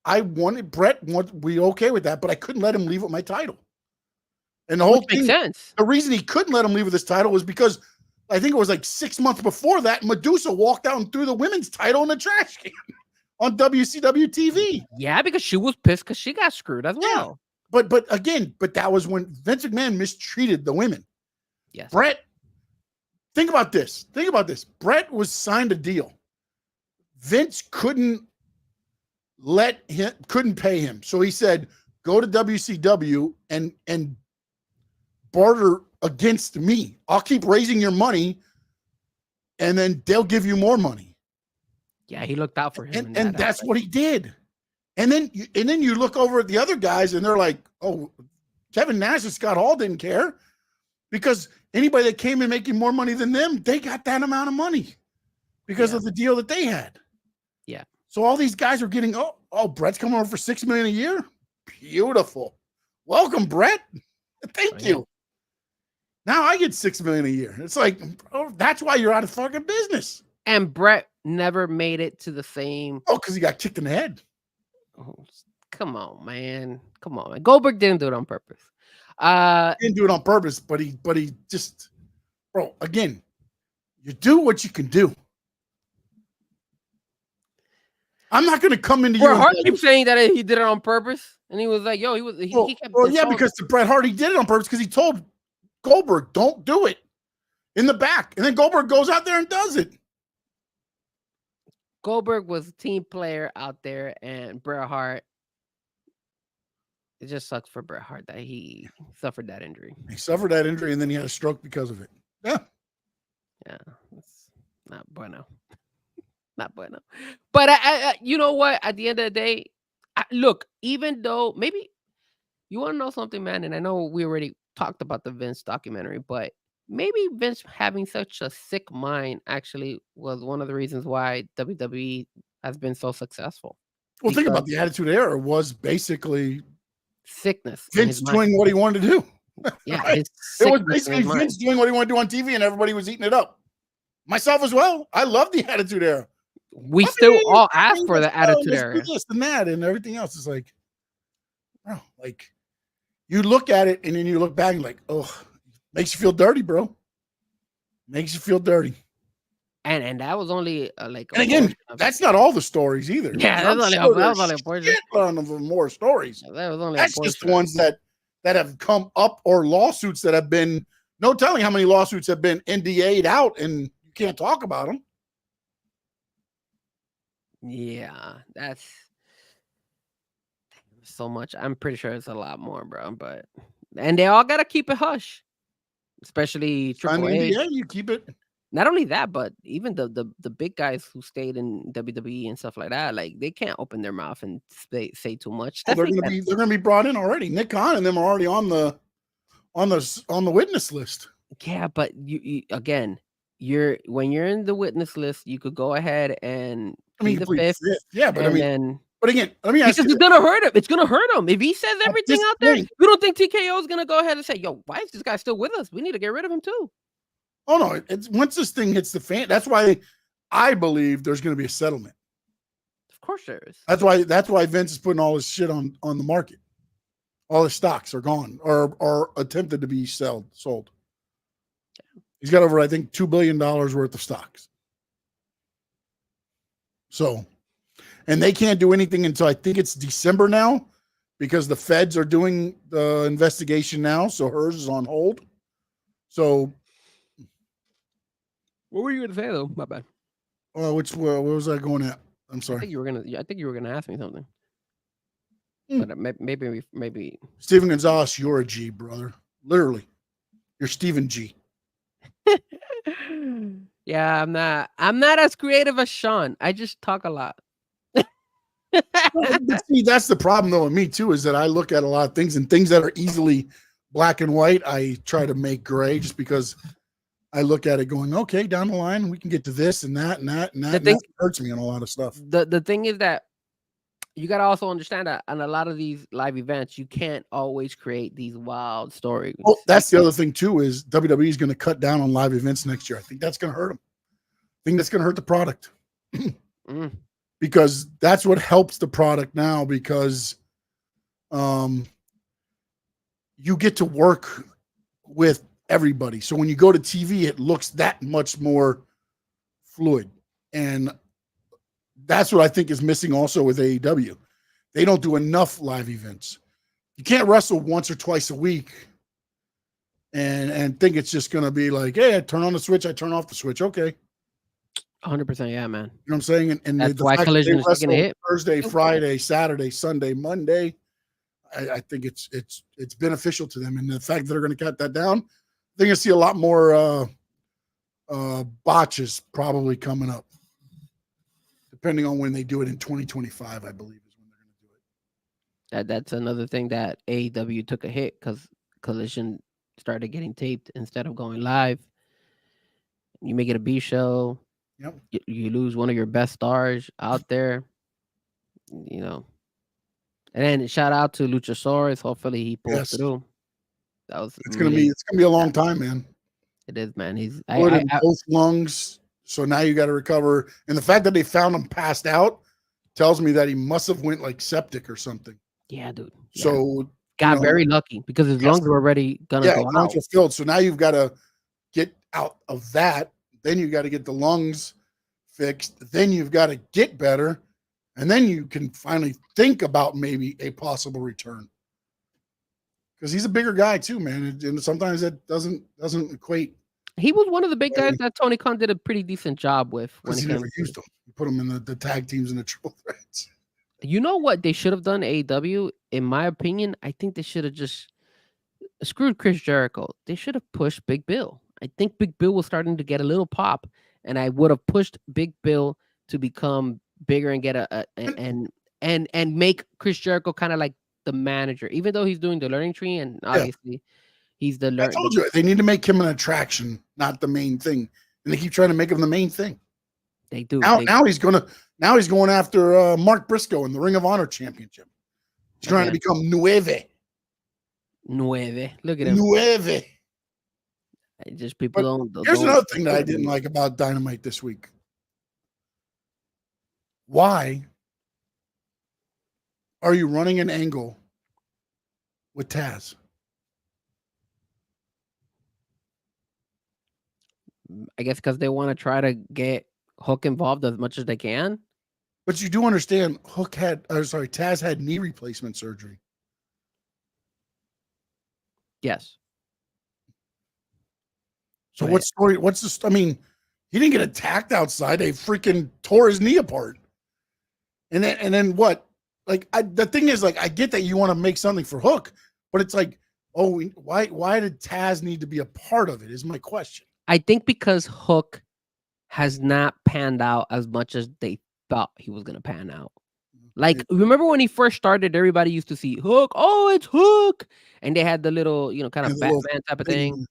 Speaker 6: We okay with that, but I couldn't let him leave with my title. And the whole thing,
Speaker 5: makes sense.
Speaker 6: The reason he couldn't let him leave with his title was because I think it was like 6 months before that, Medusa walked out and threw the women's title in the trash can on WCW TV.
Speaker 5: Yeah, because she was pissed because she got screwed as well.
Speaker 6: But that was when Vince McMahon mistreated the women.
Speaker 5: Yes.
Speaker 6: Bret, think about this. Bret was signed a deal. Vince couldn't pay him. So he said, go to WCW and barter against me. I'll keep raising your money and then they'll give you more money.
Speaker 5: Yeah, he looked out for him.
Speaker 6: And that's what he did. And then you look over at the other guys and they're like, oh, Kevin Nash and Scott Hall didn't care because anybody that came in making more money than them, they got that amount of money because of the deal that they had.
Speaker 5: Yeah.
Speaker 6: So all these guys are getting, oh, Bret's coming over for $6 million a year. Beautiful. Welcome, Bret. Thank you. Now I get $6 million a year. It's like, oh, that's why you're out of fucking business.
Speaker 5: And Bret never made it to the same.
Speaker 6: Oh, because he got kicked in the head.
Speaker 5: Oh, come on, man. Goldberg didn't do it on purpose.
Speaker 6: He didn't do it on purpose, but he just, bro, again, you do what you can do. I'm not going to come into
Speaker 5: Bret Hart keeps saying that he did it on purpose. And he was like, yo, he kept.
Speaker 6: Well, yeah, because to Bret Hart, he did it on purpose because he told Goldberg, don't do it in the back. And then Goldberg goes out there and does it.
Speaker 5: Goldberg was a team player out there, and Bret Hart, it just sucks for Bret Hart that he suffered that injury.
Speaker 6: He suffered that injury, and then he had a stroke because of it. Yeah.
Speaker 5: Yeah. It's not bueno. Not bueno. But I you know what? At the end of the day, look, even though maybe you want to know something, man, and I know we already talked about the Vince documentary, but maybe Vince having such a sick mind actually was one of the reasons why WWE has been so successful.
Speaker 6: Well, think about the Attitude Era was basically
Speaker 5: sickness.
Speaker 6: Vince doing what he wanted to do.
Speaker 5: Yeah,
Speaker 6: right? It was basically Vince doing what he wanted to do on TV, and everybody was eating it up. Myself as well. I love the Attitude Era.
Speaker 5: We still all ask for the Attitude Era.
Speaker 6: This and that and everything else is like, bro, like you look at it and then you look back and like, oh, Makes you feel dirty, bro. Makes you feel dirty.
Speaker 5: And that was only like.
Speaker 6: And again, that's not all the stories either.
Speaker 5: Yeah, that was only a portion.
Speaker 6: Shitload of more stories.
Speaker 5: That was only
Speaker 6: That's
Speaker 5: a
Speaker 6: just the
Speaker 5: portion.
Speaker 6: ones that have come up, or lawsuits that have been. No telling how many lawsuits have been NDA'd out, and you can't talk about them.
Speaker 5: Yeah, that's so much. I'm pretty sure it's a lot more, bro. And they all gotta keep it hush, especially Triple H.
Speaker 6: Yeah, you keep it.
Speaker 5: Not only that, but even the big guys who stayed in WWE and stuff like that, like they can't open their mouth and say too much.
Speaker 6: Oh, they're gonna be brought in already. Nick Khan and them are already on the witness list.
Speaker 5: Yeah, but you again, when you're in the witness list, you could go ahead and
Speaker 6: plead the fifth. Yeah, but but again, let me ask
Speaker 5: you. Because it's gonna hurt him. It's gonna hurt him if he says everything out there. You don't think TKO is gonna go ahead and say, "Yo, why is this guy still with us? We need to get rid of him too."
Speaker 6: Oh no! It's once this thing hits the fan. That's why I believe there's going to be a settlement.
Speaker 5: Of course there is.
Speaker 6: That's why Vince is putting all his shit on the market. All his stocks are gone or attempted to be sold. He's got over, I think, $2 billion worth of stocks. So, and they can't do anything until I think it's December now, because the feds are doing the investigation now. So hers is on hold. So.
Speaker 5: What were you going to say though? My bad.
Speaker 6: What was I going at? I'm sorry.
Speaker 5: I think you were gonna ask me something. But maybe.
Speaker 6: Steven Gonzalez, you're a G, brother. Literally, you're Steven G.
Speaker 5: Yeah, I'm not as creative as Sean. I just talk a lot.
Speaker 6: See, that's the problem though with me too, is that I look at a lot of things, and things that are easily black and white, I try to make gray, just because I look at it going, okay, down the line, we can get to this and that and that and that. And that hurts me on a lot of stuff.
Speaker 5: The thing is that you got to also understand that on a lot of these live events, you can't always create these wild stories.
Speaker 6: Well, that's the other thing too, is WWE is going to cut down on live events next year. I think that's going to hurt them. I think that's going to hurt the product. Because that's what helps the product now, because you get to work with everybody. So when you go to TV, it looks that much more fluid. And that's what I think is missing also with AEW. They don't do enough live events. You can't wrestle once or twice a week and think it's just going to be like, hey, I turn on the switch, I turn off the switch. Okay.
Speaker 5: 100%. Yeah, man.
Speaker 6: You know what I'm saying? And
Speaker 5: that's why Collision is taking a hit.
Speaker 6: Thursday, Friday, Saturday, Sunday, Monday. I think it's beneficial to them. And the fact that they're going to cut that down, I think you'll see a lot more botches probably coming up, depending on when they do it in 2025, I believe is when they're going to do it.
Speaker 5: That's another thing that AEW took a hit, because Collision started getting taped instead of going live. You make it a B show.
Speaker 6: Yep.
Speaker 5: You lose one of your best stars out there, you know. And then shout out to Luchasaurus. Hopefully he pulls through.
Speaker 6: It's gonna be a long time, man.
Speaker 5: It is, man. He's
Speaker 6: both lungs. So now you got to recover. And the fact that they found him passed out tells me that he must have went like septic or something.
Speaker 5: Yeah, dude. Yeah.
Speaker 6: So
Speaker 5: got very lucky, because his lungs were already gonna go out.
Speaker 6: Lungs were filled. So now you've got to get out of that. Then you got to get the lungs fixed. Then you've got to get better. And then you can finally think about maybe a possible return. Because he's a bigger guy too, man. And sometimes that doesn't equate.
Speaker 5: He was one of the big guys that Tony Khan did a pretty decent job with. When
Speaker 6: he never used them. He put them in the tag teams and the triple threats.
Speaker 5: You know what they should have done, AEW? In my opinion, I think they should have just screwed Chris Jericho. They should have pushed Big Bill. I think Big Bill was starting to get a little pop, and I would have pushed Big Bill to become bigger and get and make Chris Jericho kind of like the manager, even though he's doing the learning tree, and obviously he's the learning. I
Speaker 6: told you they need to make him an attraction, not the main thing, and they keep trying to make him the main thing.
Speaker 5: They do.
Speaker 6: Now he's going after Mark Briscoe in the Ring of Honor Championship. He's trying to become Nueve.
Speaker 5: Look at him.
Speaker 6: Nueve.
Speaker 5: Just people don't.
Speaker 6: Here's another thing that I didn't like about Dynamite this week. Why are you running an angle with Taz?
Speaker 5: I guess because they want to try to get Hook involved as much as they can.
Speaker 6: But you do understand Taz had knee replacement surgery.
Speaker 5: Yes.
Speaker 6: So what story? I mean, he didn't get attacked outside. They freaking tore his knee apart. And then what? Like, the thing is, like, I get that you want to make something for Hook, but it's like, oh, why did Taz need to be a part of it? Is my question.
Speaker 5: I think because Hook has not panned out as much as they thought he was gonna pan out. Like, remember when he first started, everybody used to see Hook. Oh, it's Hook, and they had the little, kind of Batman type of thing.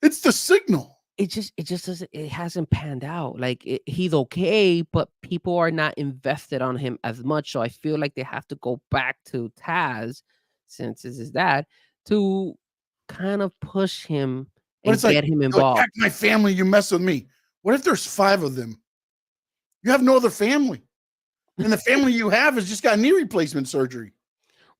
Speaker 6: It's the signal.
Speaker 5: It just doesn't. It hasn't panned out. Like, he's okay, but people are not invested on him as much. So I feel like they have to go back to Taz, since this is that, to kind of push him and get him involved.
Speaker 6: Like, my family, you mess with me. What if there's 5 of them? You have no other family. And the family you have has just got knee replacement surgery.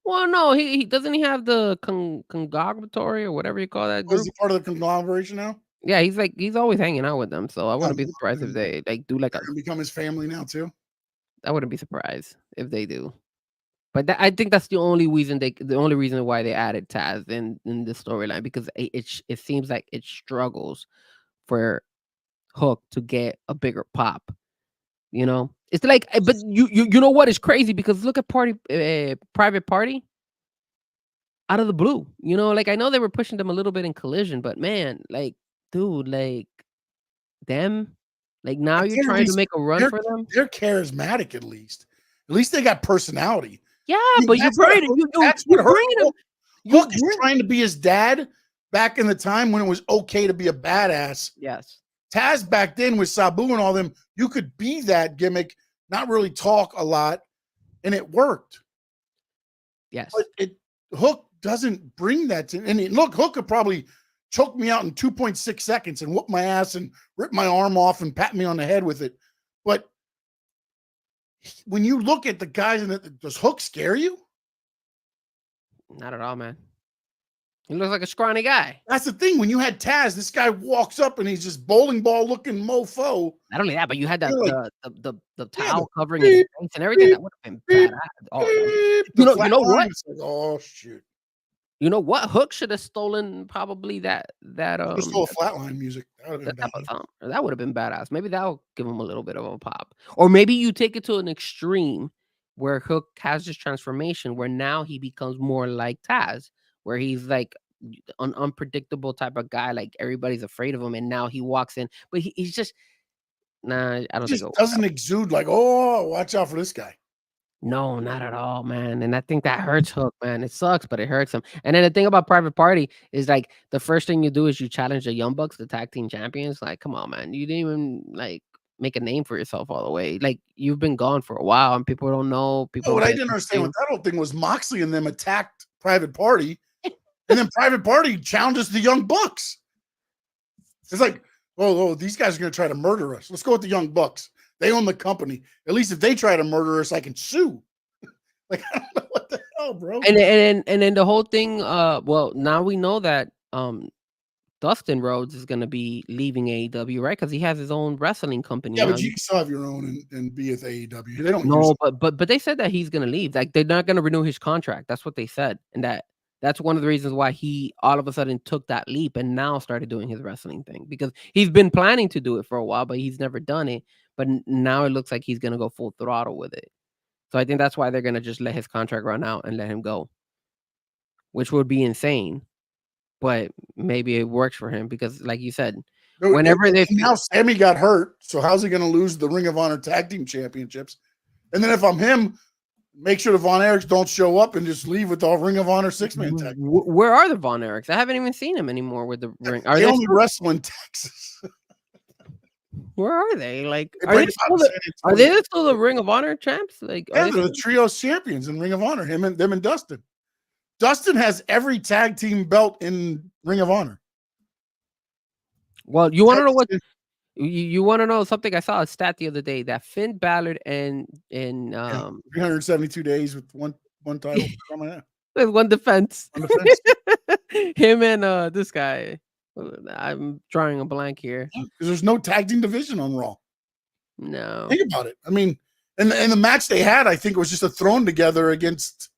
Speaker 5: Well, no, he doesn't he have the conglomeratory or whatever you call that group?
Speaker 6: Is he part of the conglomeration now?
Speaker 5: Yeah, he's always hanging out with them. So I wouldn't be surprised if they do like
Speaker 6: become his family now too.
Speaker 5: I wouldn't be surprised if they do. But I think that's the only reason why they added Taz in the storyline, because it seems like it struggles for Hook to get a bigger pop. It's like, but you know what is crazy, because look at Private Party out of the blue. Like, I know they were pushing them a little bit in Collision, but man, like, dude, like, them, like, now you're trying to make a run for them.
Speaker 6: They're charismatic, at least they got personality.
Speaker 5: Yeah, but you bring it.
Speaker 6: Hook is trying to be his dad back in the time when it was okay to be a badass.
Speaker 5: Yes.
Speaker 6: Taz back then with Sabu and all them, you could be that gimmick, not really talk a lot, and it worked.
Speaker 5: Yes.
Speaker 6: But Hook doesn't bring that to, and look, Hook could probably choke me out in 2.6 seconds and whoop my ass and rip my arm off and pat me on the head with it. But when you look at the guys in it, does Hook scare you?
Speaker 5: Not at all, man. He looks like a scrawny guy.
Speaker 6: That's the thing. When you had Taz, this guy walks up and he's just bowling ball looking mofo.
Speaker 5: Not only that, but you had that the towel covering his face and everything. That would have been badass. Oh, you know what?
Speaker 6: Like, oh shoot!
Speaker 5: You know what? Hook should have stolen probably that
Speaker 6: stole flatline music.
Speaker 5: That would have been badass. Maybe that'll give him a little bit of a pop. Or maybe you take it to an extreme where Hook has this transformation where now he becomes more like Taz, where he's like an unpredictable type of guy, like everybody's afraid of him, and now he walks in, but he's just I don't think it
Speaker 6: doesn't exude like, oh, watch out for this guy.
Speaker 5: No, not at all, man. And I think that hurts Hook, man. It sucks, but it hurts him. And then the thing about Private Party is, like, the first thing you do is you challenge the Young Bucks, the tag team champions. Like, come on, man. You didn't even like make a name for yourself all the way. Like, you've been gone for a while and people don't know.
Speaker 6: What I didn't understand with that whole thing was Moxley and them attacked Private Party. And then Private Party challenges the Young Bucks. It's like, oh, these guys are going to try to murder us. Let's go with the Young Bucks. They own the company. At least if they try to murder us, I can sue. Like, I don't know what the hell, bro.
Speaker 5: And then the whole thing. Well, now we know that Dustin Rhodes is going to be leaving AEW, right? Because he has his own wrestling company.
Speaker 6: Yeah, but you can still have your own and be with AEW. They don't.
Speaker 5: No, but they said that he's going to leave. Like, they're not going to renew his contract. That's what they said, and that's one of the reasons why he all of a sudden took that leap and now started doing his wrestling thing, because he's been planning to do it for a while, but he's never done it. But now it looks like he's going to go full throttle with it. So I think that's why they're going to just let his contract run out and let him go, which would be insane. But maybe it works for him because, like you said, whenever
Speaker 6: now Sammy got hurt, so how's he going to lose the Ring of Honor Tag Team Championships? And then if I'm him, make sure the Von Erichs don't show up and just leave with all Ring of Honor 6-man tag.
Speaker 5: Where are the Von Erichs? I haven't even seen them anymore with the ring.
Speaker 6: They only wrestle in Texas.
Speaker 5: Where are they? Like, are they still the Ring of Honor champs? Like,
Speaker 6: yeah, they're the trios champions in Ring of Honor. Them and Dustin. Dustin has every tag team belt in Ring of Honor.
Speaker 5: Well, you want to know what? You want to know something? I saw a stat the other day that Finn Balor and
Speaker 6: 372 days with one title.
Speaker 5: With one defense. Him and this guy. I'm drawing a blank here.
Speaker 6: Because there's no tag team division on Raw.
Speaker 5: No.
Speaker 6: Think about it. I mean, and the match they had, I think, was just a thrown together against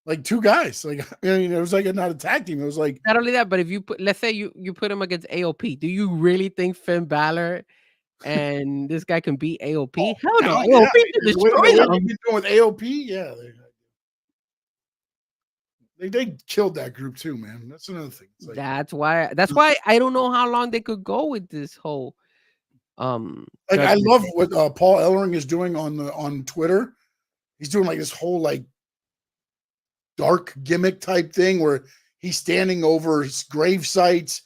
Speaker 6: like two guys. Like, it was like not a tag team. It was like
Speaker 5: Not only that, but if you put, let's say you put him against AOP, do you really think Finn Balor and this guy can beat AOP? Hell no.
Speaker 6: Yeah,
Speaker 5: AOP can destroy
Speaker 6: what they've
Speaker 5: them.
Speaker 6: been doing with AOP, yeah. They killed that group too, man. That's another thing. Like,
Speaker 5: That's why I don't know how long they could go with this whole
Speaker 6: like I love what Paul Ellering is doing on Twitter. He's doing like this whole like dark gimmick type thing where he's standing over his grave sites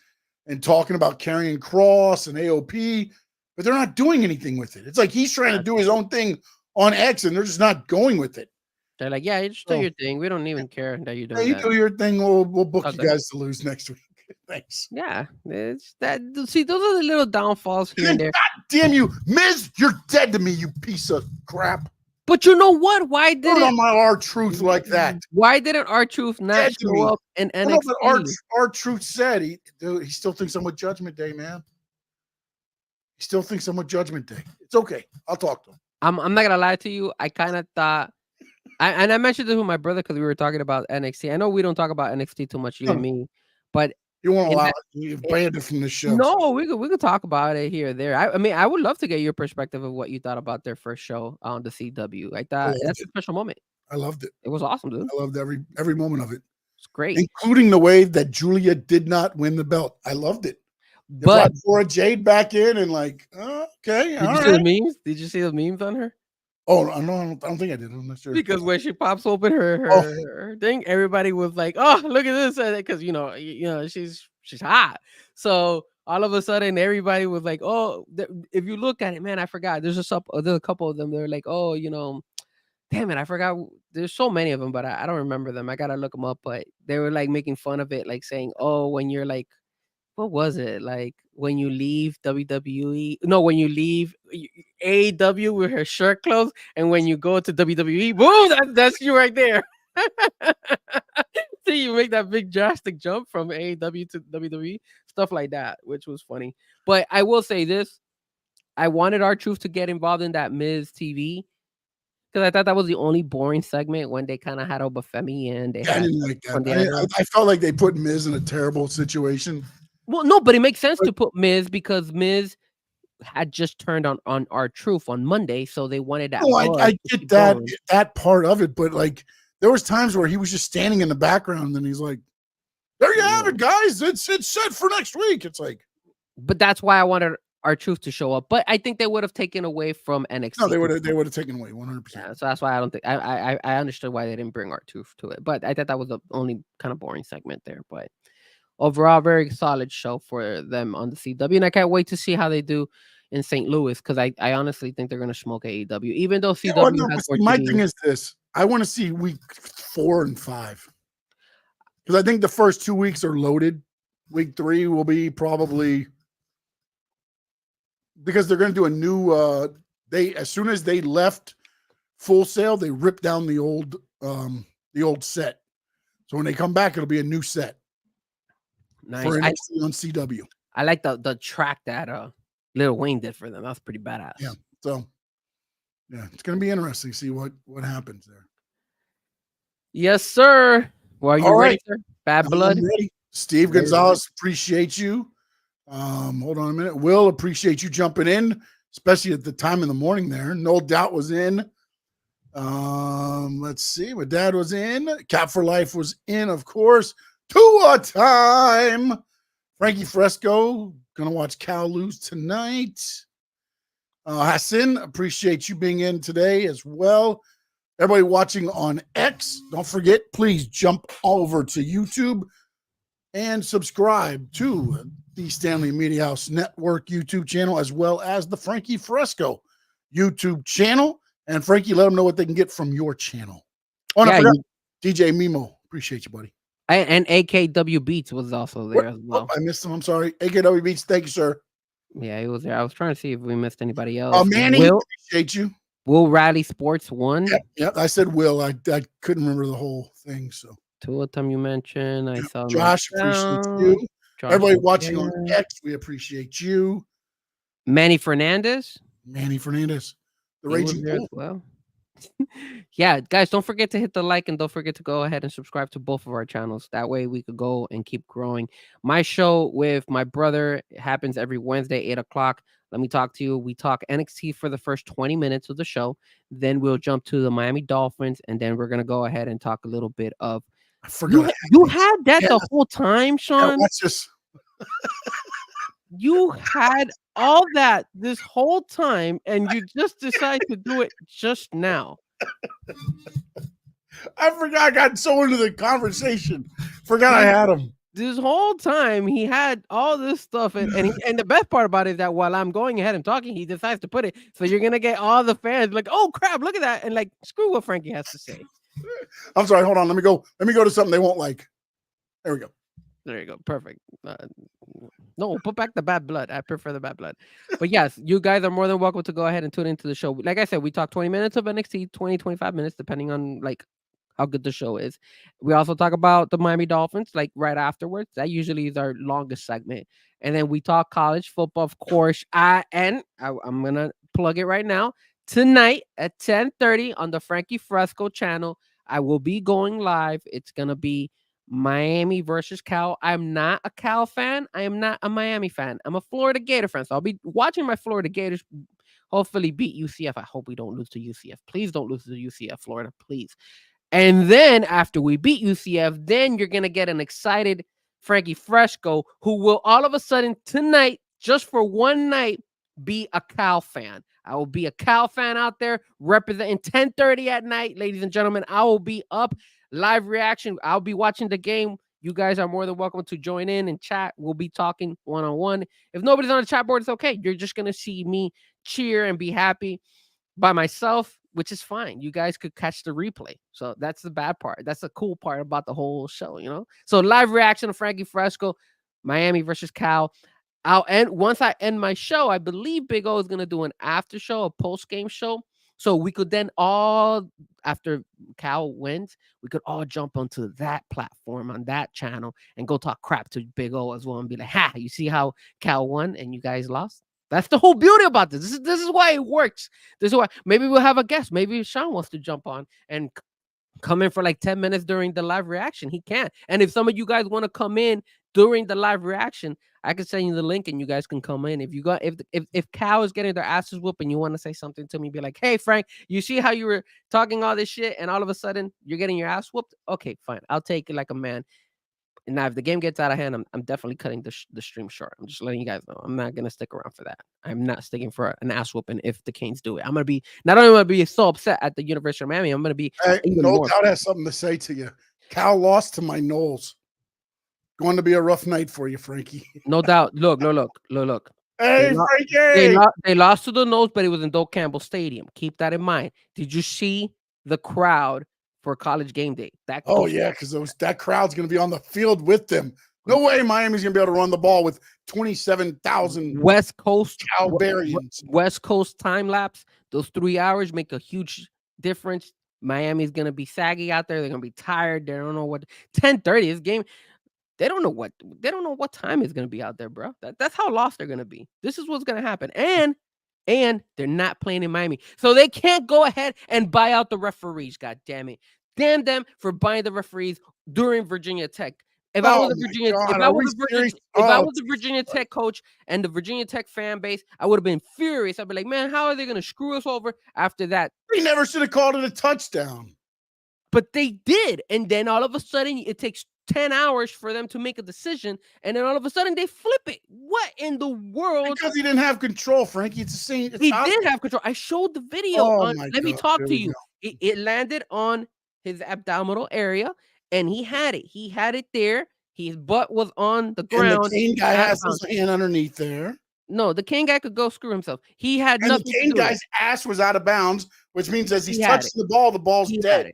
Speaker 6: and talking about Karrion Kross and AOP, but they're not doing anything with it. It's like he's trying to do his own thing on X and they're just not going with it.
Speaker 5: They're like, yeah, you just do your thing. We don't even care that you're doing
Speaker 6: you
Speaker 5: that.
Speaker 6: do your thing. We'll book you guys to lose next week. Thanks.
Speaker 5: Yeah, it's that. See, those are the little downfalls here and there.
Speaker 6: God damn you, Miz! You're dead to me, you piece of crap.
Speaker 5: But you know what? Why didn't
Speaker 6: on my R-Truth like that?
Speaker 5: Why didn't R-Truth not show up in NXT?
Speaker 6: R-Truth said he still thinks I'm with Judgment Day, man. He still thinks I'm with Judgment Day. It's okay. I'll talk to him.
Speaker 5: I'm not gonna lie to you. I kind of thought, and I mentioned this with my brother because we were talking about NXT. I know we don't talk about NXT too much, you and me, but
Speaker 6: you won't allow you banned it from the show.
Speaker 5: No, so. we could talk about it here or there. I mean, I would love to get your perspective of what you thought about their first show on the CW. I thought that's a special moment.
Speaker 6: I loved it.
Speaker 5: It was awesome, dude.
Speaker 6: I loved every moment of it.
Speaker 5: It's great,
Speaker 6: including the way that Julia did not win the belt. I loved it. But for a Jade back in and like, okay,
Speaker 5: did you see the memes? Did you see the memes on her?
Speaker 6: Oh no, I don't think I did. I'm not sure.
Speaker 5: Because when she pops open her thing, everybody was like, "Oh, look at this!" Because you know, she's hot. So all of a sudden, everybody was like, "Oh, if you look at it, man, I forgot." There's a couple of them. They're like, "Oh, damn it, I forgot." There's so many of them, but I don't remember them. I gotta look them up. But they were like making fun of it, like saying, "Oh, when you're like." What was it like when you leave WWE? No, when you leave AEW with her shirt closed, and when you go to WWE, boom, that's you right there. See, you make that big drastic jump from AEW to WWE, stuff like that, which was funny. But I will say this: I wanted R-Truth to get involved in that Miz TV because I thought that was the only boring segment when they kind of had Obafemi and they had.
Speaker 6: I didn't like that. I felt like they put Miz in a terrible situation.
Speaker 5: Well, no, but it makes sense to put Miz because Miz had just turned on R-Truth on Monday, so they wanted that.
Speaker 6: Oh, I get that part of it, but like there was times where he was just standing in the background and he's like, "There you have it, guys. It's set for next week." It's like,
Speaker 5: but that's why I wanted R-Truth to show up. But I think they would have taken away from NXT.
Speaker 6: No, they would have taken away 100%.
Speaker 5: Yeah, so that's why I don't think I understood why they didn't bring R-Truth to it. But I thought that was the only kind of boring segment there. But overall, very solid show for them on the CW, and I can't wait to see how they do in St. Louis because I honestly think they're going to smoke AEW, even though CW has
Speaker 6: my thing is this: I want to see week 4 and 5 because I think the first 2 weeks are loaded. Week 3 will be probably because they're going to do a new. As soon as they left Full Sail, they ripped down the old set. So when they come back, it'll be a new set.
Speaker 5: Nice.
Speaker 6: For NXT on CW.
Speaker 5: I like the track that Lil Wayne did for them. That's pretty badass.
Speaker 6: Yeah. So yeah, it's gonna be interesting to see what happens there.
Speaker 5: Yes, sir. Well, are you ready, sir? Bad Blood.
Speaker 6: Ready. Steve Gonzalez, appreciate you. Hold on a minute. Will, appreciate you jumping in, especially at the time in the morning there. No Doubt was in. Let's see. My dad was in. Cap for Life was in, of course. 2 a time. Frankie Ferezko, gonna watch Cal lose tonight. Hassan, appreciate you being in today as well. Everybody watching on X, don't forget, please jump over to YouTube and subscribe to the Stanley Media House Network YouTube channel as well as the Frankie Ferezko YouTube channel. And Frankie, let them know what they can get from your channel. Oh, yeah, I forgot. DJ Mimo, appreciate you, buddy.
Speaker 5: And AKW Beats was also there as well.
Speaker 6: I missed him. I'm sorry. AKW Beats, thank you, sir.
Speaker 5: Yeah, he was there. I was trying to see if we missed anybody else.
Speaker 6: Manny, appreciate you.
Speaker 5: Will Rally Sports 1.
Speaker 6: Yep. I said Will. I couldn't remember the whole thing. So
Speaker 5: 2 of them you mentioned. I saw
Speaker 6: Josh, appreciate you. Everybody watching on X, we appreciate you.
Speaker 5: Manny Fernandez.
Speaker 6: The Raging Bull.
Speaker 5: Well. Yeah, guys, don't forget to hit the like and don't forget to go ahead and subscribe to both of our channels. That way we could go and keep growing. My show with my brother happens every Wednesday, 8 o'clock. Let me talk to you. We talk NXT for the first 20 minutes of the show. Then we'll jump to the Miami Dolphins, and then we're going to go ahead and talk a little bit of...
Speaker 6: I forgot.
Speaker 5: You had that the whole time, Sean?
Speaker 6: Yeah, that's just...
Speaker 5: You had all that this whole time, and you just decided to do it just now.
Speaker 6: I forgot. I got so into the conversation. Forgot I had him.
Speaker 5: This whole time, he had all this stuff, and the best part about it is that while I'm going ahead and talking, he decides to put it. So you're going to get all the fans like, oh, crap, look at that. And like, screw what Frankie has to say.
Speaker 6: I'm sorry. Hold on. Let me go to something they won't like. There we go.
Speaker 5: There you go. Perfect. No, put back the bad blood. I prefer the bad blood. But yes, you guys are more than welcome to go ahead and tune into the show. Like I said, we talk 20 minutes of NXT, 20, 25 minutes, depending on like how good the show is. We also talk about the Miami Dolphins, like right afterwards. That usually is our longest segment. And then we talk college football, of course. I'm going to plug it right now. Tonight at 10:30 on the Frankie Ferezko channel, I will be going live. It's going to be Miami versus Cal. I'm not a Cal fan. I am not a Miami fan. I'm a Florida Gator fan. So I'll be watching my Florida Gators hopefully beat UCF. I hope we don't lose to UCF. Please don't lose to UCF, Florida, please. And then after we beat UCF, then you're going to get an excited Frankie Ferezko who will all of a sudden tonight, just for one night, be a Cal fan. I will be a Cal fan out there representing 10:30 at night. Ladies and gentlemen, I will be up. Live reaction. I'll be watching the game. You guys are more than welcome to join in and chat. We'll be talking one-on-one. If nobody's on the chat board, it's okay. You're just going to see me cheer and be happy by myself, which is fine. You guys could catch the replay. So that's the bad part. That's the cool part about the whole show, you know? So live reaction of Frankie Ferezko, Miami versus Cal. Once I end my show, I believe Big O is going to do an after show, a post-game show. So we could then all, after Cal wins, we could all jump onto that platform on that channel and go talk crap to Big O as well and be like, ha, you see how Cal won and you guys lost? That's the whole beauty about this. This is why it works. This is why maybe we'll have a guest. Maybe Sean wants to jump on and come in for like 10 minutes during the live reaction. He can. And if some of you guys want to come in during the live reaction, I can send you the link and you guys can come in. If Cal is getting their asses whooped and you want to say something to me, be like, hey, Frank, you see how you were talking all this shit and all of a sudden you're getting your ass whooped? Okay, fine. I'll take it like a man. And now if the game gets out of hand, I'm definitely cutting the stream short. I'm just letting you guys know. I'm not going to stick around for that. I'm not sticking for an ass whooping if the Canes do it. I'm going to be, not only going to be so upset at the University of Miami, I'm going to be
Speaker 6: No doubt has something to say to you. Cal lost to my Knowles. Going to be a rough night for you, Frankie.
Speaker 5: No doubt. Look.
Speaker 6: Hey, Frankie!
Speaker 5: They lost to the Knowles, but it was in Doak Campbell Stadium. Keep that in mind. Did you see the crowd for College Game Day?
Speaker 6: Yeah, because that crowd's going to be on the field with them. No way Miami's going to be able to run the ball with 27,000
Speaker 5: West Coast
Speaker 6: Calbarians.
Speaker 5: West Coast time lapse. Those 3 hours make a huge difference. Miami's going to be saggy out there. They're going to be tired. They don't know what 10:30 this game. They don't know what time is going to be out there, bro. That's how lost they're going to be. This is what's going to happen. And they're not playing in Miami. So they can't go ahead and buy out the referees. God damn it. Damn them for buying the referees during Virginia Tech. If I was a Virginia Tech coach and the Virginia Tech fan base, I would have been furious. I'd be like, man, how are they going to screw us over after that?
Speaker 6: They never should have called it a touchdown.
Speaker 5: But they did. And then all of a sudden it takes 10 hours for them to make a decision, and then all of a sudden they flip it. What in the world?
Speaker 6: Because he didn't have control, Frankie. It's the same.
Speaker 5: He did have control. I showed the video. Let me talk to you. It landed on his abdominal area, and he had it. He had it there. His butt was on the ground.
Speaker 6: And the Kane guy has his hand underneath there.
Speaker 5: No, the Kane guy could go screw himself. He had nothing.
Speaker 6: The Kane guy's ass was out of bounds, which means as he's touching the ball's dead.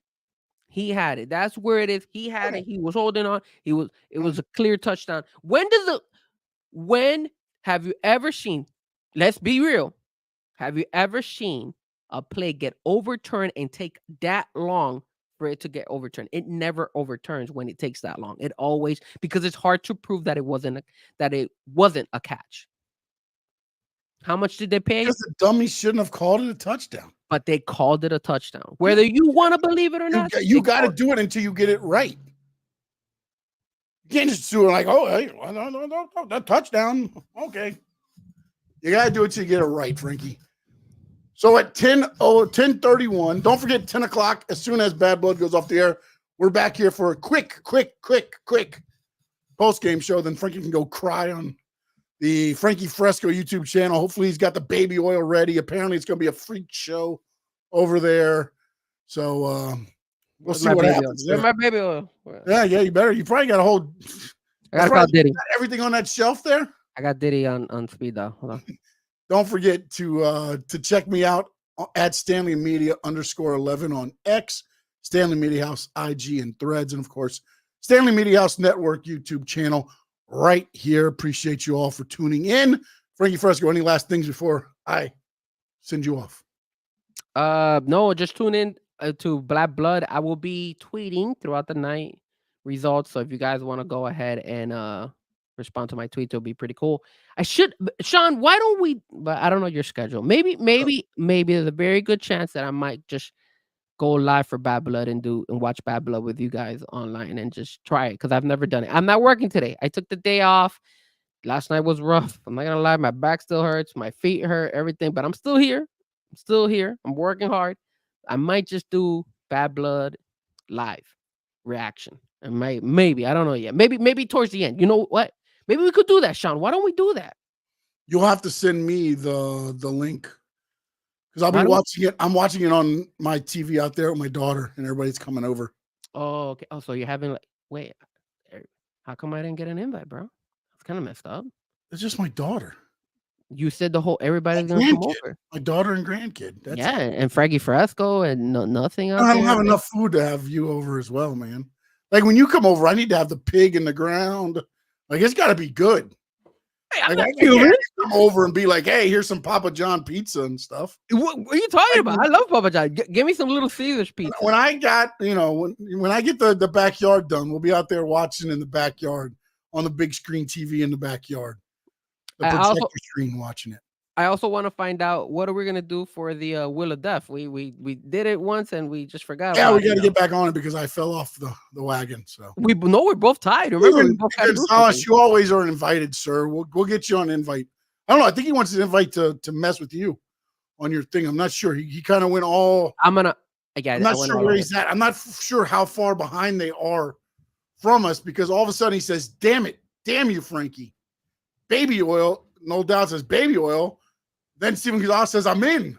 Speaker 5: He had it. That's where it is. He had it. He was holding on. It was a clear touchdown. When have you ever seen, let's be real, have you ever seen a play get overturned and take that long for it to get overturned. It never overturns when it takes that long. It always, because it's hard to prove that it wasn't a catch. How much did they pay?
Speaker 6: Because the dummies shouldn't have called it a touchdown.
Speaker 5: But they called it a touchdown. Whether you want to believe it or not,
Speaker 6: you got to do it until you get it right. You can't just do it like, oh, hey, no, that touchdown. Okay. You got to do it till you get it right, Frankie. So at 10:31, don't forget 10 o'clock, as soon as Bad Blood goes off the air, we're back here for a quick post-game show. Then Frankie can go cry on the Frankie Ferezko YouTube channel. Hopefully he's got the baby oil ready. Apparently it's going to be a freak show over there. So we'll see what happens.
Speaker 5: Where's my baby oil?
Speaker 6: Yeah, you better. You probably got a whole.
Speaker 5: I got to call Diddy.
Speaker 6: Everything on that shelf there.
Speaker 5: I got Diddy on speed dial. Hold on.
Speaker 6: Don't forget to check me out at Stanley Media _11 on X, Stanley Media House IG and Threads, and of course Stanley Media House Network YouTube channel right here. Appreciate you all for tuning in. Frankie Ferezko, any last things before I send you off?
Speaker 5: No, just tune in to Bad Blood. I will be tweeting throughout the night results. So if you guys want to go ahead and respond to my tweets, it'll be pretty cool. Sean, why don't we? But I don't know your schedule. Maybe there's a very good chance that I might just go live for Bad Blood and watch Bad Blood with you guys online and just try it, because I've never done it. I'm not working today. I took the day off. Last night was rough. I'm not gonna lie. My back still hurts. My feet hurt. Everything, but I'm still here. I'm working hard. I might just do Bad Blood live reaction. And maybe I don't know yet. Maybe towards the end. You know what? Maybe we could do that, Sean. Why don't we do that?
Speaker 6: You'll have to send me the link, because I'll be watching it. I'm watching it on my TV out there with my daughter, and everybody's coming over.
Speaker 5: Oh, okay. Oh, so you're having wait, how come I didn't get an invite, bro? That's kind of messed up.
Speaker 6: It's just my daughter.
Speaker 5: You said everybody's gonna come over.
Speaker 6: My daughter and grandkid.
Speaker 5: That's it. And Frankie Ferezko and nothing else.
Speaker 6: I don't have enough food to have you over as well, man. Like when you come over, I need to have the pig in the ground. Like it's got to be good.
Speaker 5: Hey, I'm
Speaker 6: like,
Speaker 5: not human.
Speaker 6: Come over and be like, hey, here's some Papa John pizza and stuff.
Speaker 5: What are you talking about? I love Papa John. Give me some Little Caesars pizza.
Speaker 6: When I got, when I get the backyard done, we'll be out there watching in the backyard on the big screen TV in the backyard. The projector screen watching it.
Speaker 5: I also want to find out what are we gonna do for the Wheel of Death. We did it once and we just forgot.
Speaker 6: Yeah, we got to get back on it because I fell off the wagon. So
Speaker 5: we're both tied. Remember, we both had
Speaker 6: you always are invited, sir. We'll get you on an invite. I don't know. I think he wants an invite to mess with you on your thing. I'm not sure. He kind of went all.
Speaker 5: I'm not
Speaker 6: sure where he's at. I'm not sure how far behind they are from us, because all of a sudden he says, "Damn it, damn you, Frankie." Baby oil, no doubt says baby oil. Then Steven Gonzalez says, I'm in.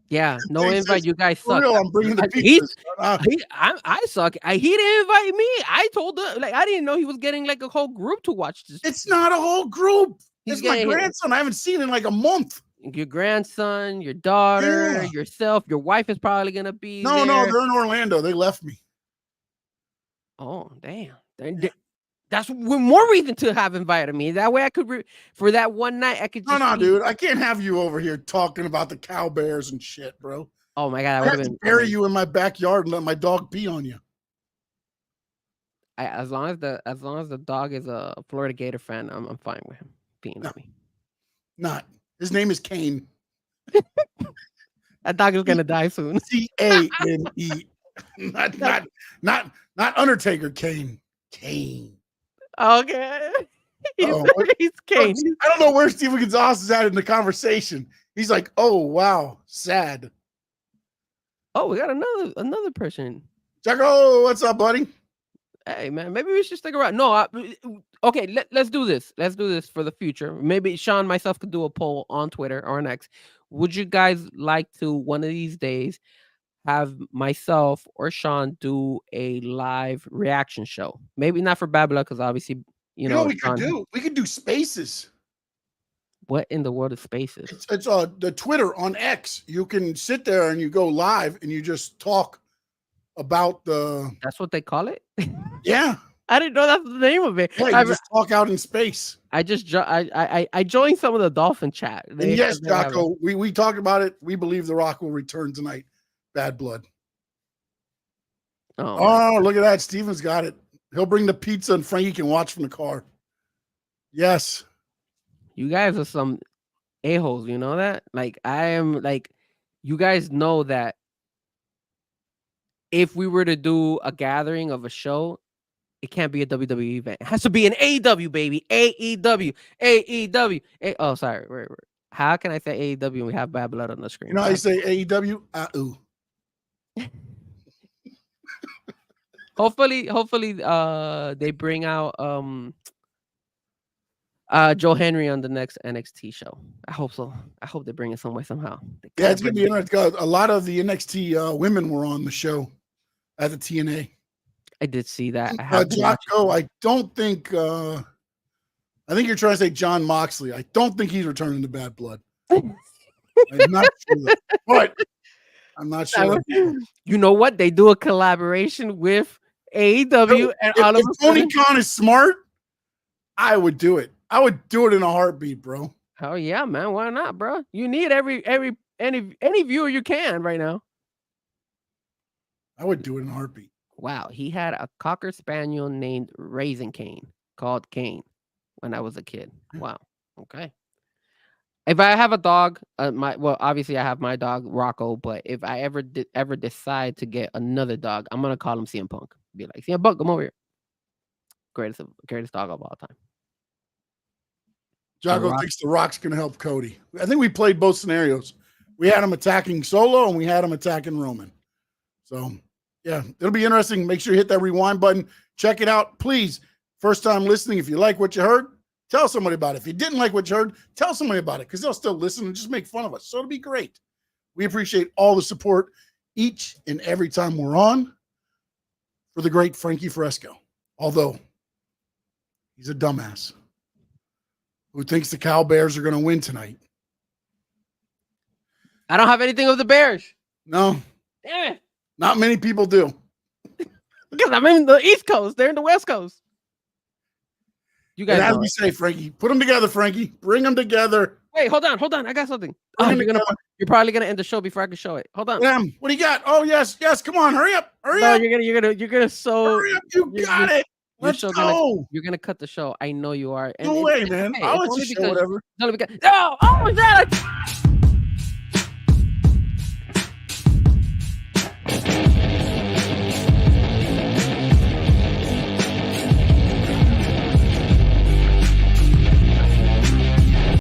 Speaker 5: Yeah, no invite. Says, you guys suck.
Speaker 6: Real, I'm bringing the pizza.
Speaker 5: I suck. He didn't invite me. I told him, I didn't know he was getting like a whole group to watch this.
Speaker 6: It's not a whole group. It's my grandson. I haven't seen in like a month.
Speaker 5: Your grandson, your daughter, yourself, your wife is probably going to be
Speaker 6: No, they're in Orlando. They left me.
Speaker 5: Oh, damn. That's more reason to have invited me. That way I could, for that one night, I could just.
Speaker 6: No, dude. I can't have you over here talking about the cow bears and shit, bro.
Speaker 5: Oh, my God.
Speaker 6: I have to bury you in my backyard and let my dog pee on you.
Speaker 5: As long as the dog is a Florida Gator fan, I'm fine with him peeing on me.
Speaker 6: Not. His name is Kane.
Speaker 5: That dog is going to die soon.
Speaker 6: C-A-N-E. Not Undertaker Kane. Kane.
Speaker 5: Okay. He's Kane.
Speaker 6: I don't know where Steven Gonzalez is at in the conversation. He's like, oh, wow, sad.
Speaker 5: Oh, we got another person.
Speaker 6: Jacko, what's up, buddy?
Speaker 5: Hey, man, maybe we should stick around. No, okay, let's do this. Let's do this for the future. Maybe Sean and myself could do a poll on Twitter or on X. Would you guys like to, one of these days, have myself or Sean do a live reaction show? Maybe not for Bad Blood, because obviously, you know
Speaker 6: what we could do Spaces.
Speaker 5: What in the world is Spaces?
Speaker 6: It's the Twitter on X. You can sit there and you go live and you just talk about the.
Speaker 5: That's what they call it.
Speaker 6: Yeah,
Speaker 5: I didn't know that's the name of it.
Speaker 6: Yeah, you just talk out in space.
Speaker 5: I joined some of the Dolphin chat.
Speaker 6: And yes, Jocko, we talked about it. We believe The Rock will return tonight. Bad Blood. Oh, look at that. Steven's got it. He'll bring the pizza and Frankie can watch from the car. Yes.
Speaker 5: You guys are some a-holes, you know that? Like, I am like, you guys know that if we were to do a gathering of a show, it can't be a WWE event. It has to be an AEW, baby. AEW. Oh, sorry. Wait. How can I say AEW when we have Bad Blood on the screen?
Speaker 6: You know how you say AEW? Ooh.
Speaker 5: Hopefully, they bring out Joe Henry on the next NXT show. I hope so. I hope they bring it some way somehow.
Speaker 6: Yeah, it's gonna be interesting. A lot of the NXT women were on the show at the TNA.
Speaker 5: I did see that.
Speaker 6: Jocko, I don't think. I think you're trying to say John Moxley. I don't think he's returning to Bad Blood. I'm not sure, but I'm not sure.
Speaker 5: You know what? They do a collaboration with AEW, and all of
Speaker 6: if Tony Khan is smart, I would do it. I would do it in a heartbeat, bro.
Speaker 5: Oh yeah, man. Why not, bro? You need any viewer you can right now.
Speaker 6: I would do it in a heartbeat.
Speaker 5: Wow, he had a Cocker Spaniel named Raisin Cane, called Cane, when I was a kid. Wow. Okay. If I have a dog, obviously I have my dog Rocco, but if I ever decide to get another dog, I'm gonna call him CM Punk. Be like, CM Punk, come over here. Greatest dog of all time.
Speaker 6: Jocko thinks The Rock's gonna help Cody. I think we played both scenarios. We had him attacking Solo and we had him attacking Roman. So yeah, it'll be interesting. Make sure you hit that rewind button. Check it out, please. First time listening, if you like what you heard, tell somebody about it. If you didn't like what you heard, tell somebody about it because they'll still listen and just make fun of us. So it'll be great. We appreciate all the support each and every time we're on for the great Frankie Ferezko. Although he's a dumbass who thinks the Cow Bears are going to win tonight.
Speaker 5: I don't have anything of the Bears.
Speaker 6: No.
Speaker 5: Damn it.
Speaker 6: Not many people do.
Speaker 5: Because I'm in the East Coast. They're in the West Coast. You guys,
Speaker 6: as we say, Frankie, put them together, Frankie. Bring them together.
Speaker 5: Wait, hold on. I got something. Oh, you're probably gonna end the show before I can show it. Hold on.
Speaker 6: What do you got? Oh yes. Come on, hurry up.
Speaker 5: You're gonna so.
Speaker 6: Hurry up, you got it. Let's go.
Speaker 5: You're gonna cut the show. I know you are.
Speaker 6: No way, man. I'll let you show whatever.
Speaker 5: No, oh my God.